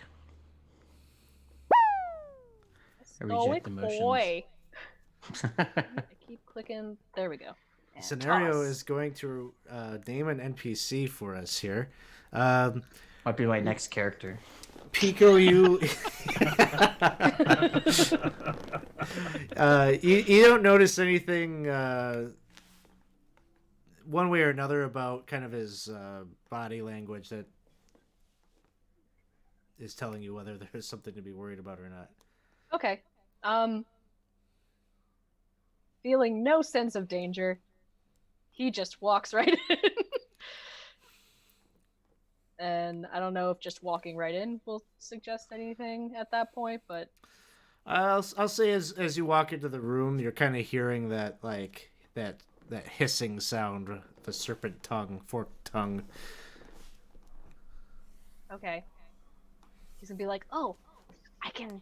I reject stoic emotions. boy? I keep clicking. There we go. And Scenario toss. is going to name an NPC for us here. Might be my next character. Pico, you you don't notice anything one way or another about kind of his body language that is telling you whether there's something to be worried about or not. Okay. Feeling no sense of danger, he just walks right in. And I don't know if just walking right in will suggest anything at that point, but I'll say as you walk into the room, you're kind of hearing that like that hissing sound, the serpent tongue, forked tongue. okay. He's gonna be like, "Oh, I can.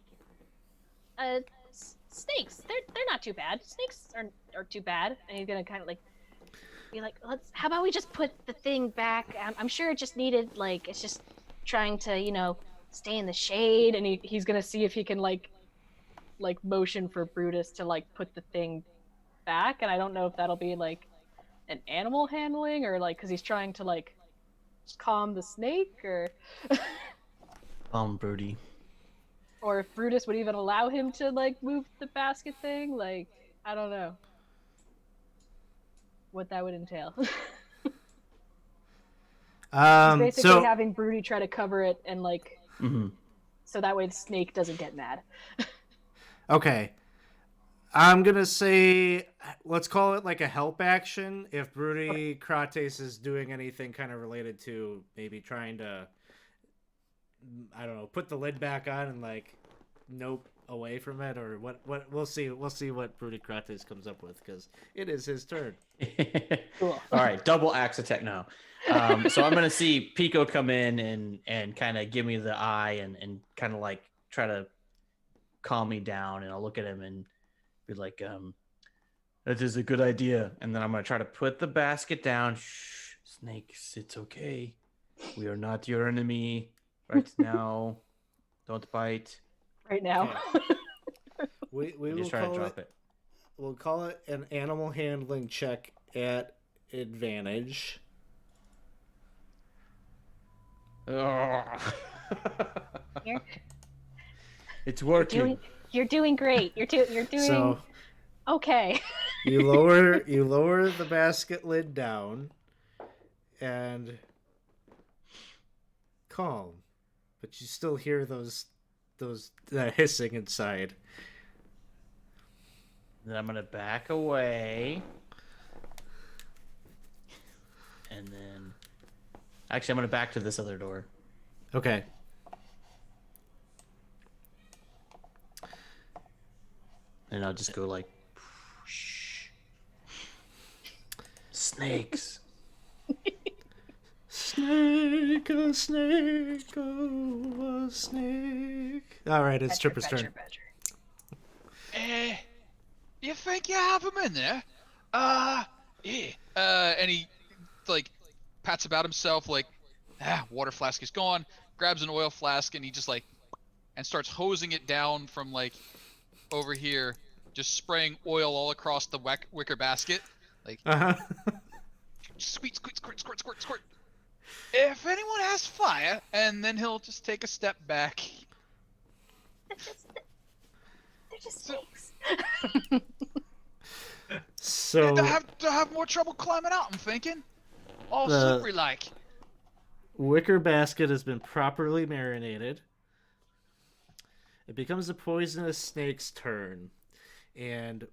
Snakes. They're not too bad. Snakes are too bad." And he's gonna kind of like be like, How about we just put the thing back? I'm sure it just needed like it's just trying to, you know, stay in the shade." And he's gonna see if he can like motion for Brutus to like put the thing back. And I don't know if that'll be like an animal handling or like because he's trying to like calm the snake or Broody. or if Brutus would even allow him to like move the basket thing. Like I don't know what that would entail. He's basically So having Broody try to cover it and like so that way the snake doesn't get mad. okay, I'm gonna say let's call it like a help action. If Broody Krates is doing anything kind of related to maybe trying to, I don't know, put the lid back on and like nope away from it or what we'll see what Broody Krates comes up with because it is his turn. Cool. All right, double axe attack now. So I'm gonna see Pico come in and kind of give me the eye and kind of like try to calm me down, and I'll look at him and be like, that is a good idea. And then I'm gonna try to put the basket down. Shh, snakes, it's okay. We are not your enemy right now. Don't bite. Right now. We will Just try to call drop it. We'll call it an animal handling check at advantage. You're It's working. you're doing great. You're doing So okay. you lower the basket lid down and calm, but you still hear those hissing inside. Then I'm gonna back away, and then actually I'm gonna back to this other door. Okay. And I'll just go like, shh. Snakes. Snake, a snake, oh, a snake. All right, it's Tripper's turn. You think you have him in there? Yeah. And he like pats about himself like, water flask is gone. Grabs an oil flask and he just like, and starts hosing it down from like over here, just spraying oil all across the wicker basket. Like, squeak, squeak, squirt, squirt, squirt, squirt. If anyone has fire, and then he'll just take a step back. They're just snakes. So to have more trouble climbing out, I'm thinking. All slippery like. wicker basket has been properly marinated. It becomes the poisonous snake's turn, and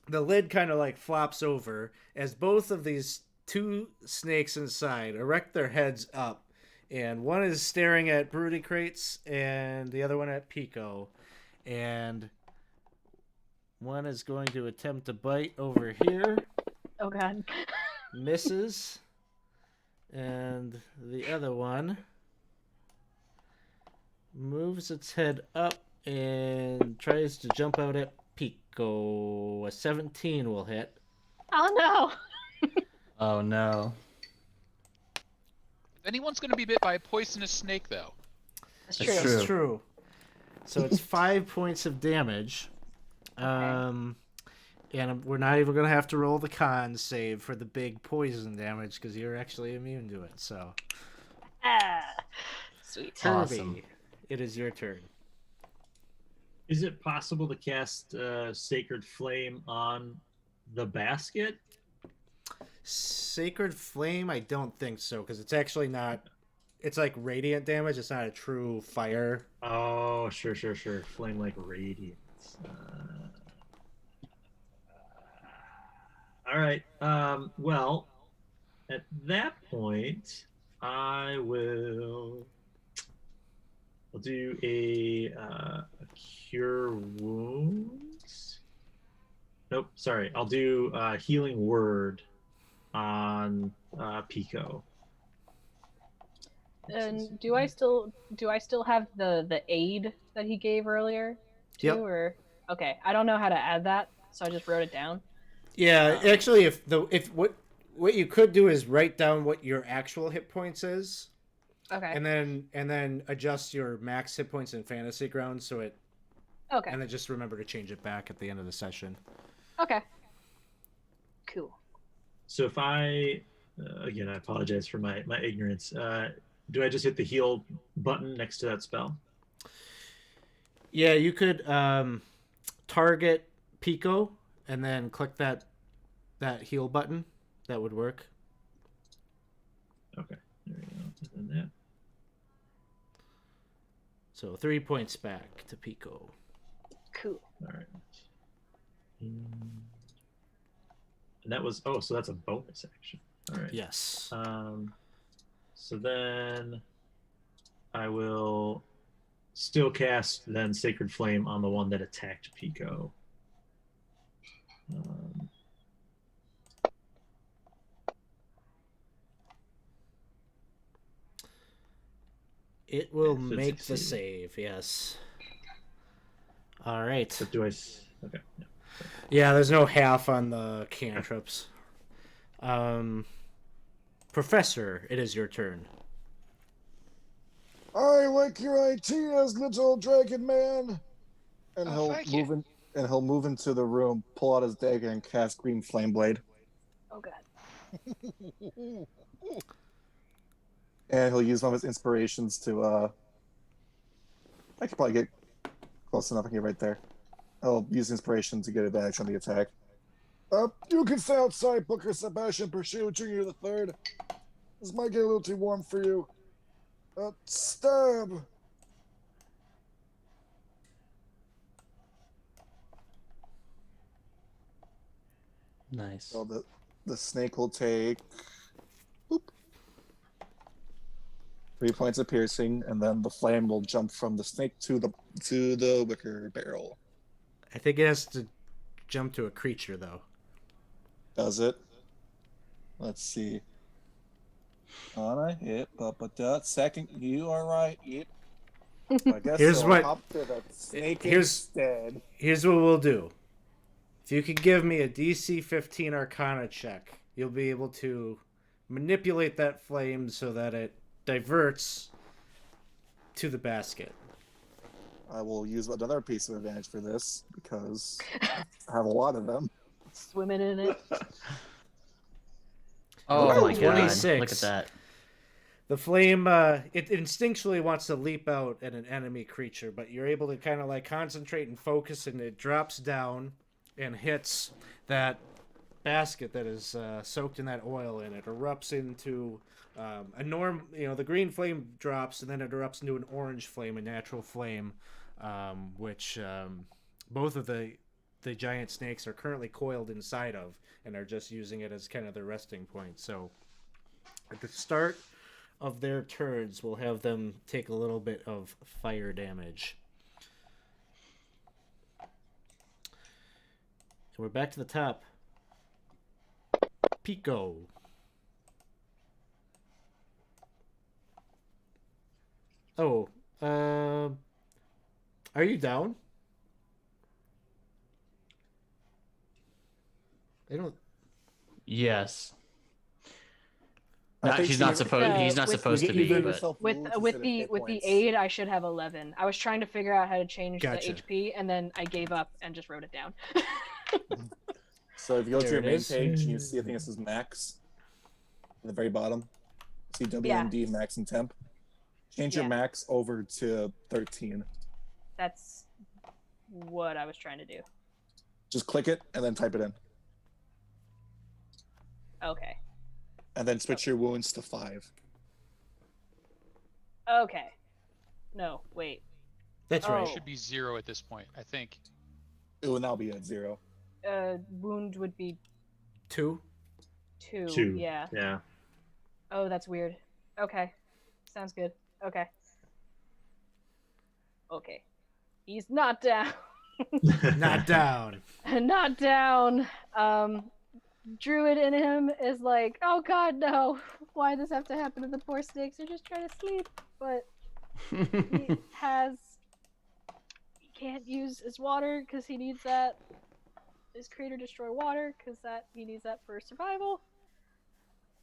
the lid kind of like flops over as both of these two snakes inside erect their heads up, and one is staring at Broody Crates and the other one at Pico, and one is going to attempt to bite over here. Oh god. Misses, and the other one moves its head up and tries to jump out at Pico. A 17 will hit. Oh no. Oh no. If anyone's going to be bit by a poisonous snake, though, That's That's true. That's true. So it's 5 points of damage. And we're not even going to have to roll the con save for the big poison damage because you're actually immune to it. So, Ah, sweet. Kirby, Awesome. it is your turn. Is it possible to cast Sacred Flame on the basket? Sacred Flame, I don't think so because it's actually not. It's like radiant damage. It's not a true fire. Oh, sure. Flame like radiance. All right. Well, at that point, I'll do a cure wounds. Nope, sorry. I'll do healing word on Pico. And do I still have the aid that he gave earlier too? Yep. Or okay, I don't know how to add that, so I just wrote it down. Yeah, actually, if what you could do is write down what your actual hit points is, Okay. and then adjust your max hit points in Fantasy Ground so it, Okay. and then just remember to change it back at the end of the session. Okay. Cool. So if I, again, I apologize for my ignorance. Do I just hit the heal button next to that spell? Yeah, you could target Pico and then click that heal button. That would work. Okay, there we go. And then that. So 3 points back to Pico. Cool. All right. And that was so that's a bonus action. All right. Yes. So then I will still cast then Sacred Flame on the one that attacked Pico. It will It should make the succeed. save. Yes. All right. But do I? Okay. Yeah. Yeah, there's no half on the cantrips. Professor, it is your turn. I like your ideas, little dragon man. And Oh, thank you. He'll move into the room, pull out his dagger, and cast Green Flame Blade. Oh god. And he'll use one of his inspirations to I could probably get close enough. I can get right there. I'll use inspiration to get advantage on the attack. You can stay outside, Booker Sebastian Pursuit Jr. the Third. This might get a little too warm for you. Stab. Nice. So the snake will take 3 points of piercing, and then the flame will jump from the snake to the wicker barrel. I think it has to jump to a creature, though. Does it? Let's see. On a hit, but second, you are right. Yep. I guess Here's so. what- Hop to the snake here's- instead. Here's what we'll do. If you could give me a DC 15 Arcana check, you'll be able to manipulate that flame so that it diverts to the basket. I will use another piece of advantage for this because I have a lot of them. Swimming in it. Oh Ooh, my god! 26. Look at that. The flame, it instinctually wants to leap out at an enemy creature, but you're able to kind of like concentrate and focus, and it drops down and hits that basket that is soaked in that oil, and it erupts into the green flame drops, and then it erupts into an orange flame, a natural flame, which both of the giant snakes are currently coiled inside of, and are just using it as kind of their resting point. So at the start of their turns, we'll have them take a little bit of fire damage. And we're back to the top. Pico. Oh, Are you down? I don't. Yes. I No, think she's you- not supposed. He's not with supposed to you be. gave But yourself with wounds with instead of the hit with the points. aid, I should have 11. I was trying to figure out how to change Gotcha. the HP, and then I gave up and just wrote it down. So if you go to There your it main is. page, you see I think this is max at the very bottom. See WMD max and temp. Change your Yeah. max over to 13. That's what I was trying to do. Just click it and then type it in, Okay. and then switch your wounds to 5. Okay. No, wait. That's right. Oh. Should be 0 at this point, I think. It will now be at 0. Wound would be 2. 2. 2. Yeah. Yeah. Oh, that's weird. Okay. Sounds good. Okay. Okay. He's not down. Not down. Not down. Druid in him is like, oh god, no. Why does this have to happen to the poor snakes? They're just trying to sleep. But he can't use his water because he needs that. His creator destroy water because he needs that for survival.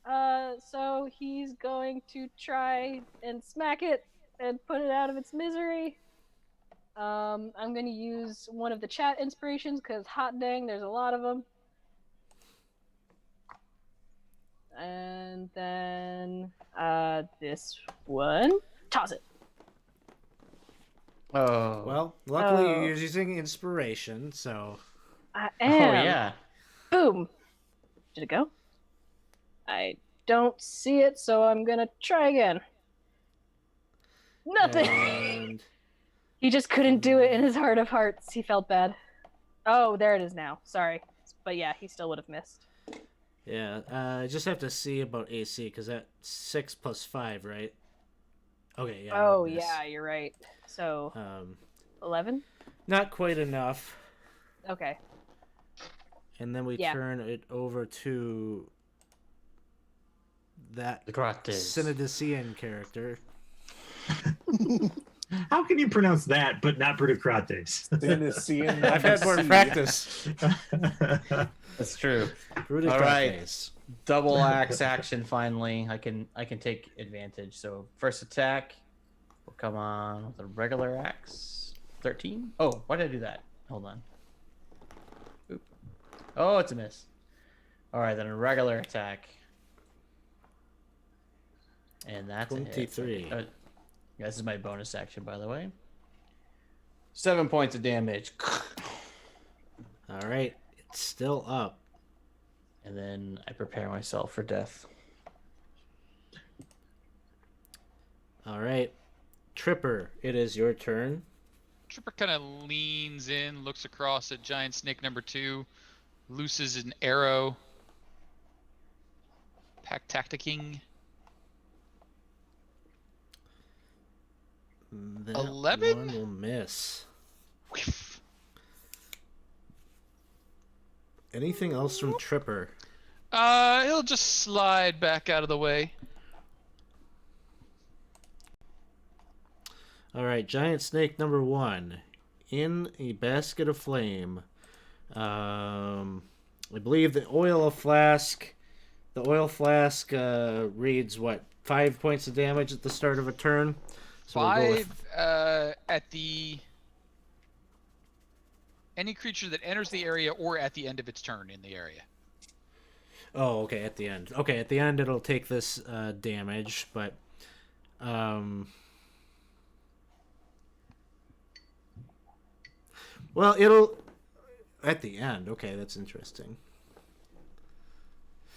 So he's going to try and smack it and put it out of its misery. I'm going to use one of the chat inspirations because hot dang, there's a lot of them. And then this one, toss it. oh. Well, luckily Oh. you're using inspiration, so I Oh am. yeah. Boom. Did it go? I don't see it, so I'm gonna try again. Nothing. and He just couldn't do it in his heart of hearts. He felt bad. Oh, there it is now. Sorry. But yeah, he still would have missed. yeah, I just have to see about AC because that's 6 plus 5, right? Okay, yeah. Oh, I would miss. yeah, you're right. So, 11? Not quite enough. Okay. And then we Yeah. turn it over to that The Gratis. Synodician character. How can you pronounce that but not Brutocrates? I've had more practice. That's true. Brutus All right. Gratis. Double axe action finally. I can take advantage. So first attack will come on with a regular axe. 13. Oh, why did I do that? Hold on. Oop. Oh, it's a miss. All right, then a regular attack. And that's a hit. 23. Yeah, this is my bonus action, by the way. 7 points of damage. All right. It's still up. And then I prepare myself for death. All right. Tripper, it is your turn. Tripper kind of leans in, looks across at giant snake number 2, looses an arrow. Pack tacticking. That 11? one will miss. Whiff. Anything else from Tripper? He'll just slide back out of the way. All right, giant snake number 1 in a basket of flame. I believe the oil flask reads what, 5 points of damage at the start of a turn. So we'll go with 5 at the any creature that enters the area or at the end of its turn in the area. Oh, okay, at the end. Okay, at the end it'll take this damage, but well, it'll at the end. Okay, that's interesting.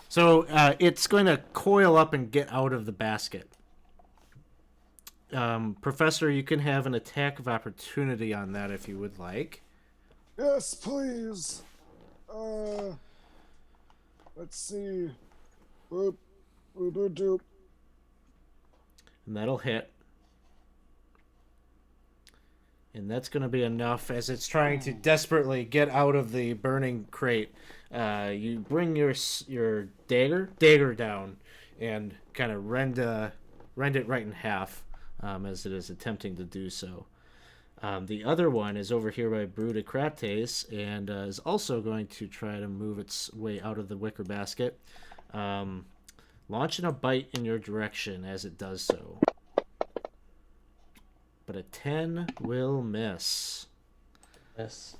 So it's going to coil up and get out of the basket. Professor, you can have an attack of opportunity on that if you would like. Yes, please. Let's see. Boop, boop, boop, doop. And that'll hit. And that's going to be enough as it's trying to desperately get out of the burning crate. You bring your dagger down and kind of rend it right in half as it is attempting to do so. The other one is over here by Brudicrates and is also going to try to move its way out of the wicker basket, launching a bite in your direction as it does so. But a 10 will miss. Yes.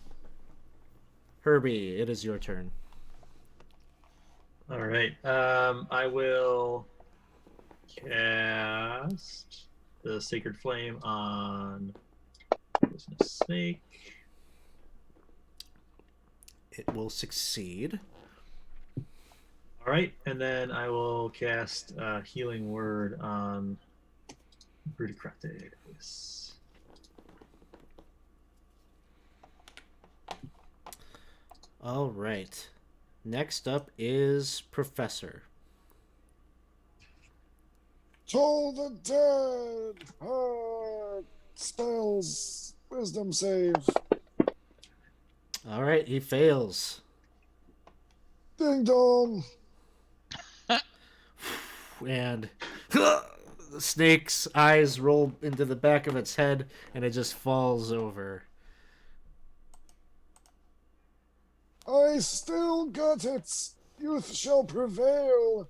Herbie, it is your turn. All right. I will cast the Sacred Flame on Poisonous Snake. It will succeed. All right, and then I will cast Healing Word on Brudicrates. All right. Next up is Professor. Toll the dead. Spells. Wisdom save. All right, he fails. Ding dong. And the snake's eyes roll into the back of its head, and it just falls over. I still got it. Youth shall prevail.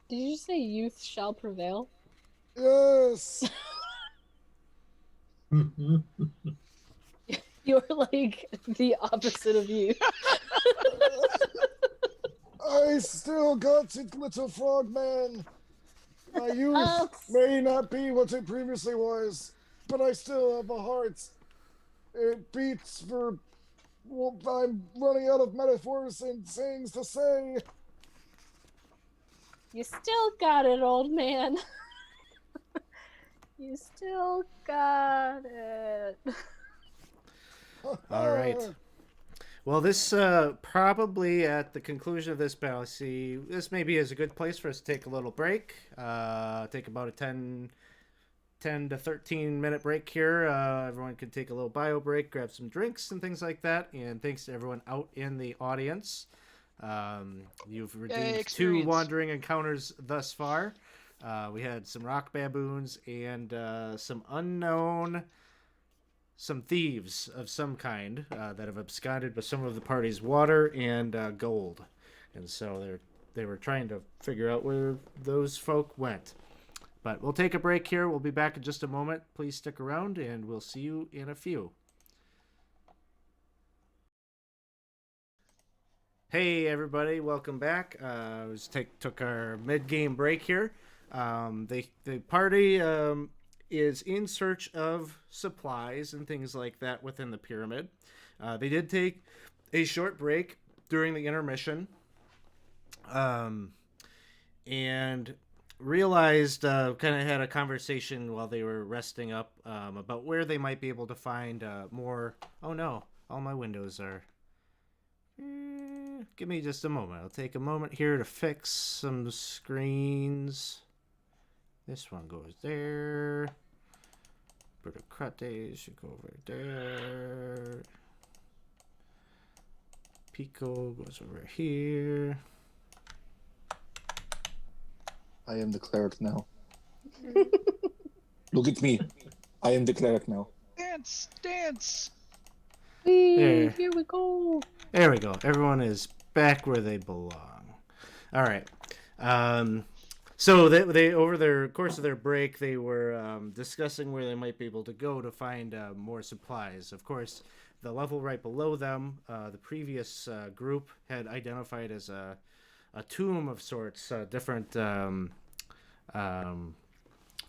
Did you say youth shall prevail? Yes. You're like the opposite of you. I still got it, little frogman. My youth may not be what it previously was, but I still have a heart. It beats for... Well, I'm running out of metaphors and sayings to say. You still got it, old man. You still got it. All right. Well, this probably at the conclusion of this battle, see, this maybe is a good place for us to take a little break. Take about a 10 to 13 minute break here. Everyone can take a little bio break, grab some drinks and things like that. And thanks to everyone out in the audience. You've redeemed 2 wandering encounters thus far. We had some rock baboons and some unknown... some thieves of some kind that have absconded with some of the party's water and gold. And so they were trying to figure out where those folk went. But we'll take a break here. We'll be back in just a moment. Please stick around, and we'll see you in a few. Hey, everybody. Welcome back. Took our mid-game break here. The party... is in search of supplies and things like that within the pyramid. They did take a short break during the intermission, and realized, kind of had a conversation while they were resting up about where they might be able to find more. Oh no, all my windows are... Give me just a moment. I'll take a moment here to fix some screens. This one goes there. Brudicrates should go over there. Pico goes over here. I am the cleric now. Look at me. I am the cleric now. Dance, dance. There. Here we go. There we go. Everyone is back where they belong. All right. So they over their course of their break, they were discussing where they might be able to go to find more supplies. Of course, the level right below them, the previous group had identified as a tomb of sorts, different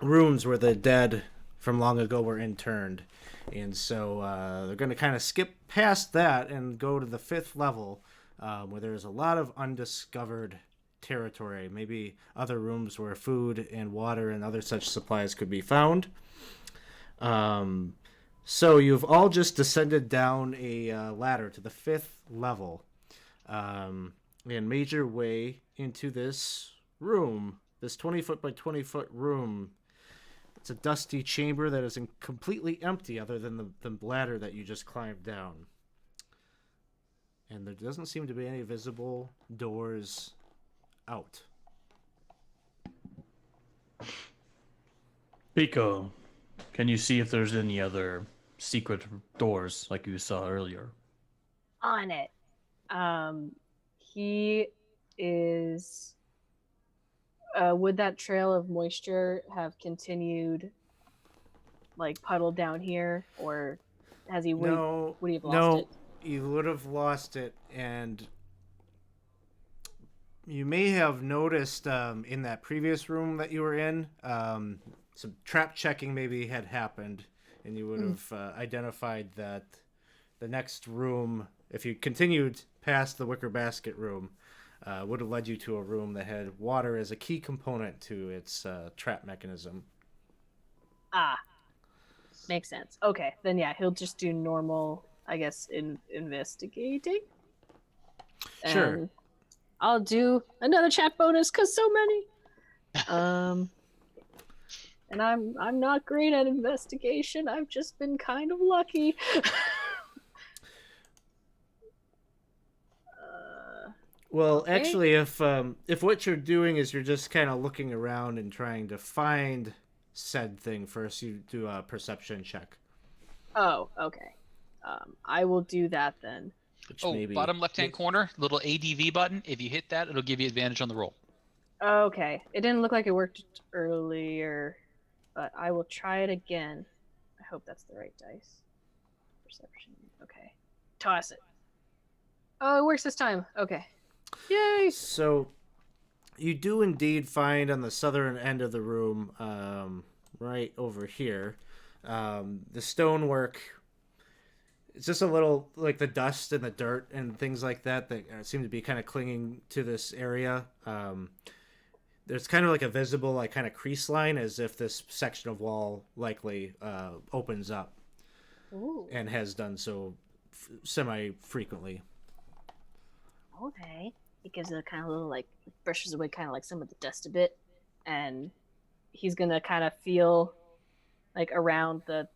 rooms where the dead from long ago were interned. And so they're going to kind of skip past that and go to the 5th level, where there's a lot of undiscovered territory, maybe other rooms where food and water and other such supplies could be found. So you've all just descended down a ladder to the 5th level, and made your way into this room, this 20-foot by 20-foot room. It's a dusty chamber that is completely empty other than the ladder that you just climbed down. And there doesn't seem to be any visible doors out. Pico, can you see if there's any other secret doors like you saw earlier? On it. He is. Would that trail of moisture have continued, like puddled down here, or has he would he have lost it? You would have lost it, and you may have noticed in that previous room that you were in, some trap checking maybe had happened, and you would have identified that the next room, if you continued past the wicker basket room, would have led you to a room that had water as a key component to its trap mechanism. Ah, makes sense. Okay, then yeah, he'll just do normal, I guess, investigating. Sure. And I'll do another chat bonus because so many. And I'm not great at investigation. I've just been kind of lucky. Well, okay. actually, if what you're doing is you're just kind of looking around and trying to find said thing first, you do a perception check. Oh, okay. I will do that then. Which Bottom left-hand corner, little ADV button. If you hit that, it'll give you advantage on the roll. Okay. It didn't look like it worked earlier, but I will try it again. I hope that's the right dice. Perception. Okay. Toss it. Oh, it works this time. Okay. Yay! So, you do indeed find on the southern end of the room, right over here, the stonework. It's just a little like the dust and the dirt and things like that seem to be kind of clinging to this area. There's kind of like a visible like kind of crease line as if this section of wall likely opens up. Ooh. And has done so semi-frequently. Okay. He gives it a kind of little like brushes away kind of like some of the dust a bit, and he's gonna kind of feel like around the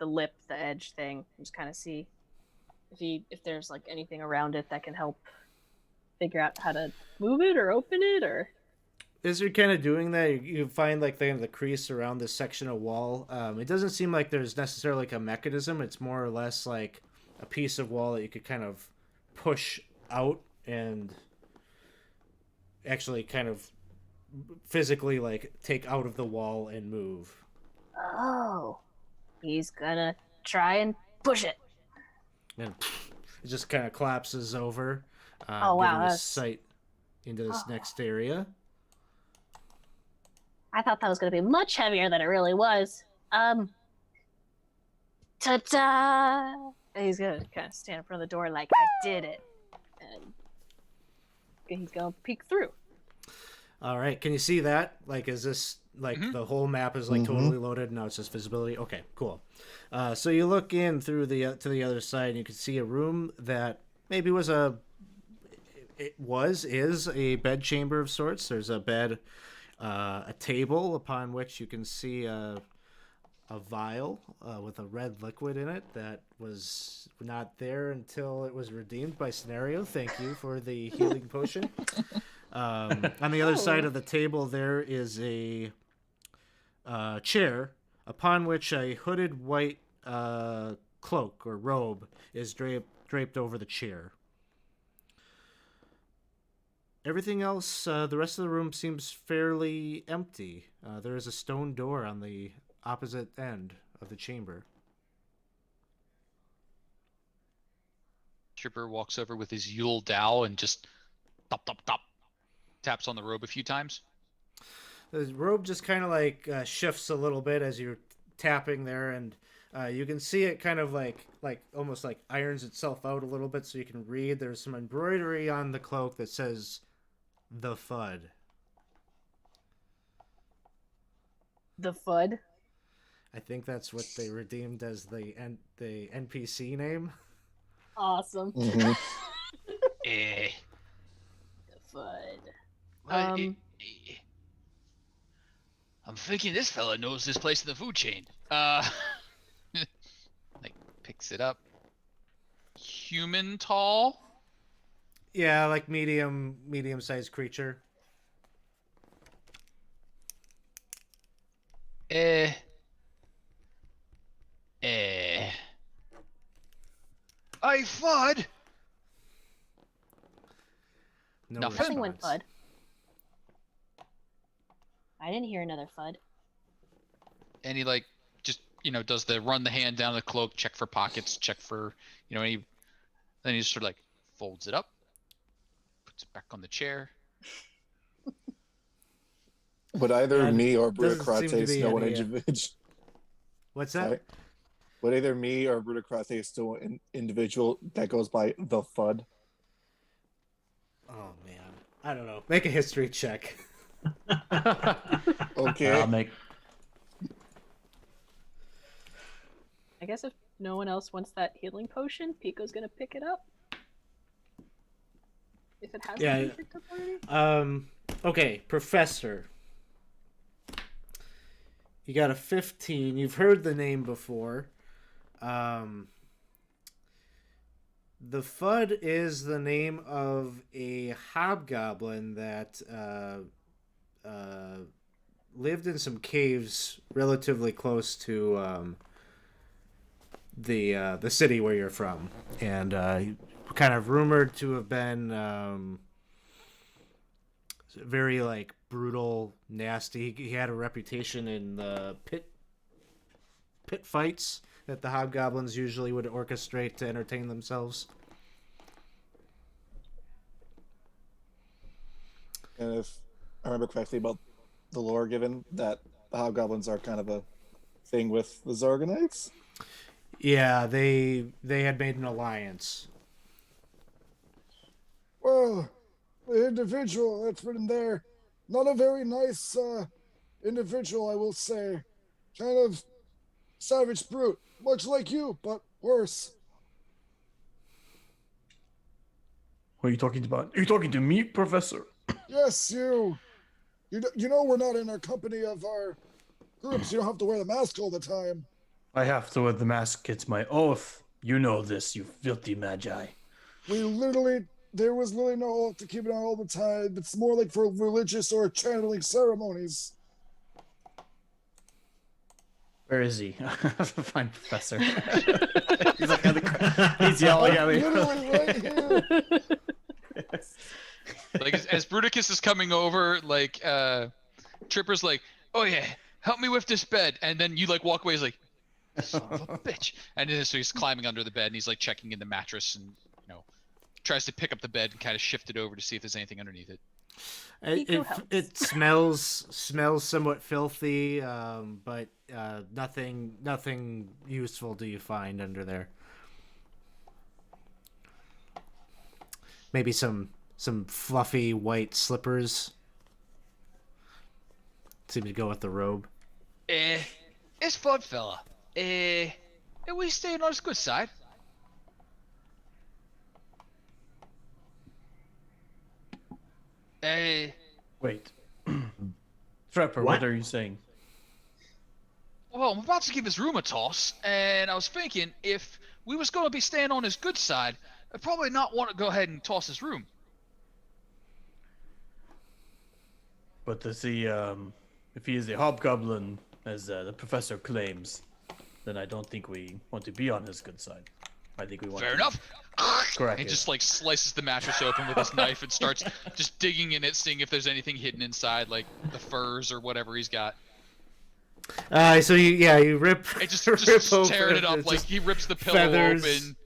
lip, the edge thing, just kind of see if there's like anything around it that can help figure out how to move it or open it. Or as you're kind of doing that, you find like the crease around this section of wall. It doesn't seem like there's necessarily like a mechanism. It's more or less like a piece of wall that you could kind of push out and actually kind of physically like take out of the wall and move. oh, he's gonna try and push it. And it just kind of collapses over, Oh, wow, giving you that's- sight into this next area. I thought that was gonna be much heavier than it really was. Ta-da! And he's gonna kind of stand in front of the door like, I did it. And he's gonna peek through. All right, can you see that? Like, is this like the whole map is like totally loaded? Now it's just visibility. Okay, cool. So you look in through the to the other side, and you can see a room that maybe is a bed chamber of sorts. There's a bed, a table upon which you can see a vial with a red liquid in it that was not there until it was redeemed by Scenario. Thank you for the healing potion. On the other side of the table, there is a chair upon which a hooded white cloak or robe is draped over the chair. Everything else, the rest of the room seems fairly empty. There is a stone door on the opposite end of the chamber. Tripper walks over with his Yule dowel and just taps on the robe a few times. The robe just kind of like shifts a little bit as you're tapping there, and you can see it kind of like almost like irons itself out a little bit so you can read. There's some embroidery on the cloak that says "The Fud." The FUD? I think that's what they redeemed as the NPC name. Awesome. Eh. The FUD. I'm thinking this fella knows this place in the food chain. Like picks it up. Human tall. Yeah, like medium-sized creature. Eh. Eh. Hey, Fudd! No Nothing. Nothing went response. FUD. I didn't hear another FUD. And he like just does the run the hand down the cloak, check for pockets, check for any. Then he just sort of like folds it up, puts it back on the chair. Would either Yeah, me or doesn't seem to Brutocrates be know an any, individual? What's that? Sorry. Would either me or Brutocrates know an individual that goes by the FUD? Oh man, I don't know. Make a history check. Okay. I'll make. I guess if no one else wants that healing potion, Pico's gonna pick it up. If it hasn't Yeah. been picked up already. Okay, Professor. You got a 15. You've heard the name before. The FUD is the name of a hobgoblin that lived in some caves relatively close to the city where you're from, and kind of rumored to have been very like brutal, nasty. He had a reputation in the pit fights that the hobgoblins usually would orchestrate to entertain themselves. And if I remember correctly about the lore given, that the hobgoblins are kind of a thing with the Zorganites. Yeah, they had made an alliance. Well, the individual that's written there, not a very nice individual, I will say. Kind of savage brute, much like you, but worse. What are you talking about? Are you talking to me, Professor? Yes, you. You know we're not in our company of our groups. You don't have to wear the mask all the time. I have to wear the mask. It's my oath. You know this, you filthy magi. There was literally no oath to keep it on all the time. It's more like for religious or channeling ceremonies. Where is he? Fine, Professor. He's like, he's yelling at me. Literally right here. Like as Bruticus is coming over, like Tripper's like, "Oh yeah, help me with this bed," and then you like walk away. He's like, "Son of a bitch!" And then so he's climbing under the bed and he's like checking in the mattress and tries to pick up the bed and kind of shift it over to see if there's anything underneath it. It smells somewhat filthy, but nothing useful do you find under there. Maybe some fluffy white slippers. Seem to go with the robe. It's fun, fella. Are we staying on his good side? Wait. Trapper, what are you saying? Well, I'm about to give his room a toss, and I was thinking if we was going to be staying on his good side, I'd probably not want to go ahead and toss his room. But if he is a hobgoblin, as the professor claims, then I don't think we want to be on his good side. I think we want Fair to... enough. Correct. He just like slices the mattress open with his knife and starts just digging in it, seeing if there's anything hidden inside, like the furs or whatever he's got. So you rip. It just rip tearing it up, like he rips the pillow feathers. open.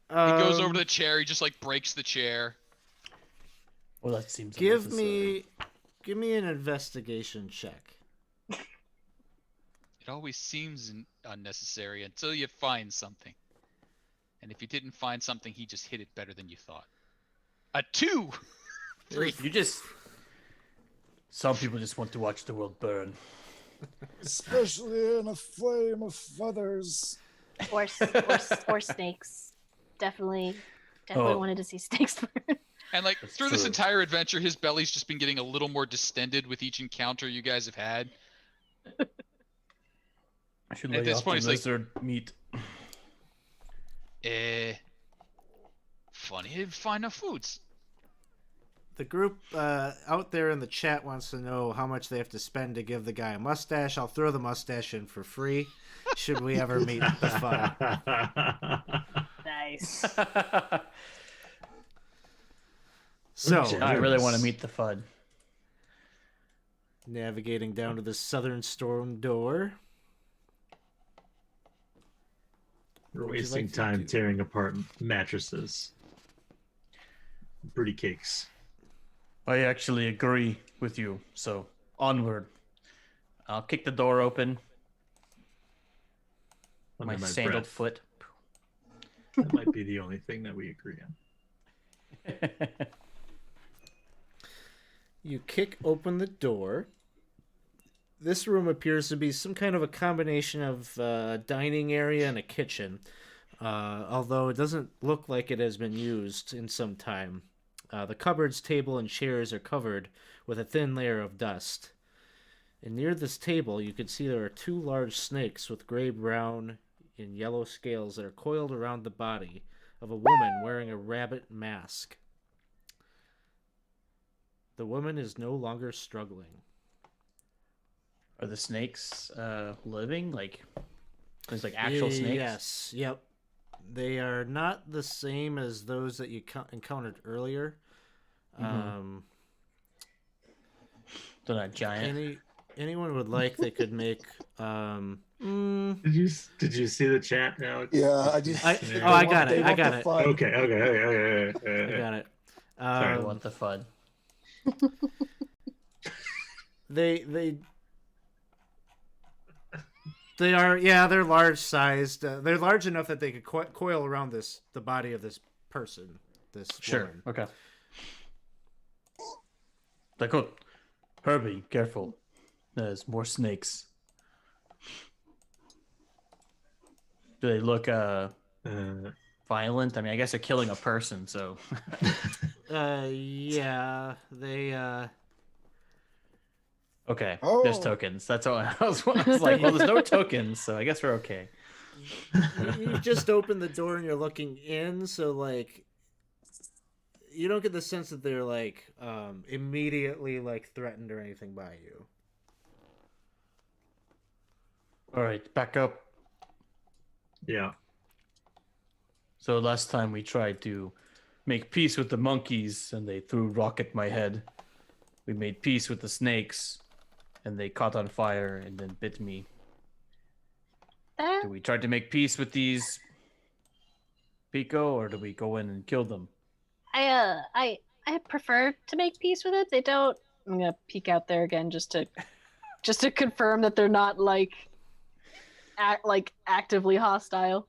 He goes over to the chair. He just like breaks the chair. Well, that seems Give unnecessary. me an investigation check. It always seems unnecessary until you find something. And if you didn't find something, he just hit it better than you thought. A 2! 3. You just... Some people just want to watch the world burn. Especially in a flame of feathers. Or snakes. Definitely Oh. wanted to see snakes burn. And like That's through this true. entire adventure, his belly's just been getting a little more distended with each encounter you guys have had. I should At lay this off point, the it's like- lizard meat. Funny he didn't find no foods. The group out there in the chat wants to know how much they have to spend to give the guy a mustache. I'll throw the mustache in for free. Should we ever meet the fun? Nice. So, I really want to meet the FUD. navigating down to the southern storm door. We're What would you wasting like to time do? tearing apart mattresses. Booty cakes. I actually agree with you. So onward. I'll kick the door open. Under My my sandaled breath. foot. That might be the only thing that we agree on. You kick open the door. This room appears to be some kind of a combination of a dining area and a kitchen, although it doesn't look like it has been used in some time. The cupboards, table, and chairs are covered with a thin layer of dust. And near this table, you can see there are two large snakes with gray-brown and yellow scales that are coiled around the body of a woman wearing a rabbit mask. The woman is no longer struggling. Are the snakes living? Like, there's like actual snakes? Yes, yep. They are not the same as those that you encountered earlier. They're not giant. Anyone would like, they could make. Did you see the chat now? Yeah, I just. I got it. I got it. Okay. I got it. I want the FUD. They are, yeah, they're large sized. They're large enough that they could coil around the body of this person. This woman. Okay. Like, oh, Herbie, careful. There's more snakes. Do they look violent? I mean, I guess they're killing a person, so. Yeah, they. Okay, Oh. there's tokens. That's all. I was like, well, there's no tokens, so I guess we're okay. You've just opened the door and you're looking in, so like. You don't get the sense that they're like immediately like threatened or anything by you. All right, back up. Yeah. So last time we tried to make peace with the monkeys and they threw rock at my head. We made peace with the snakes and they caught on fire and then bit me. Do we try to make peace with these Pico or do we go in and kill them? I prefer to make peace with it. They don't. I'm gonna peek out there again just to confirm that they're not like actively hostile.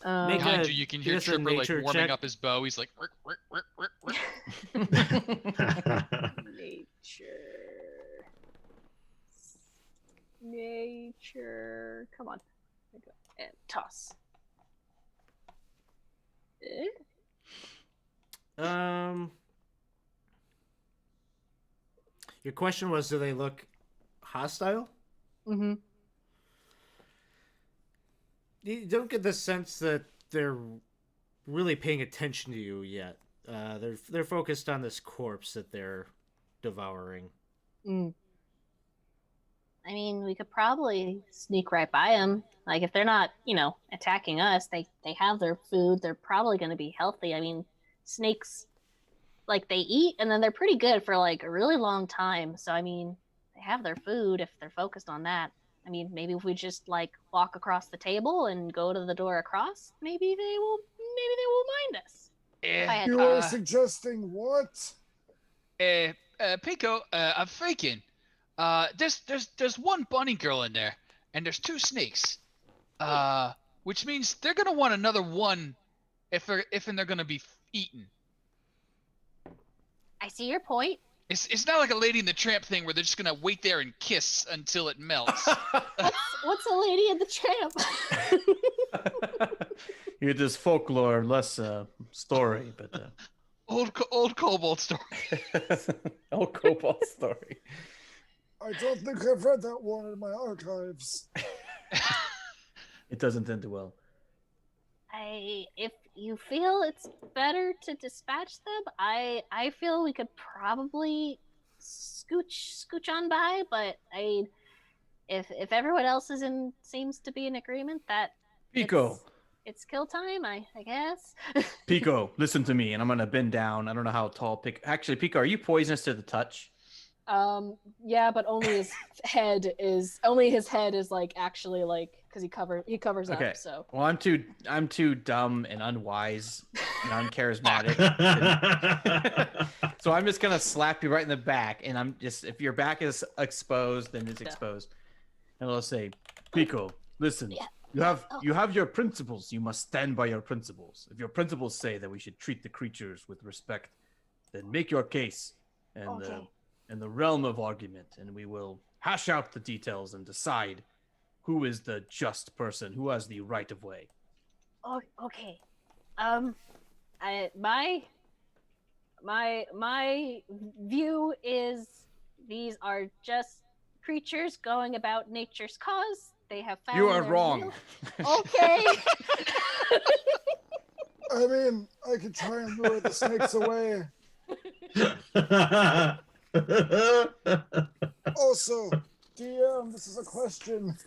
Make Behind a- you can hear here's a Tripper like nature warming check. up his bow. He's like, "Rick, rick, rick, rick, rick." Nature. Come on. There we go. And toss. Your question was, do they look hostile? Mm-hmm. You don't get the sense that they're really paying attention to you yet. They're focused on this corpse that they're devouring. Mm. I mean, we could probably sneak right by them. Like, if they're not, attacking us, they have their food. They're probably going to be healthy. I mean, snakes, like, they eat, and then they're pretty good for, like, a really long time. So, I mean, they have their food if they're focused on that. I mean, maybe if we just, like, walk across the table and go to the door across, maybe they will mind us. If I had You are suggesting what? Pico, I'm thinking. There's one bunny girl in there, and there's two snakes. Which means they're gonna want another one, if they're gonna be eaten. I see your point. It's not like a Lady in the Tramp thing where they're just gonna wait there and kiss until it melts. What's a Lady in the Tramp? You're just folklore, less story, but old kobold story. old cobalt story. I don't think I've read that one in my archives. It doesn't end well. if you feel it's better to dispatch them, I feel we could probably scooch on by, but if everyone else seems to be in agreement that Pico, it's kill time, I guess. Pico, listen to me, and I'm gonna bend down. I don't know how tall Pico. Actually, Pico, are you poisonous to the touch? Yeah, but only his head is like actually like because he covers Okay. up. So Well, I'm too dumb and unwise and uncharismatic. So I'm just gonna slap you right in the back, and I'm just if your back is exposed, then it's exposed. And I'll say, Pico, listen. Yeah. You have your principles. You must stand by your principles. If your principles say that we should treat the creatures with respect, then make your case in the realm of argument, and we will hash out the details and decide who is the just person, who has the right of way. Oh, okay. My view is these are just creatures going about nature's cause. They have found You are their wrong. meal. Okay. I mean, I could try and lure the snakes away. Also, DM, this is a question.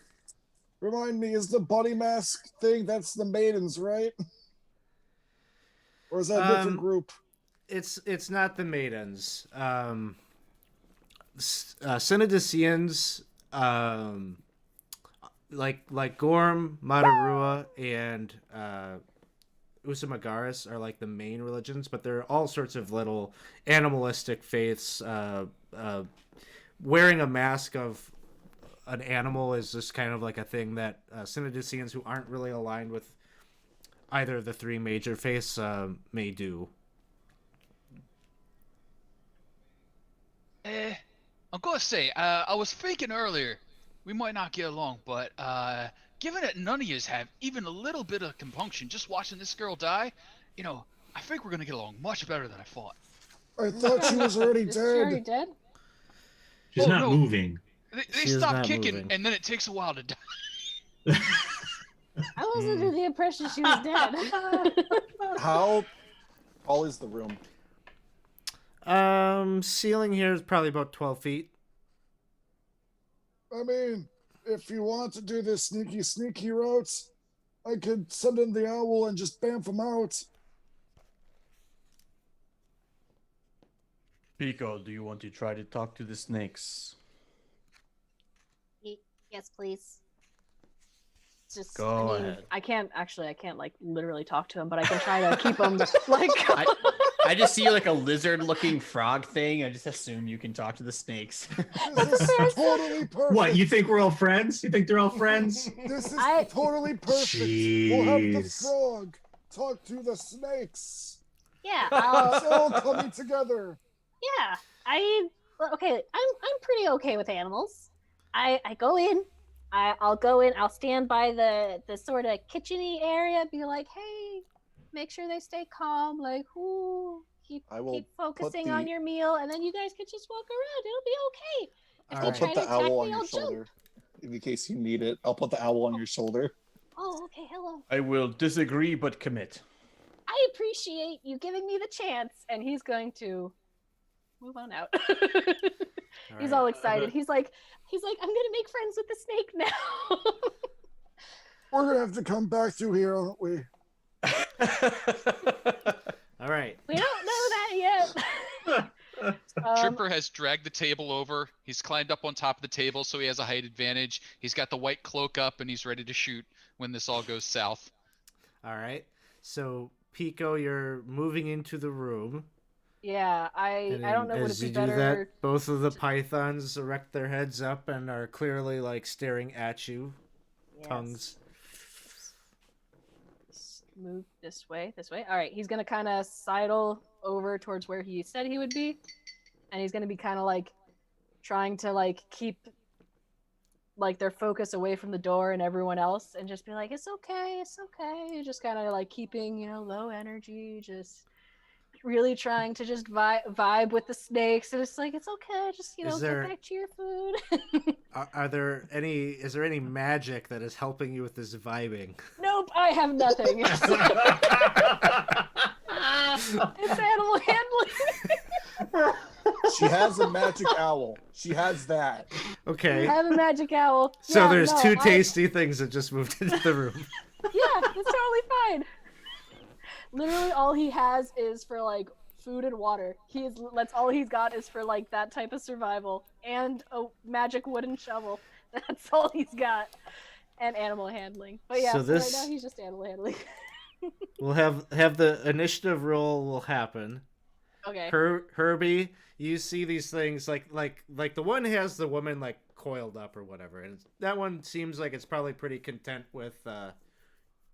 Remind me, is the body mask thing, that's the maidens, right? Or is that a different group? It's not the maidens. Synodicians, like Gorm, Matarua, and Usamagaris are like the main religions, but there are all sorts of little animalistic faiths. Wearing a mask of an animal is just kind of like a thing that Synodicians who aren't really aligned with either of the three major faiths may do. I'm gonna say, I was thinking earlier, we might not get along, but given that none of yous have even a little bit of compunction just watching this girl die, I think we're gonna get along much better than I thought. I thought she was already is she already dead. dead? She's not no. moving. They She is stop not kicking, moving. and then it takes a while to die. I was under the impression she was dead. How tall is the room? Ceiling here is probably about 12 feet. I mean, if you want to do this sneaky route, I could send in the owl and just bamf him out. Pico, do you want to try to talk to the snakes? Yes, please. Just Go ahead. I can't like literally talk to him, but I can try to keep him like. I just see like a lizard-looking frog thing. I just assume you can talk to the snakes. This is totally perfect. What, you think we're all friends? You think they're all friends? This is totally perfect. We'll have the Jeez. frog talk to the snakes. Yeah, It's all coming together. yeah. I'm pretty okay with animals. I go in. I'll go in. I'll stand by the sort of kitcheny area. Be like, hey, make sure they stay calm. Like, keep focusing on your meal, and then you guys can just walk around. It'll be okay. If I'll they try put to the attack owl on me, your I'll jump. shoulder. In case you need it, I'll put the owl on your shoulder. Oh, okay. Hello. I will disagree but commit. I appreciate you giving me the chance, and he's going to move on out. He's all excited. He's like, I'm gonna make friends with the snake now. We're gonna have to come back through here, aren't we? All right. We don't know that yet. Tripper has dragged the table over. He's climbed up on top of the table, so he has a height advantage. He's got the white cloak up, and he's ready to shoot when this all goes south. All right. So, Pico, you're moving into the room. Yeah, I don't know. Would it As be you do better? that, both of the pythons erect their heads up and are clearly like staring at you. Yes. Tongues. Move this way. All right, he's gonna kind of sidle over towards where he said he would be, and he's gonna be kind of like trying to like keep like their focus away from the door and everyone else, and just be like, it's okay, just kind of like keeping low energy, just really trying to just vibe with the snakes, and it's like it's okay, just Is there- get back to your food. Are there any? Is there any magic that is helping you with this vibing? Nope, I have nothing. It's animal handling. She has a magic owl. She has that. Okay. I have a magic owl. So Yeah, there's no, two tasty things that just moved into the room. Yeah, it's totally fine. Literally, all he has is for like food and water. That's all he's got is for like that type of survival and a magic wooden shovel. That's all he's got, and animal handling. But yeah, So so this- right now he's just animal handling. We'll have the initiative roll will happen. Okay. Herbie, you see these things like the one has the woman like coiled up or whatever, and that one seems like it's probably pretty content with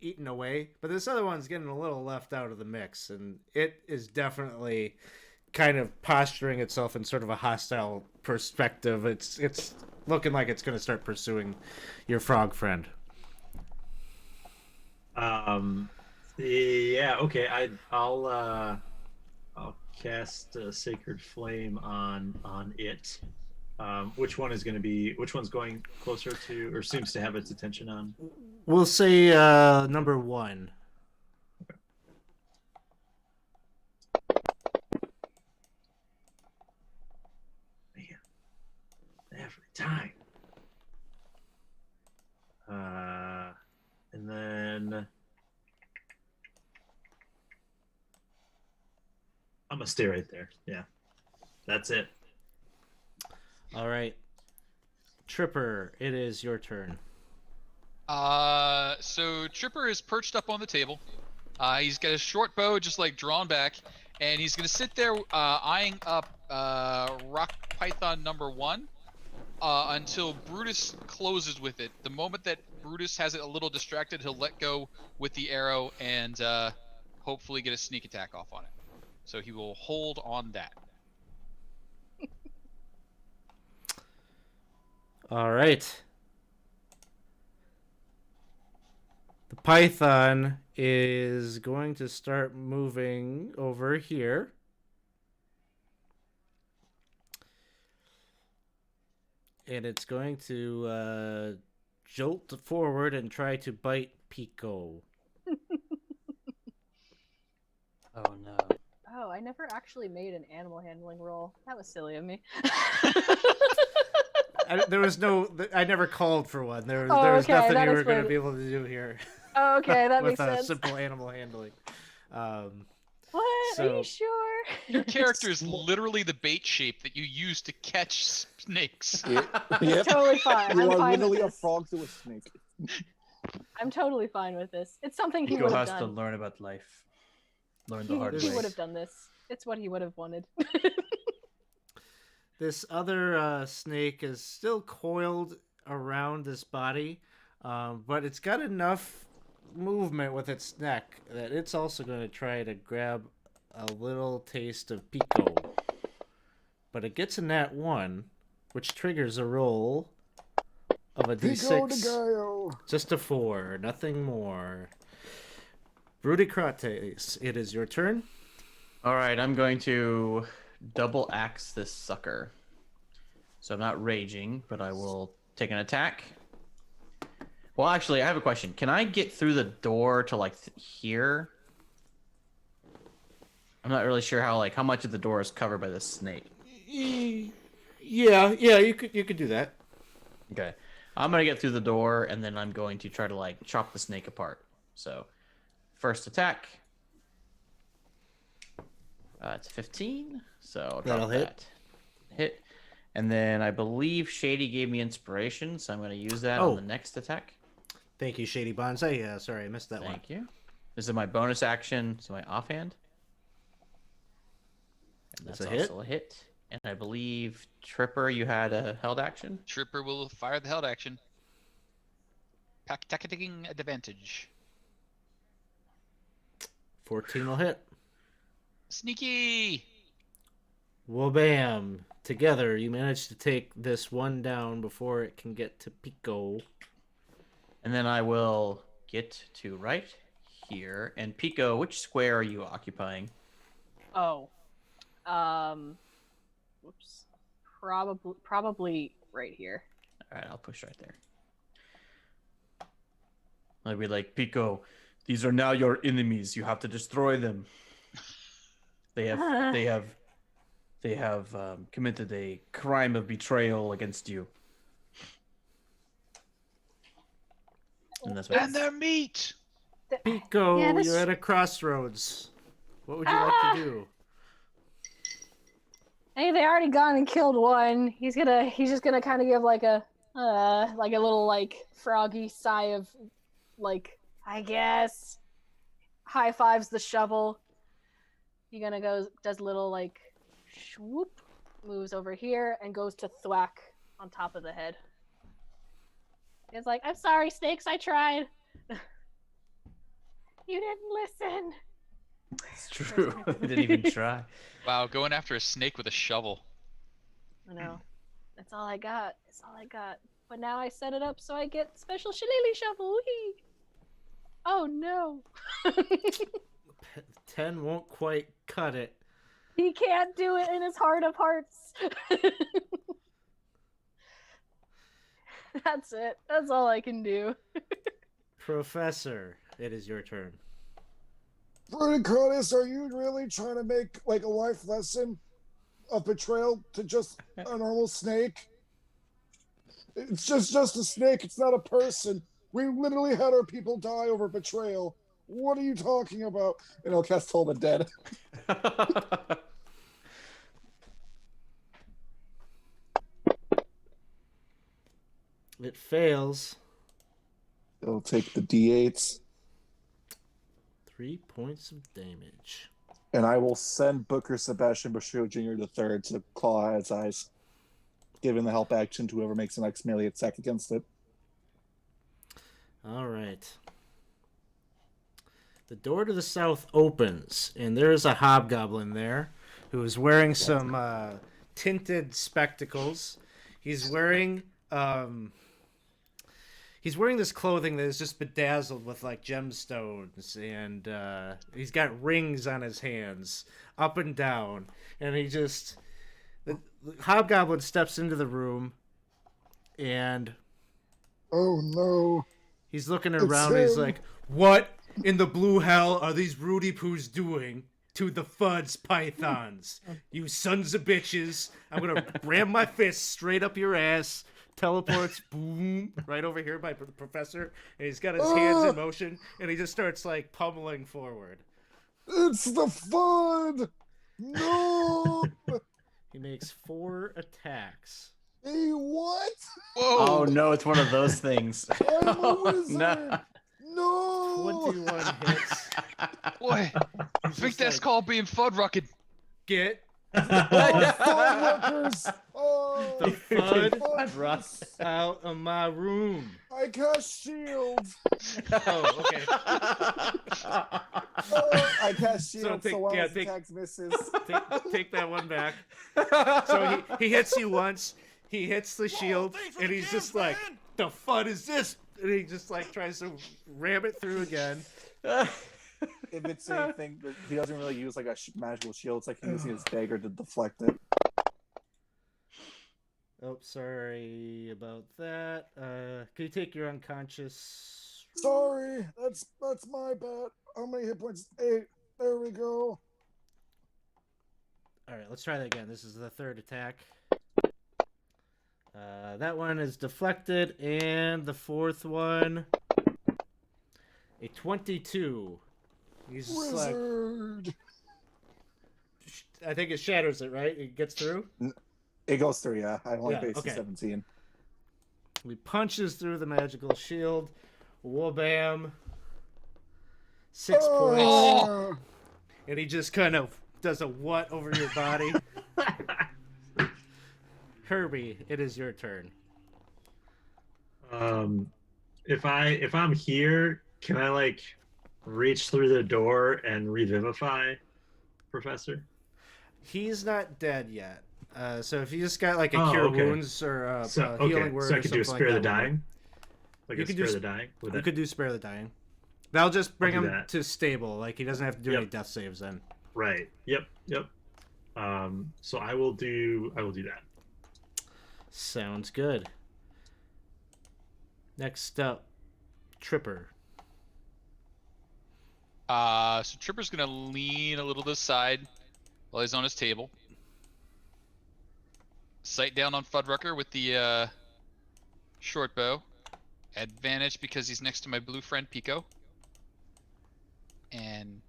eating away, but this other one's getting a little left out of the mix, and it is definitely kind of posturing itself in sort of a hostile perspective. It's looking like it's going to start pursuing your frog friend. Yeah. Okay. I'll cast a Sacred Flame on it. Which one's going closer to, or seems to have its attention on? We'll say number 1. Man, every time. And then I'm gonna stay right there. Yeah, that's it. All right. Tripper, it is your turn. So Tripper is perched up on the table. He's got a short bow just like drawn back, and he's gonna sit there eyeing up rock python number 1 until Brutus closes with it. The moment that Brutus has it a little distracted, he'll let go with the arrow and hopefully get a sneak attack off on it. So he will hold on that. All right. The python is going to start moving over here. And it's going to jolt forward and try to bite Pico. Oh no. Oh, I never actually made an animal handling roll. That was silly of me. There was no. I never called for one. There was okay, nothing that you were going to explains be able to do here. Oh, okay, that with makes sense. simple animal handling. What? Are so- you sure? Your character is literally the bait shape that you use to catch snakes. Yep. Totally fine. You I'm are fine literally with a this. frog to a snake. I'm totally fine with this. It's something he Pico would have has to done. learn about life. Learn the hard He way. would have done this. It's what he would have wanted. This other snake is still coiled around this body, but it's got enough movement with its neck that it's also going to try to grab a little taste of Pico. But it gets a nat 1, which triggers a roll of a Pico de d6. Gallo. Just a 4, nothing more. Brudicrates, it is your turn. All right, I'm going to double axe this sucker. So I'm not raging, but I will take an attack. Well, actually, I have a question. Can I get through the door to like here? I'm not really sure how much of the door is covered by this snake. Yeah, you could do that. Okay. I'm going to get through the door and then I'm going to try to like chop the snake apart. So, first attack. It's 15, so I'll drop That'll hit. that. Hit. And then I believe Shady gave me inspiration, so I'm going to use that Oh. on the next attack. Thank you, Shady Bonsai. Yeah, sorry, I missed that one. Thank you. This is my bonus action, so my offhand. And That's that's a hit. also a hit. And I believe, Tripper, you had a held action? Tripper will fire the held action. Tacking advantage. 14 will hit. Sneaky! Well, bam. Together, you manage to take this one down before it can get to Pico. And then I will get to right here. And Pico, which square are you occupying? Oh. Whoops. Probably right here. All right, I'll push right there. I'd be like, Pico, these are now your enemies. You have to destroy them. They have committed a crime of betrayal against you. And that's what And their meat. Pico, Yeah, this- you're at a crossroads. What would you like to do? Hey, they already gone and killed one. He's just gonna kind of give like a little like froggy sigh of like, I guess. High fives the shovel. He gonna does a little like swoop, moves over here and goes to thwack on top of the head. He's like, I'm sorry, snakes, I tried. You didn't listen. It's true. I didn't even try. Wow, going after a snake with a shovel. I know. That's all I got. That's all I got. But now I set it up so I get special shillelagh shovel. Whee! Oh no. 10 won't quite cut it. He can't do it in his heart of hearts. That's it. That's all I can do. Professor, it is your turn. Bruticrotis, are you really trying to make like a life lesson of betrayal to just a normal snake? It's just a snake. It's not a person. We literally had our people die over betrayal. What are you talking about? And I'll cast Toll the Dead. It fails. It'll take the D8s, 3 points of damage. and I will send Booker Sebastian Basho Jr. III to claw its eyes, giving the help action to whoever makes the next melee attack against it. All right. The door to the south opens, and there is a hobgoblin there who is wearing some tinted spectacles. He's wearing this clothing that is just bedazzled with like gemstones, and he's got rings on his hands up and down, and the hobgoblin steps into the room, and Oh no. he's looking It's around, and he's him. like, what in the blue hell are these Rudy Poos doing to the Fuds Pythons? You sons of bitches. I'm going to ram my fist straight up your ass. Teleports, boom, right over here by the professor. And he's got his hands in motion, and he just starts, like, pummeling forward. It's the fun! No! He makes 4 attacks. Hey, what? Whoa! Oh no, it's one of those things. I'm a Oh, wizard! no. No! 21 hits. Boy, I think just that's like- called being fud-rucking. Get Oh, fuckers! Oh, the Fud fuck. Russ. out of my room. I cast shield. Oh, okay. Oh, I cast shield take- so while yeah, his take- attacks misses. Take that one back. So he hits you once. He hits the shield, thanks for and the he's gems, just like, man. "The fun is this?" And he just like tries to ram it through again. If it's anything, he doesn't really use like a magical shield. It's like he's using his dagger to deflect it. Oh, sorry about that. Can you take your unconscious? Sorry, that's my bad. How many hit points? 8. There we go. All right, let's try that again. This is the third attack. That one is deflected, and the fourth one, a 22. He's just like, Wizard. I think it shatters it, right? It gets through. It goes through, yeah. I only Yeah, faced okay. 17. He punches through the magical shield. Wha-bam. 6 points. Oh. And he just kind of does a what over your body. Herbie, it is your turn. If I'm here, can I like reach through the door and revivify Professor? He's not dead yet. So if you just got like a Oh, cure okay. wounds or a So healing word, so I or could do something spare like the that, dying. Like You a could do spare sp- the dying. Would you that... could do spare the dying. That'll just bring I'll do him that. to stable. Like he doesn't have to do Yep. any death saves then. Right. Yep. Yep. So I will do that. Sounds good. Next up, Tripper. So Tripper's gonna lean a little to the side while he's on his table. Sight down on Fuddrucker with the short bow. Advantage because he's next to my blue friend Pico. And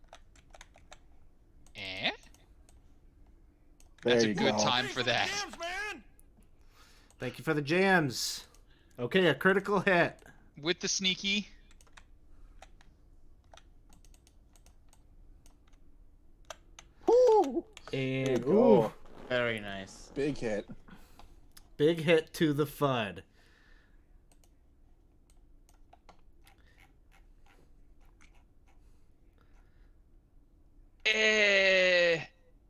that's There a you good go. time Thanks for that. Jams, man. Thank you for the jams. Okay, a critical hit. With the sneaky. Ooh. And Oh, ooh, Very nice. big hit. big hit to the FUD.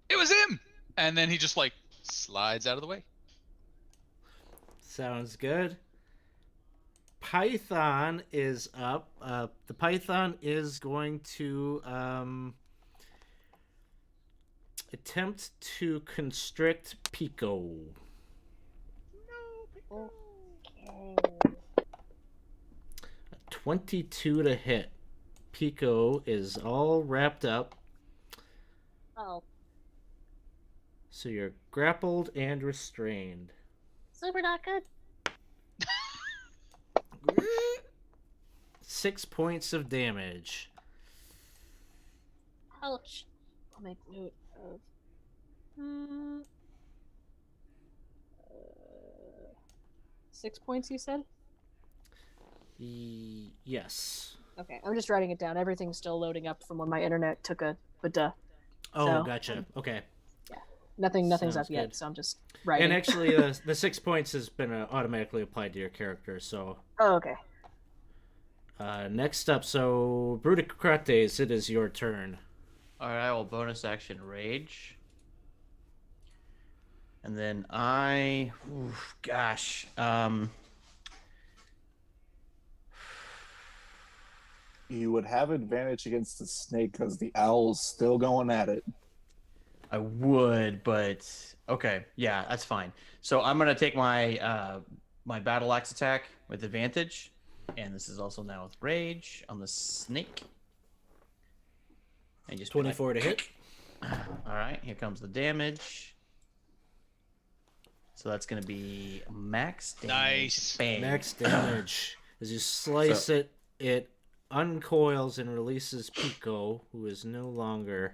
It was him! And then he just like slides out of the way. Sounds good. Python is up. The Python is going to attempt to constrict Pico. Okay. 22 to hit. Pico is all wrapped up, Oh, so you're grappled and restrained. super not good. 6 points of damage. Ouch. I'll make note of. Uh, 6 points, you said? Yes. Okay, I'm just writing it down. Everything's still loading up from when my internet took a duh. Oh, So, gotcha. Okay. Nothing's Sounds up good. yet, so I'm just writing. And actually, the 6 points has been automatically applied to your character. So Oh, okay. next up, so Brutocrates, it is your turn. All right, I will bonus action rage. And then You would have advantage against the snake because the owl's still going at it. I would, but okay, yeah, that's fine. So I'm gonna take my my battle axe attack with advantage, and this is also now with rage on the snake. And just 24 to hit. All right, here comes the damage. So that's gonna be max damage. Nice. Bang. Max damage. As you slice it, it uncoils and releases Pico, who is no longer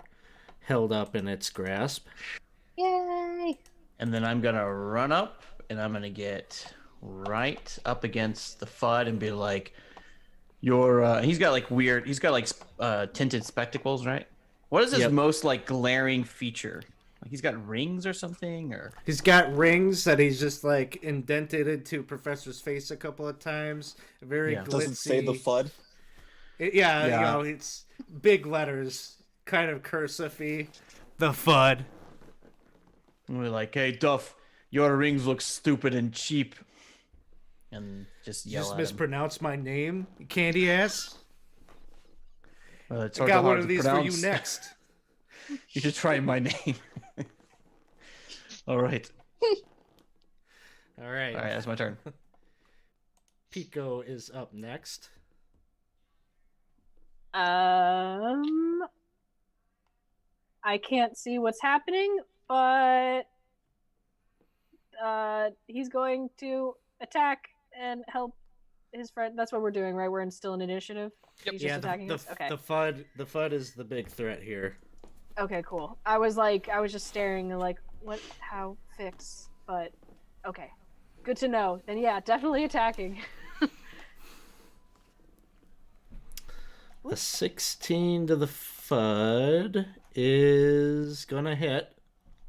held up in its grasp. Yay! And then I'm gonna run up, and I'm gonna get right up against the FUD and be like, "You're." He's got like tinted spectacles, right? What is his Yep. most like glaring feature? Like he's got rings or something, or He's got rings that he's just like indented into Professor's face a couple of times. Very Yeah. glitzy. Doesn't say the FUD. Yeah, Yeah. you know, it's big letters, kind of cursive-y. The FUD. and we're like, "Hey, Duff, your rings look stupid and cheap," and just You yell just at him. mispronounced my name, you candy ass. It's I hard got one to of these pronounce. for you next. You should try my name. All right, All right. that's my turn. Pico is up next. I can't see what's happening, but he's going to attack and help his friend. That's what we're doing, right? We're still in initiative. Yep. He's just attacking us. Okay. The FUD is the big threat here. Okay, cool. I was just staring like, what? How fix? But okay, good to know. Then yeah, definitely attacking. The 16 to the FUD is gonna hit.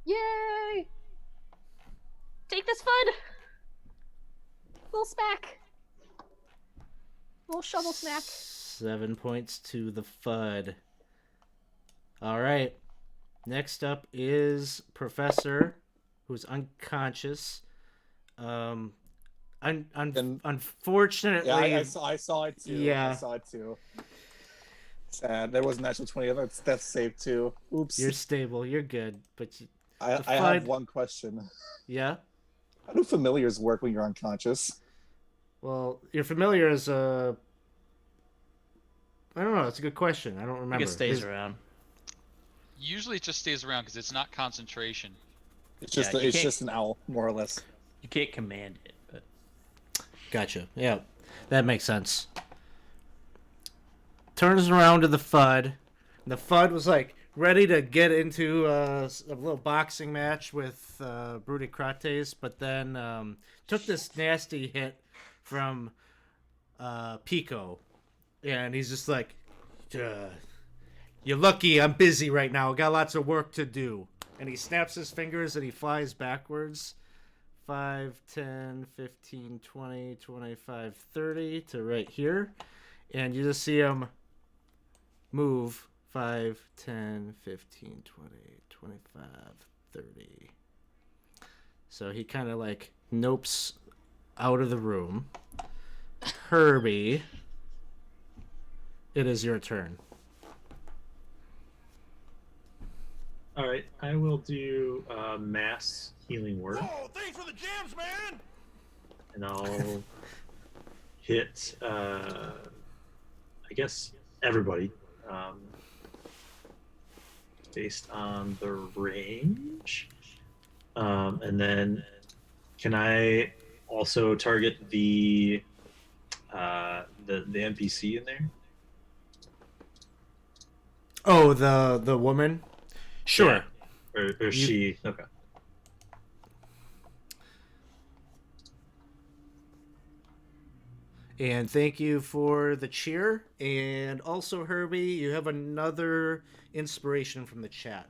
Yay! Take this FUD. Little smack. Little shovel smack. 7 points to the FUD. All right. Next up is Professor, who's unconscious. Unfortunately, Yeah, I saw it too. Yeah. I saw it too. Sad. There was an natural 20. That's safe too. Oops. You're stable. You're good. But I the have FUD- one question. yeah. How do familiars work when you're unconscious? Well, you're familiar as a. I don't know. It's a good question. I don't I remember. think it stays around. Usually it just stays around because it's not concentration. It's just Yeah, you it's can't- just an owl, more or less. You can't command it, but Gotcha. Yeah, that makes sense. Turns around to the FUD. And the FUD was like ready to get into a little boxing match with Bruticrates, but then took this nasty hit from Pico. And he's just like, you're lucky I'm busy right now. Got lots of work to do. And he snaps his fingers and he flies backwards. 5, 10, 15, 20, 25, 30 to right here. And you just see him move 5, 10, 15, 20, 25, 30. So he kind of like nopes out of the room. Herbie, it is your turn. All right, I will do mass healing word, Oh, thanks for the gems, man. and I'll hit, I guess, everybody, based on the range. And then, can I also target the NPC in there? Oh, the woman? Sure. Yeah. Or she? Okay. And thank you for the cheer. And also, Herbie, you have another inspiration from the chat.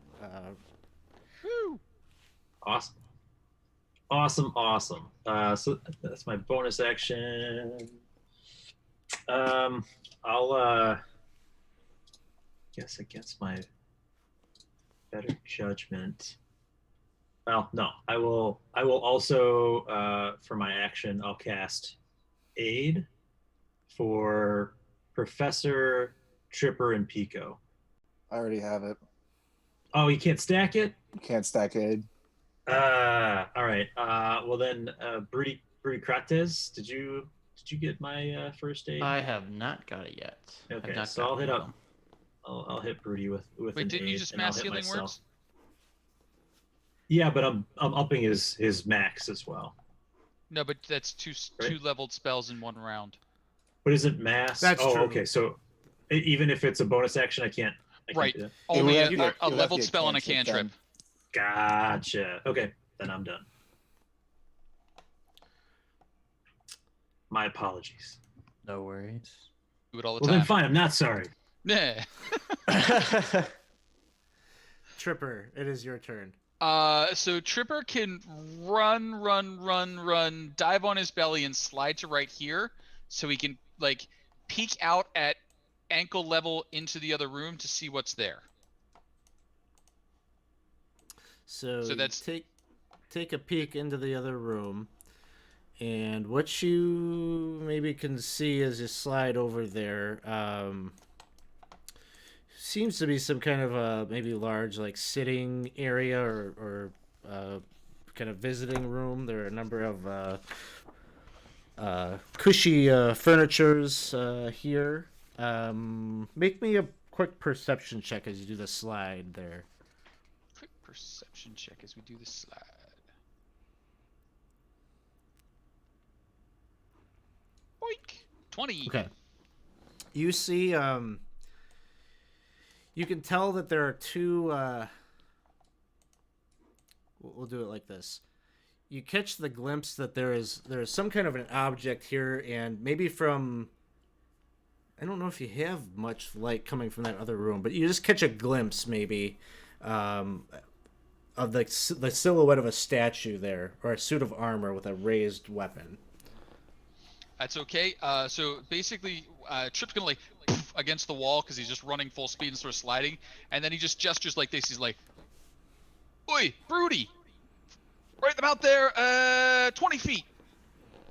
Awesome. So that's my bonus action. I'll guess against my better judgment. Well, no, I will also for my action I'll cast Aid for Professor, Tripper, and Pico. I already have it. Oh, you can't stack it? You can't stack aid. All right. Well then, Bruticrates, did you get my first aid? I have not got it yet. Okay, I've not so I'll gotten hit one up. of them. I'll hit Broody with Wait, an didn't you aid, just and I'll mass hit healing myself. words? Yeah, but I'm upping his max as well. No, but that's two Right. leveled spells in one round. But isn't mass? That's oh, true. okay. So even if it's a bonus action, I can't Right. do that. Only have to be a it would have leveled to be a spell and a cantrip cantrip. then. Gotcha. Okay, then I'm done. My apologies. No worries. Do it all the Well, time. then fine. I'm not sorry. Yeah. Tripper, it is your turn. So Tripper can run, dive on his belly and slide to right here, so he can like peek out at ankle level into the other room to see what's there. So you that's- take a peek into the other room, and what you maybe can see as you slide over there seems to be some kind of a maybe large like sitting area or kind of visiting room. There are a number of cushy furnitures here. Make me a quick perception check as you do the slide there. Quick perception check as we do the slide. Boink. 20. Okay. You see, you can tell that there are two. We'll do it like this. You catch the glimpse that there is some kind of an object here, and maybe from. I don't know if you have much light coming from that other room, but you just catch a glimpse, maybe, of the silhouette of a statue there, or a suit of armor with a raised weapon. That's okay. So basically, Trip's gonna like poof against the wall because he's just running full speed and sort of sliding, and then he just gestures like this. He's like, "Oi, Broody! Right about there, 20 feet."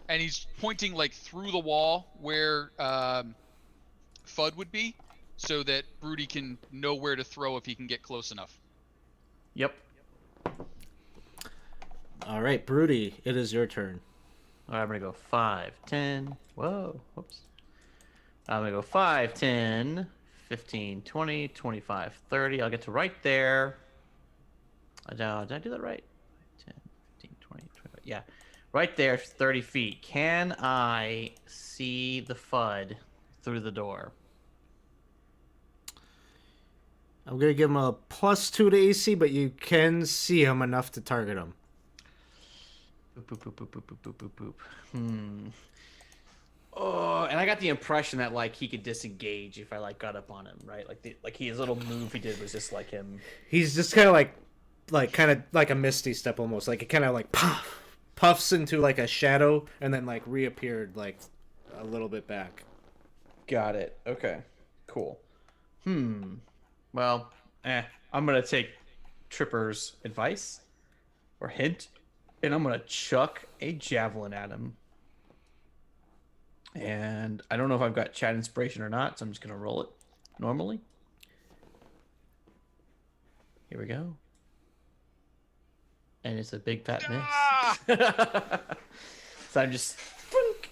And he's pointing like through the wall where Fudd would be. so that Broody can know where to throw if he can get close enough. Yep. All right, Broody, it is your turn. All right, I'm gonna go 5, 10. Whoa, whoops. I'm gonna go 5, 10, 15, 20, 25, 30. I'll get to right there. Did I do that right? 10, 15, 20, 25. Yeah, right there, 30 feet. Can I see the FUD through the door? I'm gonna give him a +2 to AC, but you can see him enough to target him. Boop, boop, boop, boop, boop, boop, boop, boop. Oh, and I got the impression that like he could disengage if I like got up on him, right? Like his little move he did was just like him. He's just kind of like a misty step almost. Like it kind of like puffs into like a shadow and then like reappeared like a little bit back. Got it. Okay. Cool. Well, I'm gonna take Tripper's advice or hint, and I'm gonna chuck a javelin at him. And I don't know if I've got chat inspiration or not, so I'm just gonna roll it normally. Here we go. And it's a big fat miss. So I'm just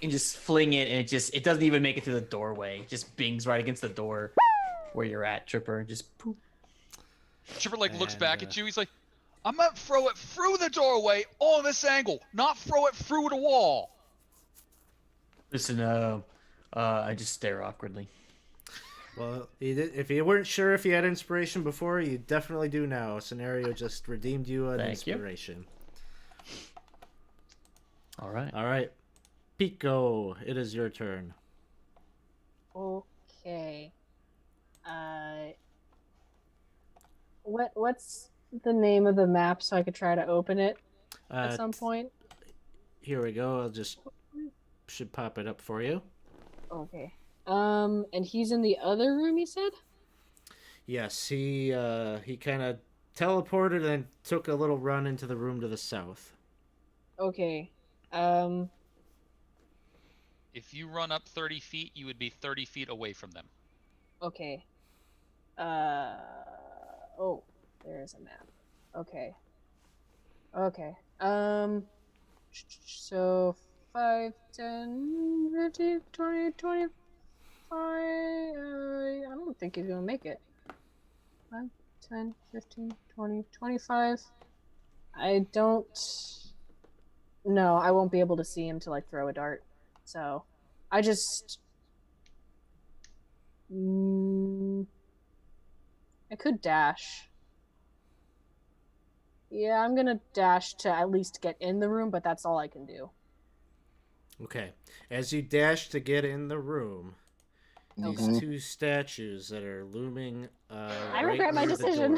and just fling it, and it doesn't even make it through the doorway. It just bings right against the door where you're at, Tripper, and just poop. Tripper like looks back at you. He's like, "I meant throw it through the doorway on this angle, not throw it through the wall." Listen, I just stare awkwardly. Well, if you weren't sure if you had inspiration before, you definitely do now. Scenario just redeemed you an inspiration. All right. All right. Pico, it is your turn. Okay. What's the name of the map so I could try to open it at some point? Here we go. I'll just should pop it up for you. Okay. And he's in the other room, you said? Yes, he kind of teleported and took a little run into the room to the south. Okay. If you run up 30 feet, you would be 30 feet away from them. Okay. Oh, there's a map. Okay. Okay. So 5, 10, 15, 20, 25. I don't think he's gonna make it. 5, 10, 15, 20, 25. I don't. No, I won't be able to see him to like throw a dart. So, I just. I could dash. Yeah, I'm gonna dash to at least get in the room, but that's all I can do. Okay. As you dash to get in the room, these two statues that are looming I regret my decision.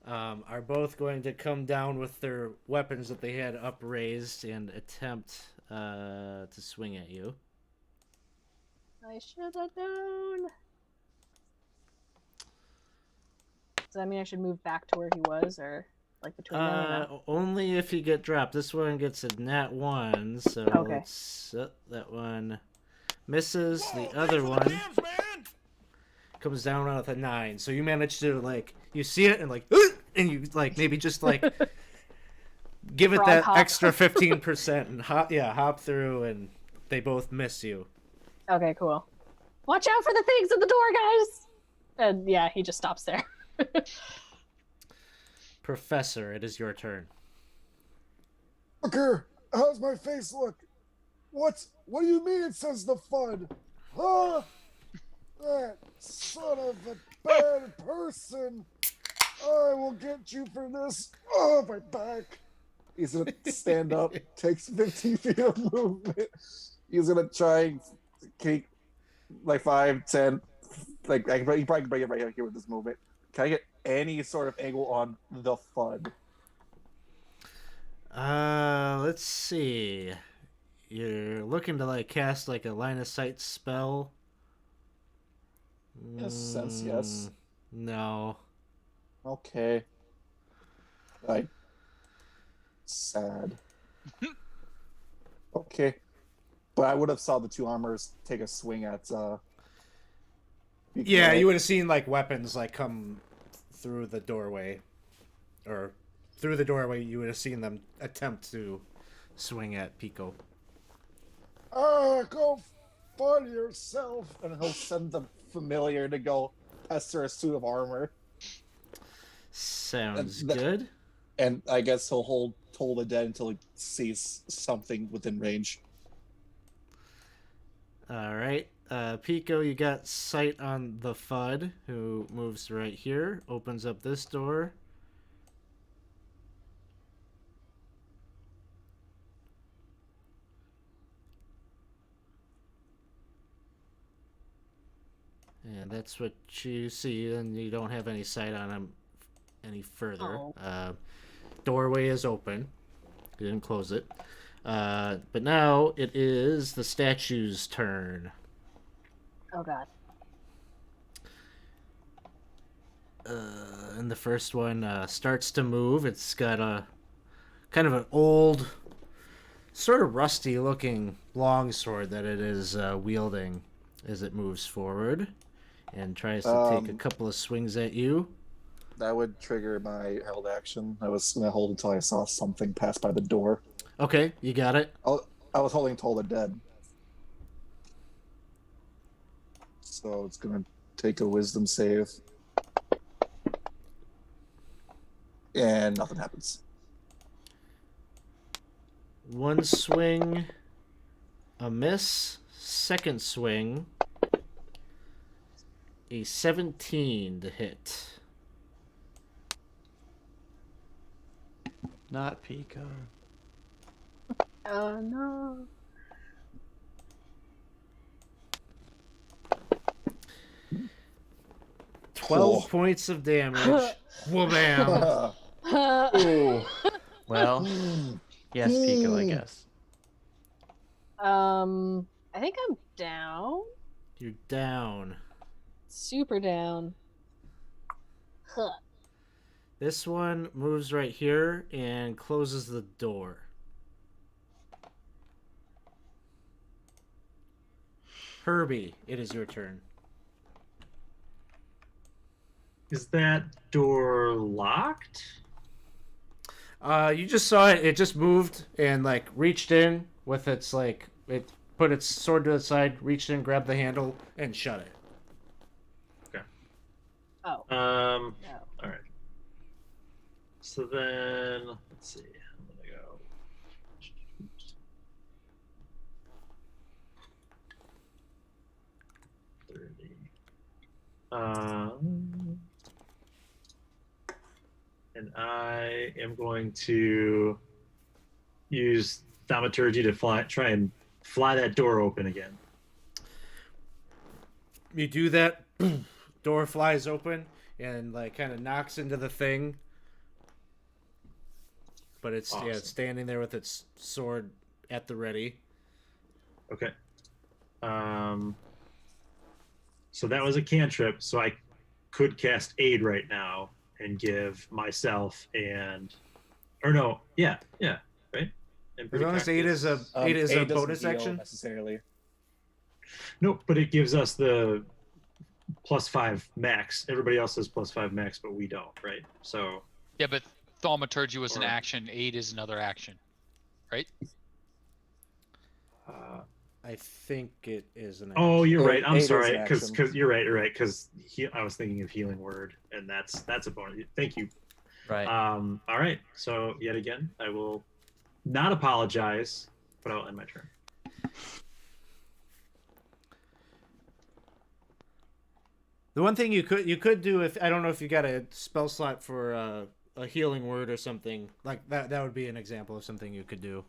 Are both going to come down with their weapons that they had upraised and attempt to swing at you. I should have known. Does that mean I should move back to where he was, or like between them? Or no? Only if you get dropped. This one gets a nat 1, so okay. That one misses. The other one comes down with a 9. So you manage to like you see it and like and you like maybe just like give it Frog that hop. extra 15% and hop through, and they both miss you. Okay, cool. Watch out for the things at the door, guys! And yeah, he just stops there. Professor, it is your turn. Fucker, how's my face look? What do you mean it says the FUD? Huh? That son of a bad person. I will get you for this. Oh, my back. He's gonna stand up, takes 15 feet of movement. He's gonna try and kick like 5, 10. Like he probably can bring it right here with this movement. Can I get any sort of angle on the FUD? Let's see. You're looking to like cast like a line of sight spell. In a sense, yes. No. Okay. Sad. Okay. But I would have saw the two armors take a swing at Yeah, you would have seen like weapons like come through the doorway, or through the doorway. You would have seen them attempt to swing at Pico. Go find yourself. And he'll send the familiar to go pester a suit of armor. Sounds And good. And I guess he'll hold Toll the Dead until he sees something within range. All right. Pico, you got sight on the FUD, who moves right here, opens up this door. And that's what you see, and you don't have any sight on him any further. Oh. Doorway is open. You didn't close it. But now it is the statue's turn. Oh god. And the first one starts to move. It's got a kind of an old, sort of rusty looking longsword that it is wielding as it moves forward and tries to take a couple of swings at you. That would trigger my held action. I was going to hold until I saw something pass by the door. Okay, you got it. I was holding Toll the Dead. So it's going to take a wisdom save. And nothing happens. One swing, a miss. Second swing, a 17 to hit. Not Pico. Oh no. Twelve Oh. points of damage. Wha-bam. Ooh. Well, yes, Pico, I guess. I think I'm down. You're down. Super down. Huh. This one moves right here and closes the door. Herbie, it is your turn. Is that door locked? You just saw it. It just moved and like reached in with its like it put its sword to the side, reached in, grabbed the handle, and shut it. Oh. Um. No. All right. So then, let's see. I'm gonna go. And I am going to use thaumaturgy to try and fly that door open again. You do that, door flies open and like kind of knocks into the thing. But it's Awesome. it's standing there with its sword at the ready. Okay. So that was a cantrip, so I could cast aid right now and give myself right? And As long as aid is a Aid doesn't bonus heal action. necessarily. Nope, but it gives us the +5 max. Everybody else has +5 max, but we don't, right? So Yeah, but thaumaturgy was an Or- action. Aid is another action, right? I think it is an. oh, action. you're right. I'm Aid is sorry, an because action. you're right, because I was thinking of healing word, and that's a bonus. Thank you. Right. All right. So yet again, I will not apologize, but I'll end my turn. The one thing you could do, if I don't know if you got a spell slot for a healing word or something like that, that would be an example of something you could do,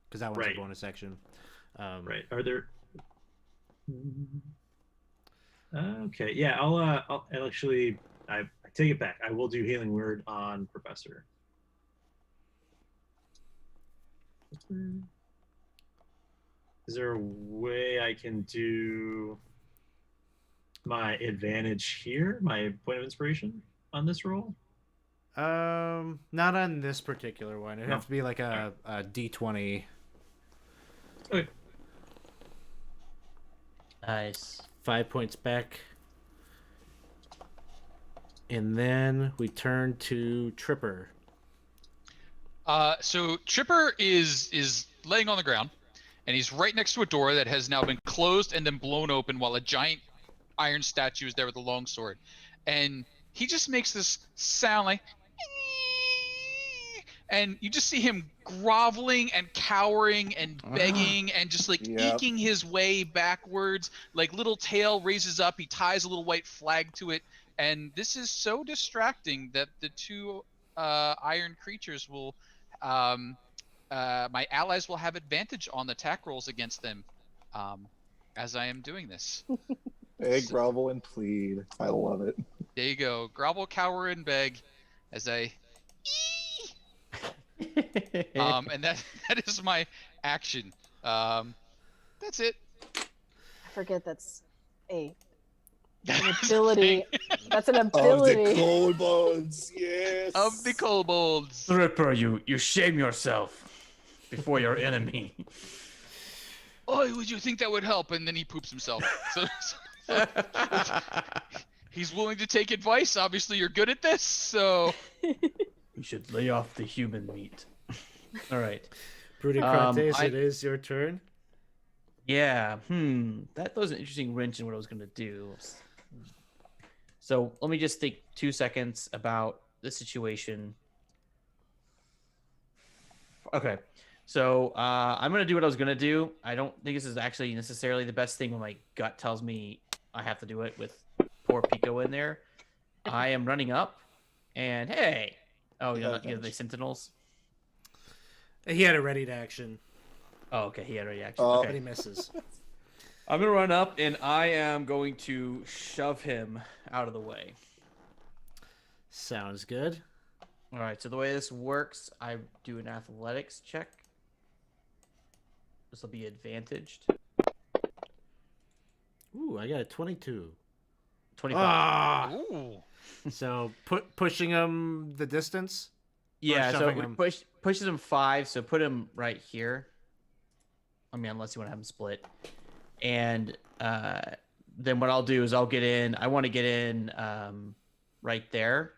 because that one's Right. a bonus action. Right. Are there? Okay. Yeah. I'll actually. I take it back. I will do healing word on Professor. Is there a way I can do my advantage here? My point of inspiration on this roll? Not on this particular one. It'd No. have to be like a D20. Okay. Nice. 5 points back. And then we turn to Tripper. So Tripper is laying on the ground, and he's right next to a door that has now been closed and then blown open while a giant iron statue is there with a long sword. And he just makes this sound like, and you just see him groveling and cowering and begging and just like Yep. eking his way backwards. Like little tail raises up, he ties a little white flag to it, and this is so distracting that the two iron creatures will, my allies will have advantage on the attack rolls against them, as I am doing this. Beg, grovel, and plead. I love it. There you go. Grovel, cower, and beg as I. And that is my action. That's it. I forget that's a That's an the ability. thing. That's an Of the ability. cold bones, yes. Of the kobolds. Ripper, you shame yourself before your enemy. Oh, would you think that would help? And then he poops himself. So he's willing to take advice. Obviously, you're good at this, so. You should lay off the human meat. All right. Brudicrates, it is your turn. Yeah. That was an interesting wrench in what I was gonna do. So let me just think 2 seconds about the situation. Okay. So I'm gonna do what I was gonna do. I don't think this is actually necessarily the best thing when my gut tells me I have to do it with poor Pico in there. I am running up, and hey, oh, you know the Sentinels. He had a ready to action, Oh, okay, he had a reaction. Oh. but Okay. he misses. I'm gonna run up, and I am going to shove him out of the way. Sounds good. All right. So the way this works, I do an athletics check. This will be advantaged. Ooh, I got a 22. 25. Ah! Ooh. So pushing him the distance? Yeah, so shoving it him. pushes him 5, so put him right here. I mean, unless you want to have him split. And then what I'll do is I'll get in. I want to get in right there.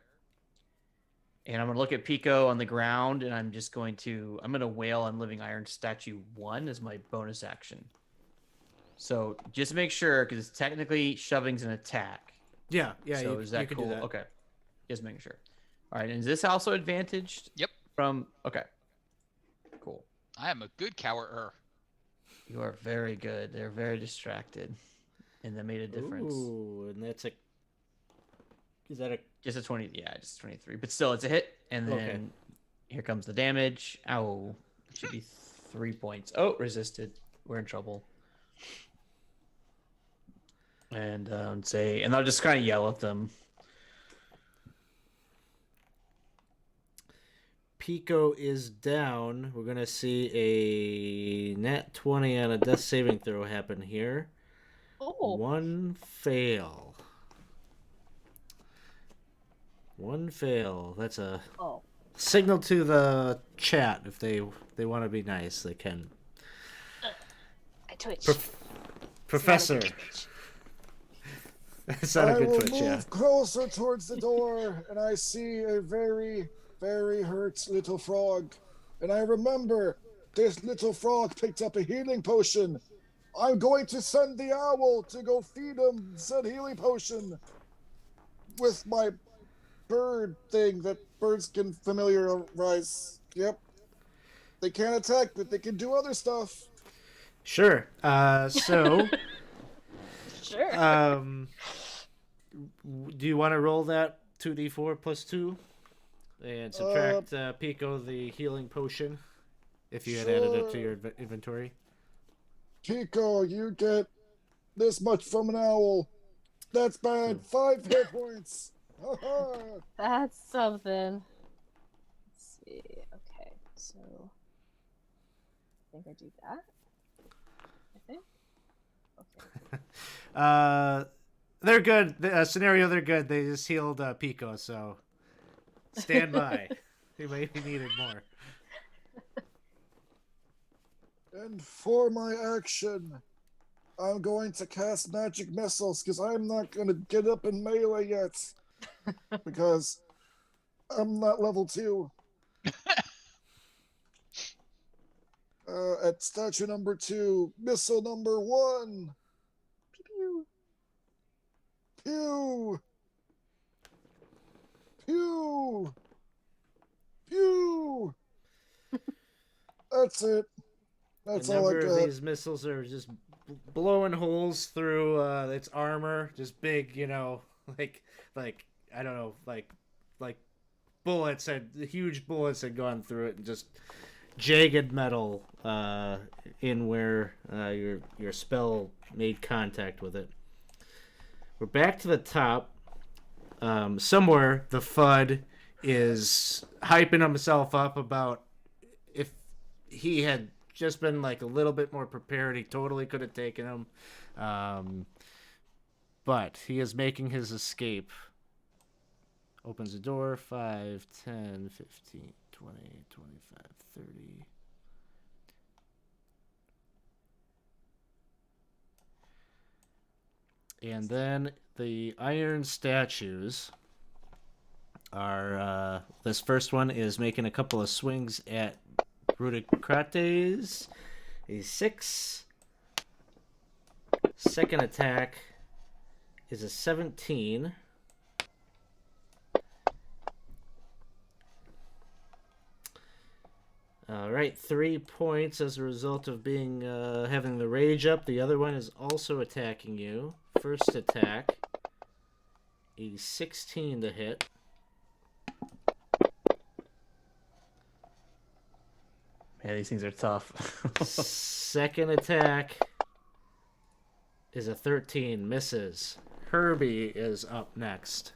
And I'm going to look at Pico on the ground, and I'm going to wail on Living Iron Statue 1 as my bonus action. So just make sure, because technically shoving's an attack. Yeah, So you, is that you can cool? do that. Okay. Just making sure. All right, and is this also advantaged? Yep. Okay. Cool. I am a good cowerer. You are very good. They're very distracted, and that made a difference. Ooh, and that's a... Is that a... Just a 20. Yeah, just 23. But still, it's a hit. And then Okay. here comes the damage. Ow. It should be 3 points. Oh, resisted. We're in trouble. And and I'll just kind of yell at them. Pico is down. We're going to see a nat 20 on a death saving throw happen here. Oh, One fail. One fail. That's a oh. signal to the chat. If they want to be nice, they can. I twitch. Professor. That's not I a good will twitch, move yeah. closer towards the door, and I see a very, very hurt little frog. And I remember this little frog picked up a healing potion. I'm going to send the owl to go feed him said healing potion with my bird thing that birds can familiarize. Yep. They can't attack, but they can do other stuff. Sure. So, Sure. do you want to roll that 2d4 plus 2 and subtract Pico the healing potion if you had added it to your inventory? Pico, you get this much from an owl. That's bad. 5 hit points. That's something. Let's see. Okay, so I think I do that. I think. Okay. They're good. Scenario, they're good. They just healed Pico, so stand by. He may be needed more. And for my action, I'm going to cast magic missiles because I'm not going to get up in melee yet. because I'm not level 2. At statue number 2, missile number 1. Pew. Pew. Pew. Pew. That's it. That's A all I number of got. these missiles are just blowing holes through its armor, just big, like I don't know, like bullets had huge bullets had gone through it, and just jagged metal in where your spell made contact with it. We're back to the top. Somewhere the FUD is hyping himself up about if he had just been like a little bit more prepared, he totally could have taken him. But he is making his escape. Opens the door. 5, 10, 15, 20, 25, 30. And then the iron statues are... this first one is making a couple of swings at Rudicrates. A 6. Second attack is a 17. All right, 3 points as a result of being having the rage up. The other one is also attacking you. First attack, a 16 to hit. Yeah, these things are tough. Second attack is a 13, misses. Herbie is up next.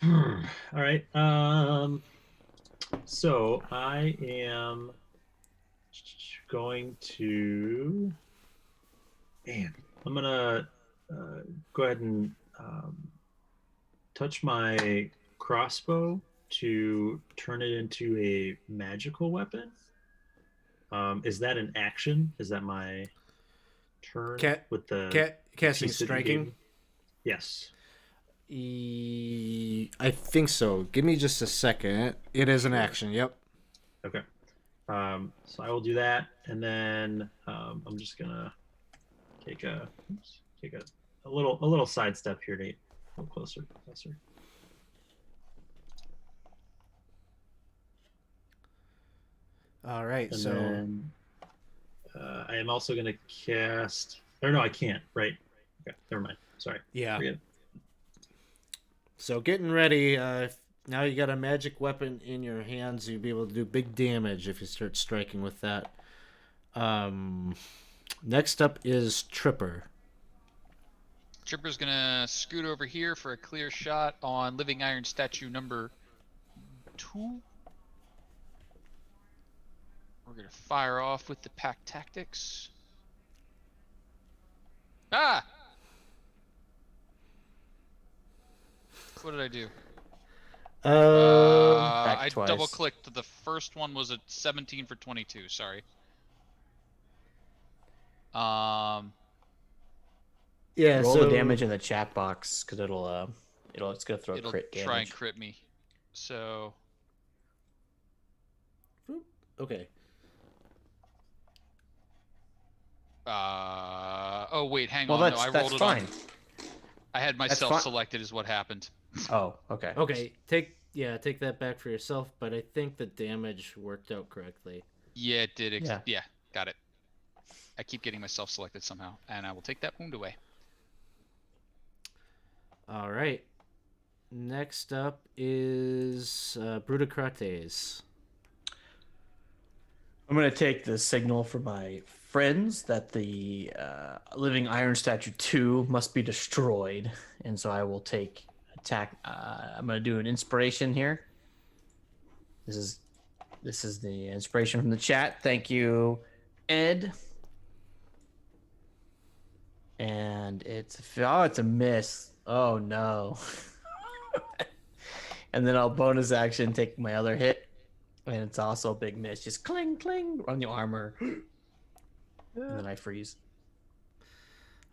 All right. So I am going to. Man, I'm gonna go ahead and touch my crossbow to turn it into a magical weapon. Is that an action? Is that my turn with the Casting piece that you gave striking? me? Yes. I think so. Give me just a second. It is an action. Yep. Okay. So I will do that, and then I'm just gonna take a little sidestep here, Nate. A little closer. All right. And So then I am also gonna cast. Or no, I can't. Right. Okay. Never mind. Sorry. yeah. Forget it. So getting ready. Now you got a magic weapon in your hands. You'll be able to do big damage if you start striking with that. Next up is Tripper. Tripper's gonna scoot over here for a clear shot on Living Iron statue number 2. We're gonna fire off with the pack tactics. Ah! What did I do? I twice. double clicked. The first one was a 17 for 22. Sorry. Yeah. Roll so the damage in the chat box because it's gonna throw It'll crit damage. try and crit me. So. Okay. Oh wait, hang Well, on. that's No, I that's rolled it fine. on. I had myself selected is what happened. Oh, okay. Okay. Take that back for yourself. But I think the damage worked out correctly. Yeah, it did. Yeah. Yeah, got it. I keep getting myself selected somehow, and I will take that wound away. All right. Next up is Brutocrates. I'm gonna take the signal for my friends that the Living Iron Statue 2 must be destroyed, and so I will take attack. I'm gonna do an inspiration here. This is the inspiration from the chat. Thank you, Ed. And it's a miss. Oh no. And then I'll bonus action take my other hit. And it's also a big miss. Just cling, cling on the armor. And then I freeze.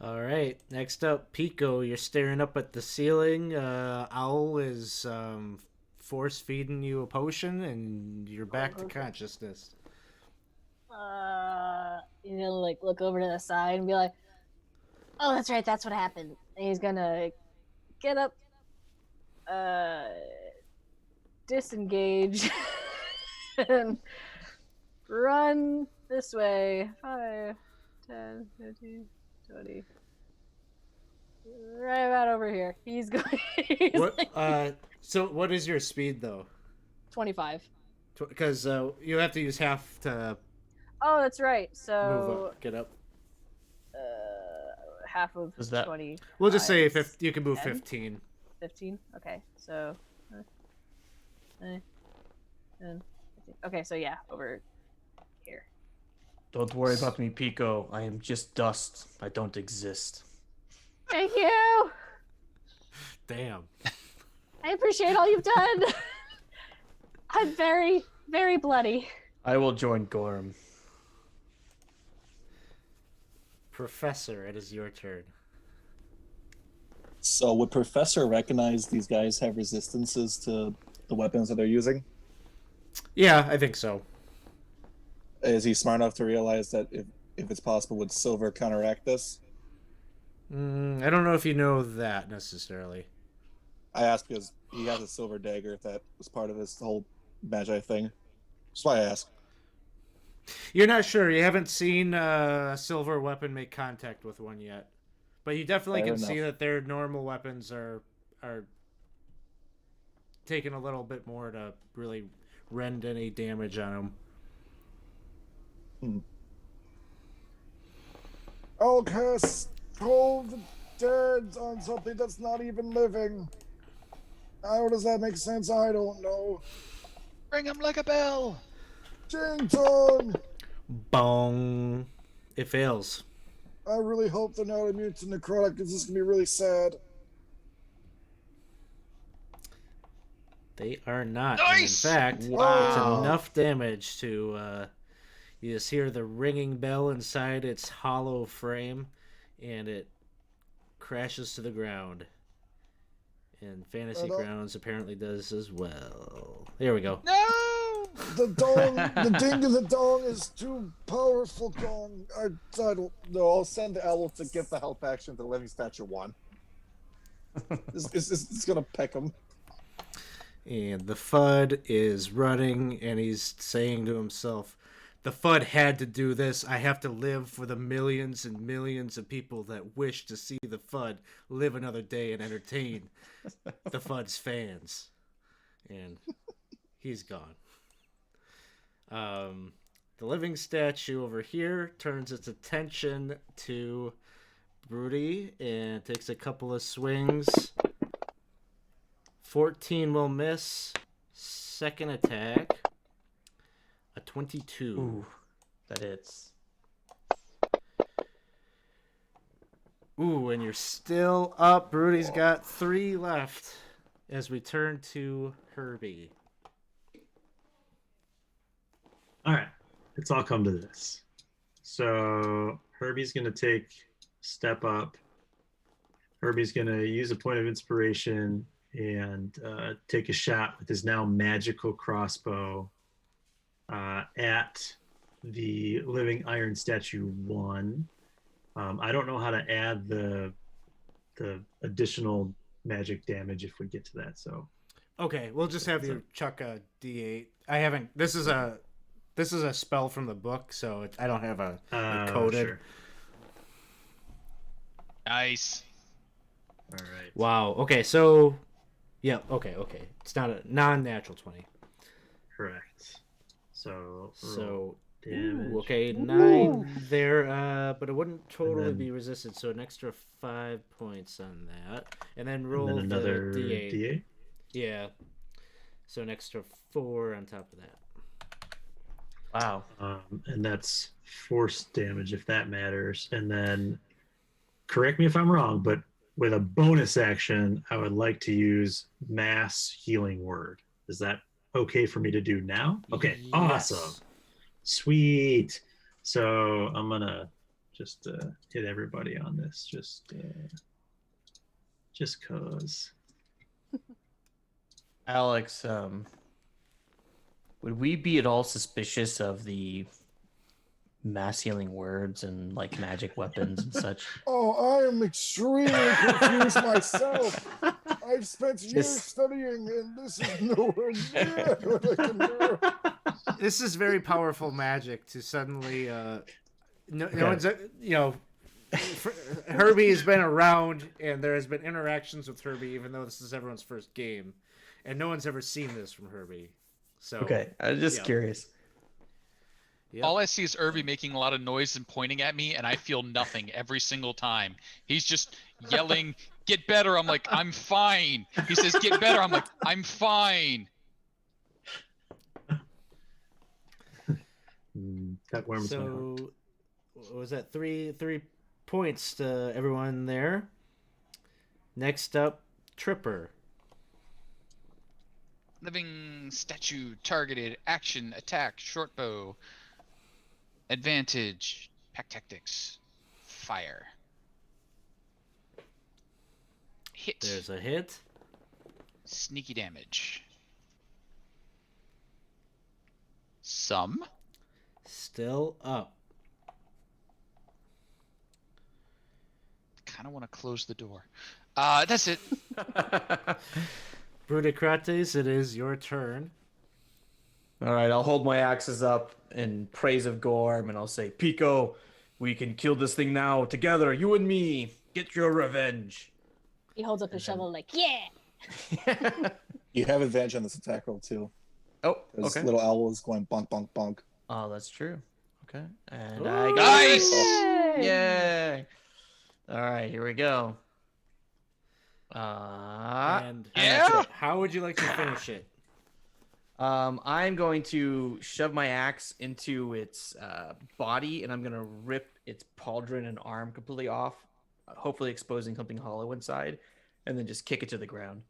All right. Next up, Pico. You're staring up at the ceiling. Owl is force feeding you a potion, and you're back to Okay. consciousness. He's gonna like look over to the side and be like, "Oh, that's right, that's what happened." And he's gonna get up, disengage, and run this way. 5, 10, 15, 20. Right about over here. He's going. He's What? like So what is your speed though? 25. Because you have to use half to Oh, that's right. move So up, get up. half of Is that- 20. We'll just say is you can move 10? 15. 15. Okay, so 10, 15. Okay, so yeah, over here. Don't worry about me, Pico. I am just dust. I don't exist. Thank you. Damn. I appreciate all you've done. I'm very, very bloody. I will join Gorm. Professor, it is your turn. So would Professor recognize these guys have resistances to the weapons that they're using? Yeah, I think so. Is he smart enough to realize that if it's possible, would Silver counteract this? I don't know if you know that necessarily. I ask because he has a silver dagger that was part of his whole Magi thing. That's why I ask. You're not sure. You haven't seen a silver weapon make contact with one yet. But you definitely Fair can see enough. that their normal weapons are taking a little bit more to really rend any damage on them. I'll cast Toll the Dead on something that's not even living. How does that make sense? I don't know. Ring him like a bell. Jing Tong! Bong. It fails. I really hope they're not immune to necrotic because this is going to be really sad. They are not. Nice! And in fact, Wow. it's enough damage to you just hear the ringing bell inside its hollow frame, and it crashes to the ground. And Fantasy Grounds apparently does as well. There we go. No! The dong, the ding of the dong is too powerful, dong. I don't know. I'll send the owl to give the help action to Living Statue 1. It's gonna peck him. And the FUD is running, and he's saying to himself, the FUD had to do this. I have to live for the millions and millions of people that wish to see the FUD live another day and entertain the FUD's fans. And he's gone. The living statue over here turns its attention to Broody and takes a couple of swings. 14 will miss. Second attack. A 22. Ooh, that hits. Ooh, and you're still up. Broody's got 3 left as we turn to Herbie. All right, it's all come to this. So Herbie's going to take step up. Herbie's going to use a point of inspiration and take a shot with his now magical crossbow at the living iron statue 1. I don't know how to add the additional magic damage if we get to that. So Okay, we'll just have you chuck a D8. I haven't. This is a spell from the book, so I don't have it coded. Sure. Nice. All right. Wow. Okay, so yeah. Okay. It's not a non-natural 20. Correct. So So damage. okay, 9 there, but it wouldn't totally then- be resisted. So an extra 5 points on that, and then And roll then another the D8. D8. Yeah. So an extra 4 on top of that. Wow. And that's force damage if that matters. And then, correct me if I'm wrong, but with a bonus action, I would like to use mass healing word. Is that okay for me to do now? Okay, Yes. awesome. Sweet. So I'm gonna just hit everybody on this, just cause. Alex, would we be at all suspicious of the mass healing words and like magic weapons and such? Oh, I am extremely confused myself. I've spent years studying, and this is nowhere near what I can do. This is very powerful magic to suddenly. No one's, Herbie has been around, and there has been interactions with Herbie, even though this is everyone's first game, and no one's ever seen this from Herbie. So Okay, I was just curious. Yep. All I see is Irby making a lot of noise and pointing at me, and I feel nothing every single time. He's just yelling, "Get better!" I'm like, "I'm fine." He says, "Get better!" I'm like, "I'm fine." That warms my heart. So, what was that? Three points to everyone there. Next up, Tripper. Living statue, targeted, action, attack, short bow, advantage, pack tactics, fire. Hit. There's a hit. Sneaky damage. Some. Still up. Kind of want to close the door. That's it. Brudicrates, it is your turn. All right, I'll hold my axes up in praise of Gorm, and I'll say, Pico, we can kill this thing now together, you and me. Get your revenge. He holds up his shovel like, yeah. You have advantage on this attack roll too. Oh, Those okay. little owls going bonk, bonk, bonk. Oh, that's true. Okay. And Ooh, I got nice! Yay! All right, here we go. And yeah? how would you like to finish it? I'm going to shove my axe into its body, and I'm going to rip its pauldron and arm completely off, hopefully exposing something hollow inside, and then just kick it to the ground.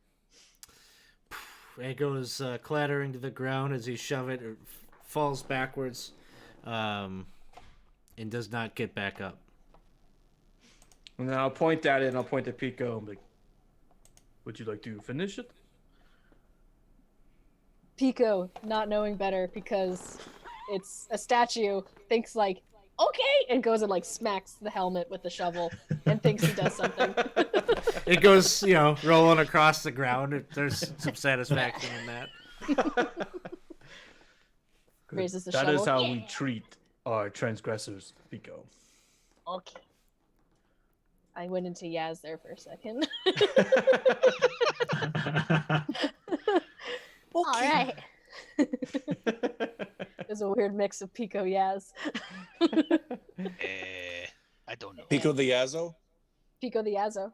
It goes clattering to the ground as you shove it. It falls backwards and does not get back up. And then I'll point at it, and I'll point at Pico, and be like, would you like to finish it? Pico, not knowing better because it's a statue, thinks like, okay, and goes and like smacks the helmet with the shovel and thinks he does something. It goes, rolling across the ground. There's some satisfaction in that. Raises the That shovel. is how Yeah. we treat our transgressors, Pico. Okay. I went into Yaz there for a second. All right. There's a weird mix of Pico Yaz. I don't know. Pico the Yazo? Pico the Yazo.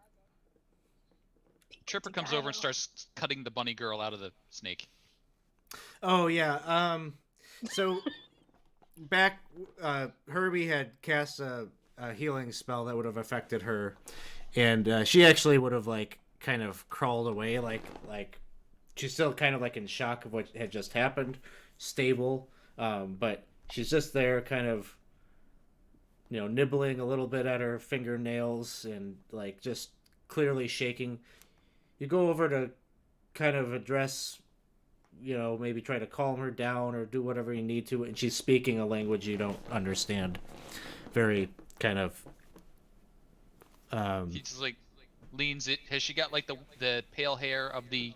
Tripper comes over and starts cutting the bunny girl out of the snake. Oh, yeah. So back, Herbie had cast a healing spell that would have affected her, and she actually would have kind of crawled away, like she's still kind of in shock of what had just happened, stable, but she's just there, kind of nibbling a little bit at her fingernails and just clearly shaking. You go over to kind of address, maybe try to calm her down or do whatever you need to, and she's speaking a language you don't understand. Very kind of He just leans it. Has she got the pale hair of the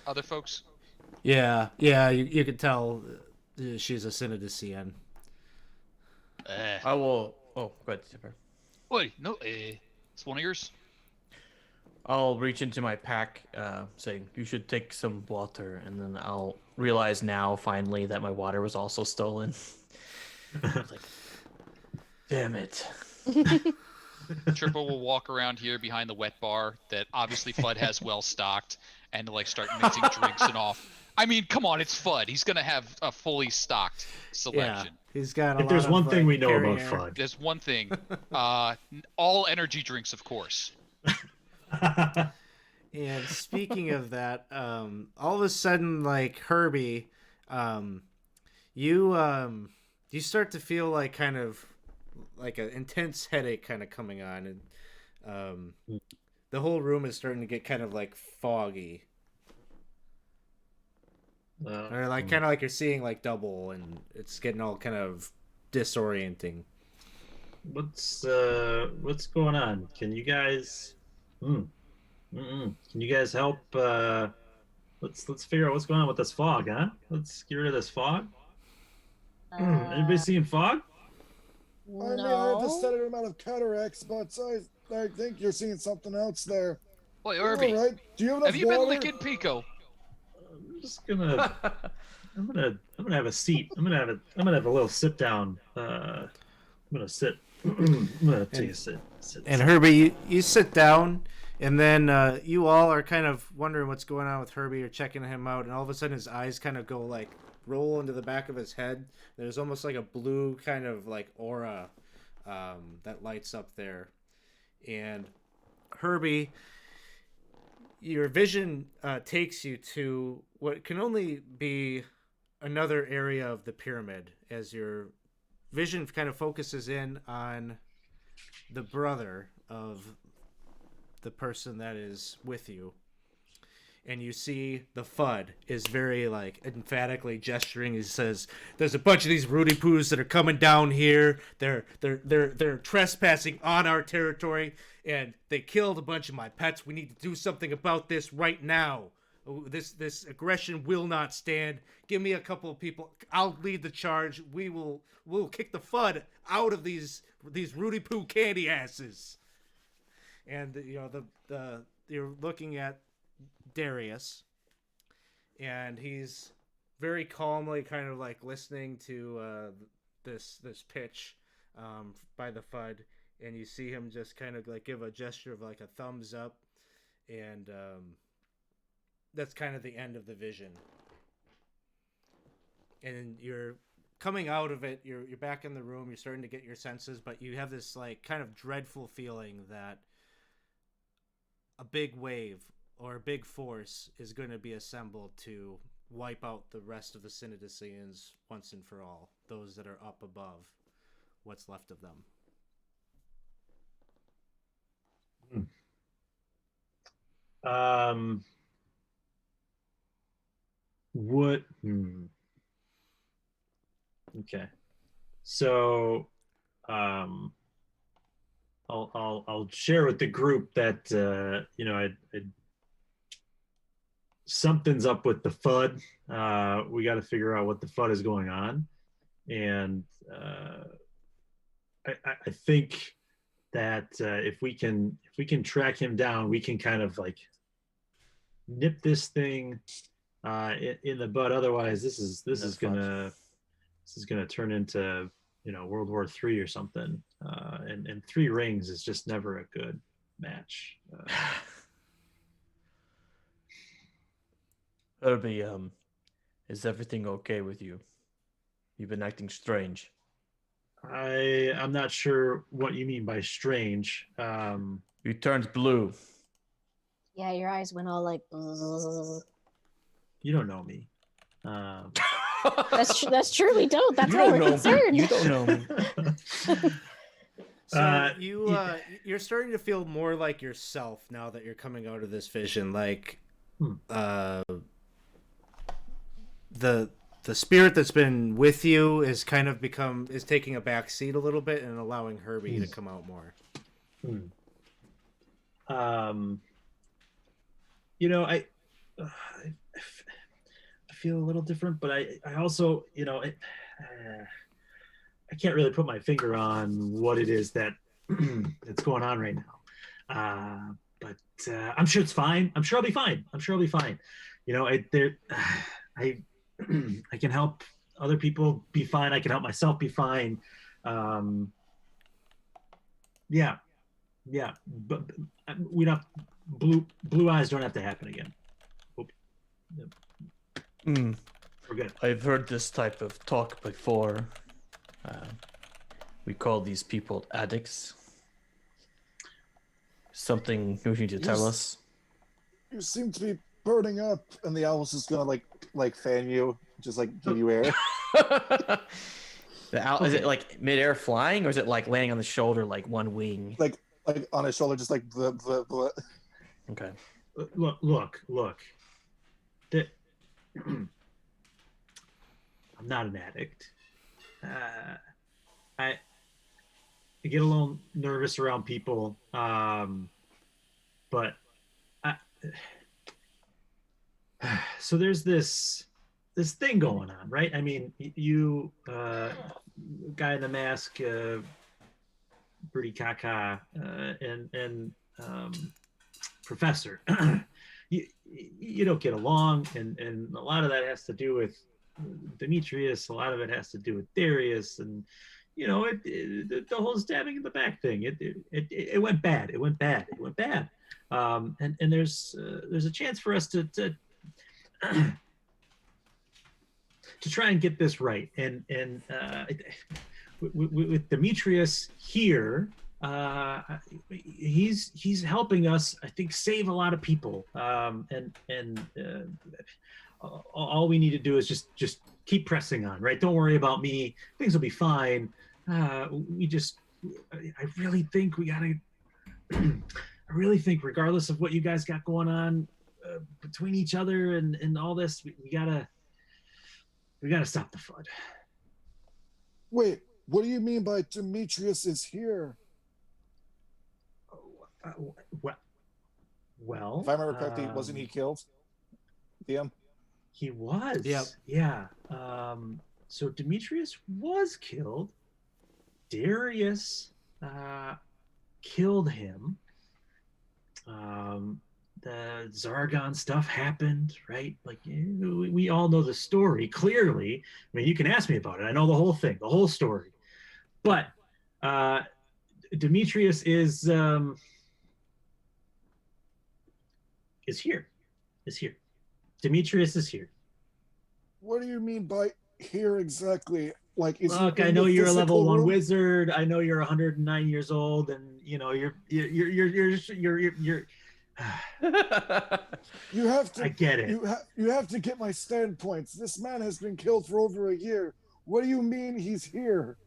other folks? yeah, you could tell she's a Synodician. I will. Oh, go ahead, Tipper. Wait, no, it's one of yours. I'll reach into my pack, saying, you should take some water, and then I'll realize now, finally, that my water was also stolen. Damn it. Tripper will walk around here behind the wet bar that obviously Fudd has well stocked and start mixing drinks and off. I mean, come on, it's Fudd. He's gonna have a fully stocked selection. Yeah, he's got. If there's one thing we know about Fudd, there's one thing. All energy drinks, of course. And speaking of that, all of a sudden, Herbie, you start to feel kind of like an intense headache kind of coming on, and the whole room is starting to get kind of like foggy, or like kind of like you're seeing like double, and it's getting all kind of disorienting. What's going on? Can you guys can you guys help let's figure out what's going on with this fog, huh? Let's get rid of this fog. Anybody seeing fog? I may have the No. standard amount of cataracts, but I think you're seeing something else there. Boy, All Irby, right. Do you have enough have you water? been licking Pico? I'm just gonna I'm gonna have a seat. I'm gonna have a little sit down. I'm gonna sit. I'm gonna take a sit. And Herbie, you sit down, and then you all are kind of wondering what's going on with Herbie or checking him out, and all of a sudden his eyes kind of go like roll into the back of his head. There's almost like a blue kind of like aura that lights up there. And Herbie, your vision takes you to what can only be another area of the pyramid, as your vision kind of focuses in on the brother of the person that is with you, and you see the FUD is very like emphatically gesturing. He says, "There's a bunch of these Rudy Poos that are coming down here. They're trespassing on our territory, and they killed a bunch of my pets. We need to do something about this right now. This aggression will not stand. Give me a couple of people. I'll lead the charge. We'll kick the FUD out of these Rudy Poo candy asses." And you're looking at Darius, and he's very calmly kind of like listening to this pitch by the FUD, and you see him just kind of like give a gesture of like a thumbs up, and that's kind of the end of the vision. And you're coming out of it, you're back in the room, you're starting to get your senses, but you have this like kind of dreadful feeling that a big wave or a big force is going to be assembled to wipe out the rest of the Synodicians once and for all, those that are up above, what's left of them. What? Okay, so I'll share with the group that something's up with the FUD. We got to figure out what the FUD is going on, and I think that if we can track him down, we can kind of like nip this thing in the bud. Otherwise, this is gonna turn into World War III or something. And 3 rings is just never a good match. Herbie, is everything okay with you? You've been acting strange. I'm not sure what you mean by strange. You turned blue. Yeah, your eyes went all like. You don't know me. That's true. We don't. That's You why don't we're know me. concerned. You don't know me. So you're starting to feel more like yourself now that you're coming out of this vision. Like the spirit that's been with you is kind of taking a back seat a little bit and allowing Herbie to come out more. I feel a little different, but I also I can't really put my finger on what it is that that's going on right now. But I'm sure it's fine. I'm sure I'll be fine. I can help other people be fine. I can help myself be fine. Yeah. But we don't. Blue eyes don't have to happen again. We're good. I've heard this type of talk before. We call these people addicts. Something you need to tell us? You seem to be burning up. And the owl's just gonna like fan you, just like give you air. Is it like midair flying, or is it like landing on the shoulder, like one wing? Like on his shoulder, just like the. Okay. Look. I'm not an addict. I get a little nervous around people, but so there's this thing going on, right? I mean, you guy in the mask, Birdie Kaka, and Professor, you don't get along, and a lot of that has to do with Demetrius. A lot of it has to do with Darius, and the whole stabbing in the back thing. It went bad. It went bad. And there's a chance for us to to try and get this right. And with Demetrius here, he's helping us, I think, save a lot of people. All we need to do is just keep pressing on, right? Don't worry about me. Things will be fine. I really think we gotta. I really think, regardless of what you guys got going on between each other and all this, we gotta stop the flood. Wait, what do you mean by Demetrius is here? Well, if I remember correctly, wasn't he killed? DM? He was. Yep. Yeah. So Demetrius was killed. Darius killed him. The Zargon stuff happened, right? Like, we all know the story clearly. I mean, you can ask me about it. I know the whole thing, the whole story. But Demetrius is here. Demetrius is here. What do you mean by here exactly? Like, is look, he in I know the you're a level physical 1 room? wizard. I know you're 109 years old, and you're You have to. I get it. You have to get my standpoints. This man has been killed for over a year. What do you mean he's here?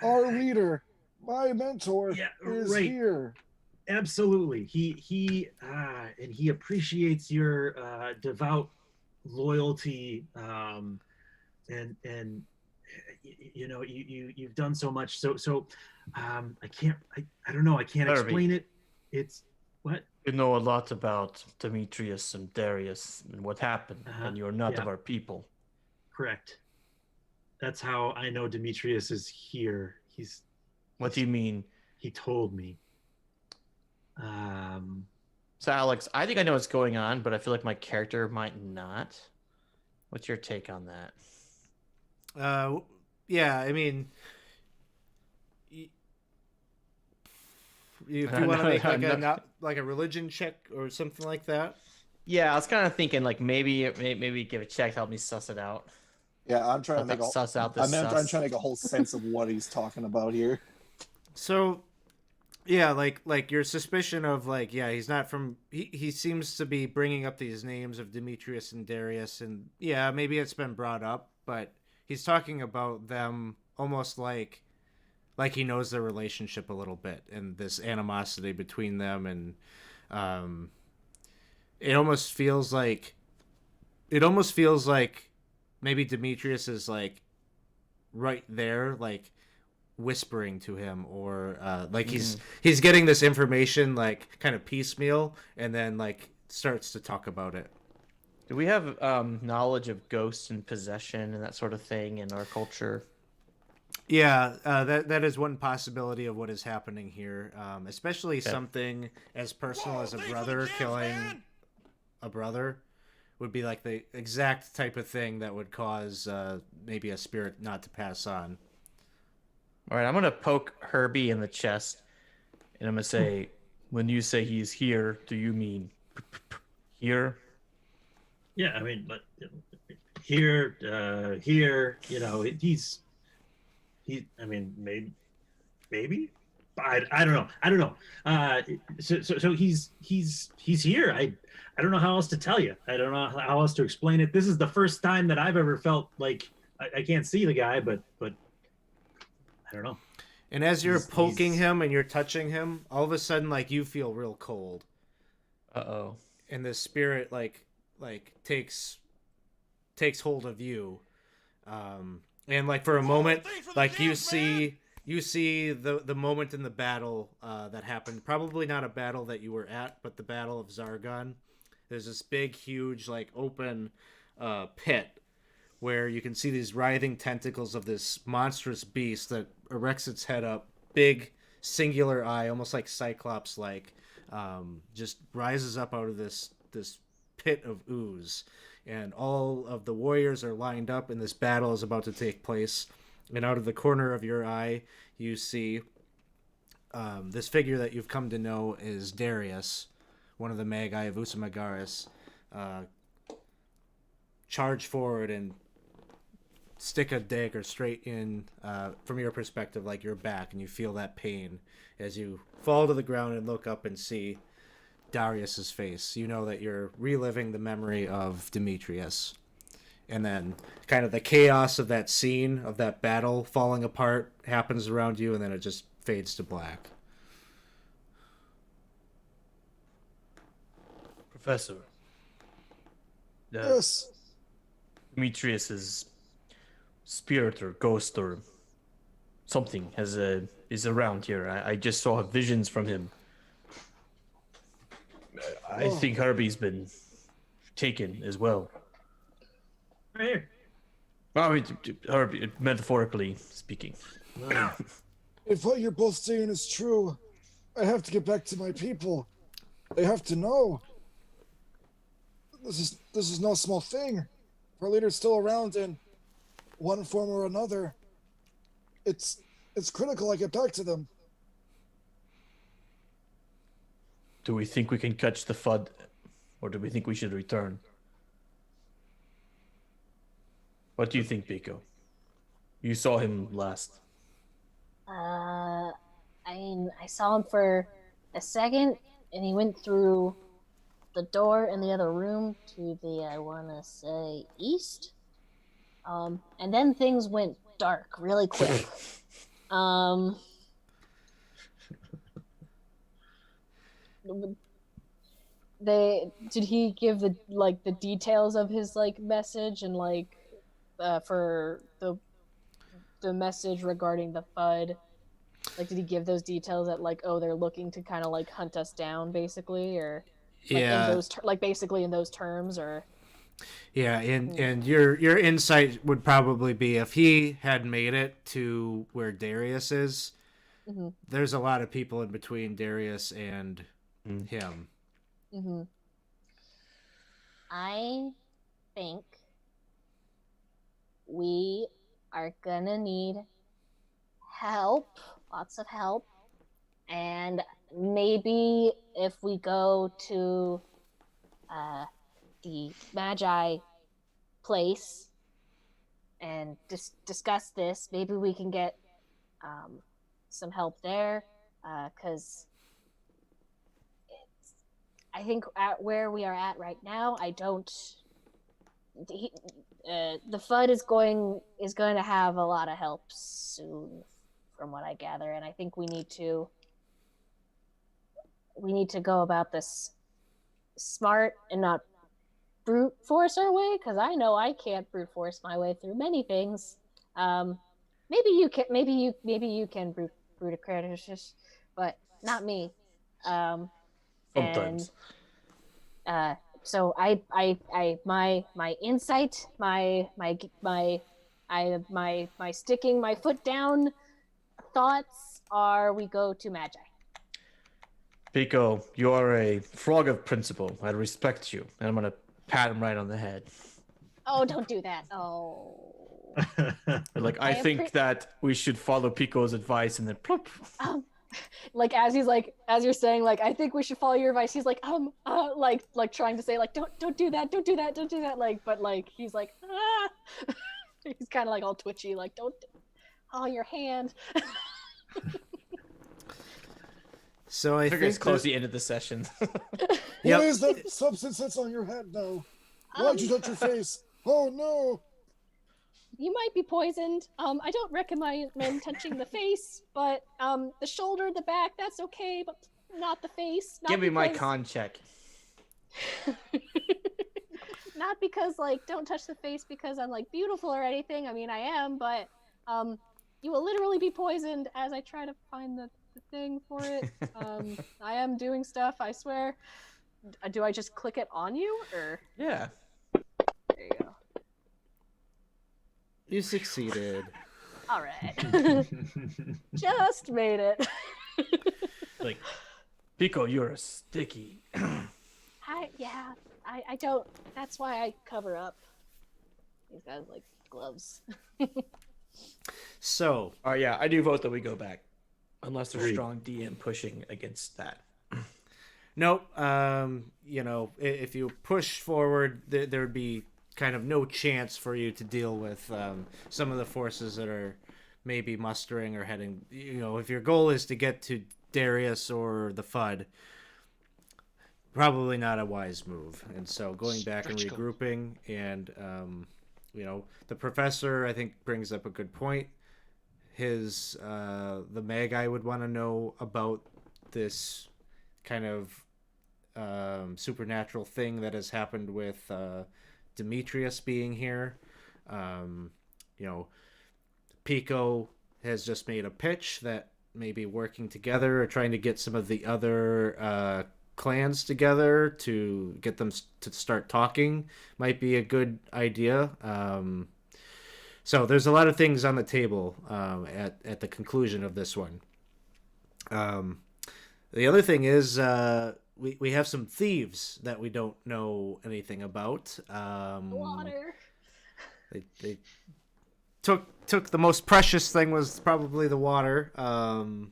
Our leader, my mentor, is right. here. Absolutely. He appreciates your devout loyalty, and you've done so much. So I don't know. I can't explain it. It's what? You know a lot about Demetrius and Darius and what happened, and you're not of our people. Correct. That's how I know Demetrius is here. What do you mean? He told me. So Alex, I think I know what's going on, but I feel like my character might not. What's your take on that? Yeah, I mean, if you want to make like a religion check or something like that. Yeah, I was kind of thinking like maybe give a check to help me suss it out. Yeah, I'm trying to make suss out this. I'm trying to make a whole sense of what he's talking about here. So, yeah, like your suspicion of like, yeah, he's not from. He seems to be bringing up these names of Demetrius and Darius, and yeah, maybe it's been brought up, but he's talking about them almost like he knows their relationship a little bit and this animosity between them, and it almost feels like maybe Demetrius is like right there, like whispering to him, or like he's getting this information like kind of piecemeal, and then like starts to talk about it. Do we have knowledge of ghosts and possession and that sort of thing in our culture? Yeah, that is one possibility of what is happening here, especially something as personal as a brother killing a brother would be like the exact type of thing that would cause maybe a spirit not to pass on. All right, I'm going to poke Herbie in the chest, and I'm going to say, when you say he's here, do you mean here? Yeah, I mean, but here, I mean, maybe, I don't know. So he's here. I don't know how else to tell you. I don't know how else to explain it. This is the first time that I've ever felt like I can't see the guy, but I don't know. And as you're He's- poking he's- him and you're touching him, all of a sudden, like, you feel real cold. Uh-oh. And the spirit, like takes hold of you. And, like, for a moment, like, you see the moment in the battle that happened. Probably not a battle that you were at, but the Battle of Zargon. There's this big, huge, like, open pit where you can see these writhing tentacles of this monstrous beast that erects its head up, big, singular eye, almost like Cyclops-like, just rises up out of this pit of ooze. And all of the warriors are lined up, and this battle is about to take place. And out of the corner of your eye, you see this figure that you've come to know is Darius, one of the Magi of Usamagaris, charge forward and stick a dagger straight in, from your perspective, like your back, and you feel that pain as you fall to the ground and look up and see Darius's face. You know that you're reliving the memory of Demetrius. And then kind of the chaos of that scene, of that battle falling apart, happens around you, and then it just fades to black. Professor. Yes. Demetrius's spirit or ghost or something is around here. I just saw visions from him. I think Herbie's been taken as well. Right here. Well, I mean, Herbie, metaphorically speaking. If what you're both saying is true, I have to get back to my people. They have to know. This is no small thing. Our leader's still around in one form or another. It's critical I get back to them. Do we think we can catch the FUD, or do we think we should return? What do you think, Pico? You saw him last. I mean, I saw him for a second, and he went through the door in the other room to the, I want to say, east. And then things went dark really quick. Did he give the details of his message and for the message regarding the FUD? Like, did he give those details that they're looking to kind of hunt us down, basically, or Yeah. in those basically in those terms, or Yeah, and your insight would probably be if he had made it to where Darius is, there's a lot of people in between Darius and him. I think we are gonna need help, lots of help, and maybe if we go to the Magi place and discuss this, maybe we can get some help there, because I think at where we are at right now, the FUD is going to have a lot of help soon, from what I gather, and I think we need to go about this smart and not brute force our way, because I know I can't brute force my way through many things. Maybe you can brute a credit, but not me. Sometimes. And so my insight, my sticking my foot down thoughts are we go to Magi. Pico, you are a frog of principle. I respect you, and I'm gonna pat him right on the head. Oh, don't do that. Oh. I think that we should follow Pico's advice, and then plop. As you're saying, I think we should follow your advice. He's trying to say, don't do that, don't do that, don't do that. But he's ah. He's kind of all twitchy, don't, oh, your hand. So I think it's close to the end of the session. What is that substance that's on your head now? Why'd you touch your face? Oh no! you might be poisoned. I don't recommend touching the face, but the shoulder, the back, that's okay, but not the face. Not Give me my because- con check. Not because like don't touch the face because I'm like beautiful or anything. I mean I am, but you will literally be poisoned as I try to find the thing for it. I am doing stuff, I swear. Do I just click it on you or Yeah. there you go. You succeeded. All right. Just made it. Like, Pico, you're a sticky. I don't. That's why I cover up. These guys like gloves. So, Oh yeah, I do vote that we go back, unless there's Agreed. strong DM pushing against that. nope. If you push forward, there would be kind of no chance for you to deal with some of the forces that are maybe mustering or heading. If your goal is to get to Darius or the FUD, probably not a wise move. And so going back and Stretch goal. regrouping, and the professor I think brings up a good point. The Magi would want to know about this kind of supernatural thing that has happened with Demetrius being here. Pico has just made a pitch that maybe working together or trying to get some of the other clans together to get them to start talking might be a good idea. So there's a lot of things on the table at the conclusion of this one. The other thing is we have some thieves that we don't know anything about. Water. They took the most precious thing was probably the water,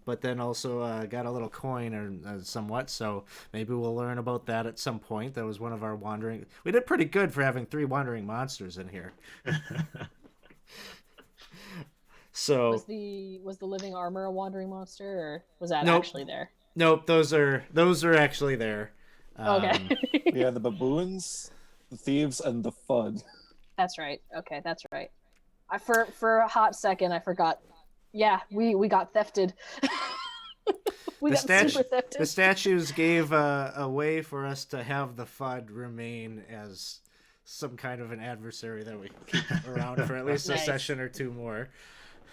but then also got a little coin or somewhat. So maybe we'll learn about that at some point. That was one of our wandering. We did pretty good for having 3 wandering monsters in here. So Was the living armor a wandering monster, or was that Nope. actually there? nope, those are actually there. Okay. Yeah, the baboons, the thieves, and the FUD. That's right. Okay, that's right. For a hot second I forgot. Yeah, we got thefted. we got super thefted. The statues gave a way for us to have the FUD remain as some kind of an adversary that we keep around for at least a Nice. session or 2 more.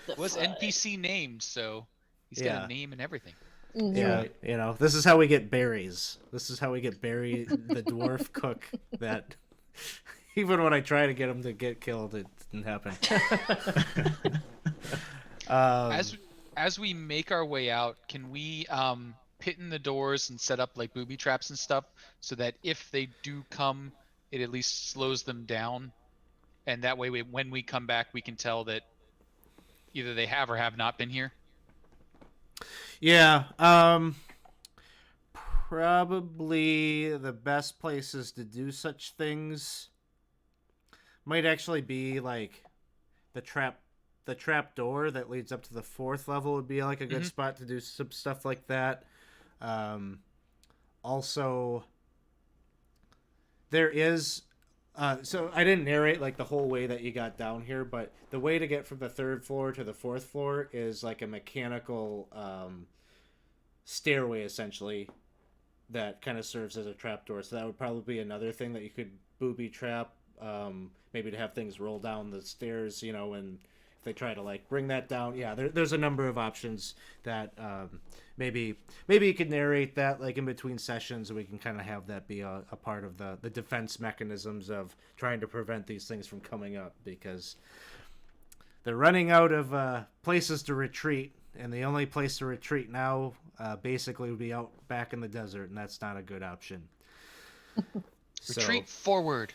The Was flood. NPC named, so he's Yeah. got a name and everything. Mhm. Yeah, this is how we get berries. This is how we get Barry, the dwarf cook. That even when I try to get him to get killed, it didn't happen. As we make our way out, can we pit in the doors and set up like booby traps and stuff so that if they do come, it at least slows them down, and that way when we come back, we can tell that either they have or have not been here. Yeah, probably the best places to do such things might actually be like the trap door that leads up to the 4th level would be like a good spot to do some stuff like that. Also, there is so I didn't narrate like the whole way that you got down here, but the way to get from the 3rd floor to the 4th floor is like a mechanical stairway essentially that kind of serves as a trapdoor. So that would probably be another thing that you could booby trap, maybe to have things roll down the stairs, and if they try to like bring that down. Yeah, there's a number of options that maybe you could narrate that like in between sessions, and we can kind of have that be a part of the defense mechanisms of trying to prevent these things from coming up, because they're running out of places to retreat, and the only place to retreat now basically would be out back in the desert, and that's not a good option. Retreat forward.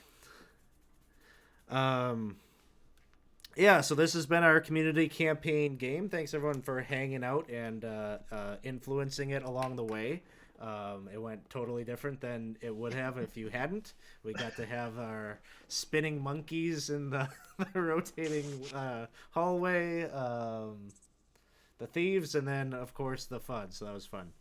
Yeah, so this has been our community campaign game. Thanks everyone for hanging out and influencing it along the way. It went totally different than it would have if you hadn't. We got to have our spinning monkeys in the, the rotating hallway, the thieves, and then of course the FUD. So that was fun.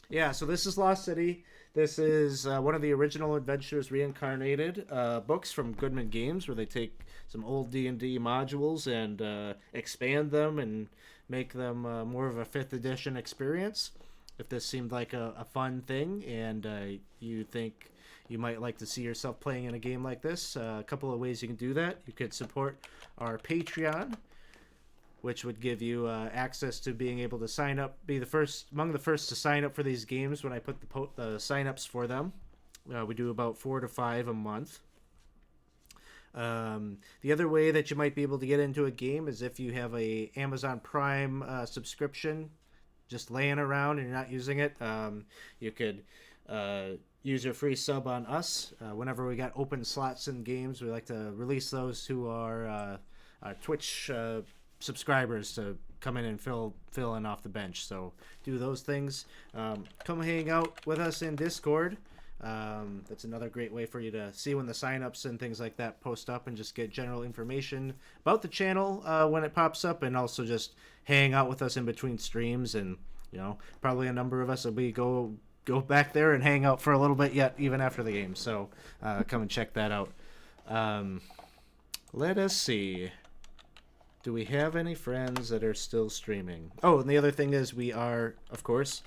Yeah, so this is Lost City. This is one of the original Adventures Reincarnated books from Goodman Games, where they take some old D&D modules and expand them and make them more of a 5th edition experience. If this seemed like a fun thing and you think you might like to see yourself playing in a game like this, a couple of ways you can do that. You could support our Patreon, which would give you access to being able to sign up, be the first among the first to sign up for these games when I put the sign-ups for them. We do about 4 to 5 a month. The other way that you might be able to get into a game is if you have a Amazon Prime subscription just laying around and you're not using it. You could use your free sub on us. Whenever we got open slots in games, we like to release those to our Twitch subscribers to come in and fill in off the bench. So do those things. Come hang out with us in Discord. That's another great way for you to see when the signups and things like that post up and just get general information about the channel when it pops up, and also just hang out with us in between streams. And probably a number of us will be go back there and hang out for a little bit yet, even after the game. So come and check that out. Let us see. Do we have any friends that are still streaming? Oh, and the other thing is we are, of course,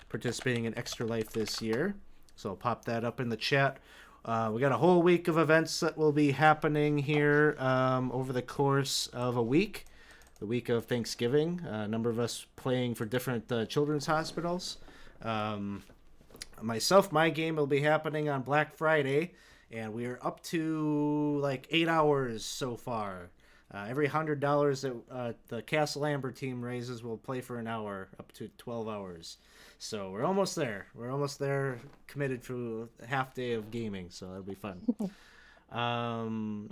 participating in Extra Life this year. So I'll pop that up in the chat. We got a whole week of events that will be happening here over the course of a week. The week of Thanksgiving. A number of us playing for different children's hospitals. Myself, my game will be happening on Black Friday. And we are up to like 8 hours so far. Every $100 that the Castle Amber team raises will play for an hour, up to 12 hours. So we're almost there. We're almost there, committed to a half day of gaming, so that'll be fun.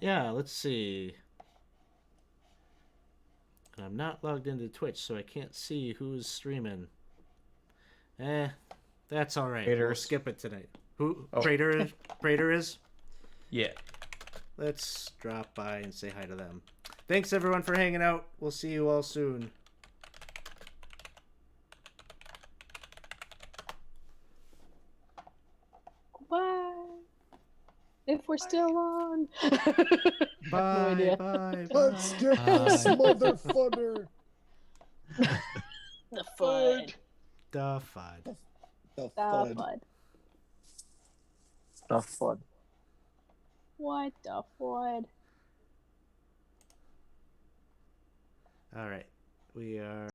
Yeah, let's see. I'm not logged into Twitch, so I can't see who's streaming. That's all right. We'll Raiders. skip it tonight. Who? Oh. Prater is? Yeah. Let's drop by and say hi to them. Thanks, everyone, for hanging out. We'll see you all soon. Bye. If we're still on. Bye, No idea. bye, Let's bye. get this motherfucker. The fun. The fun. The The fun. fun. The fun. What the fun? All right. We are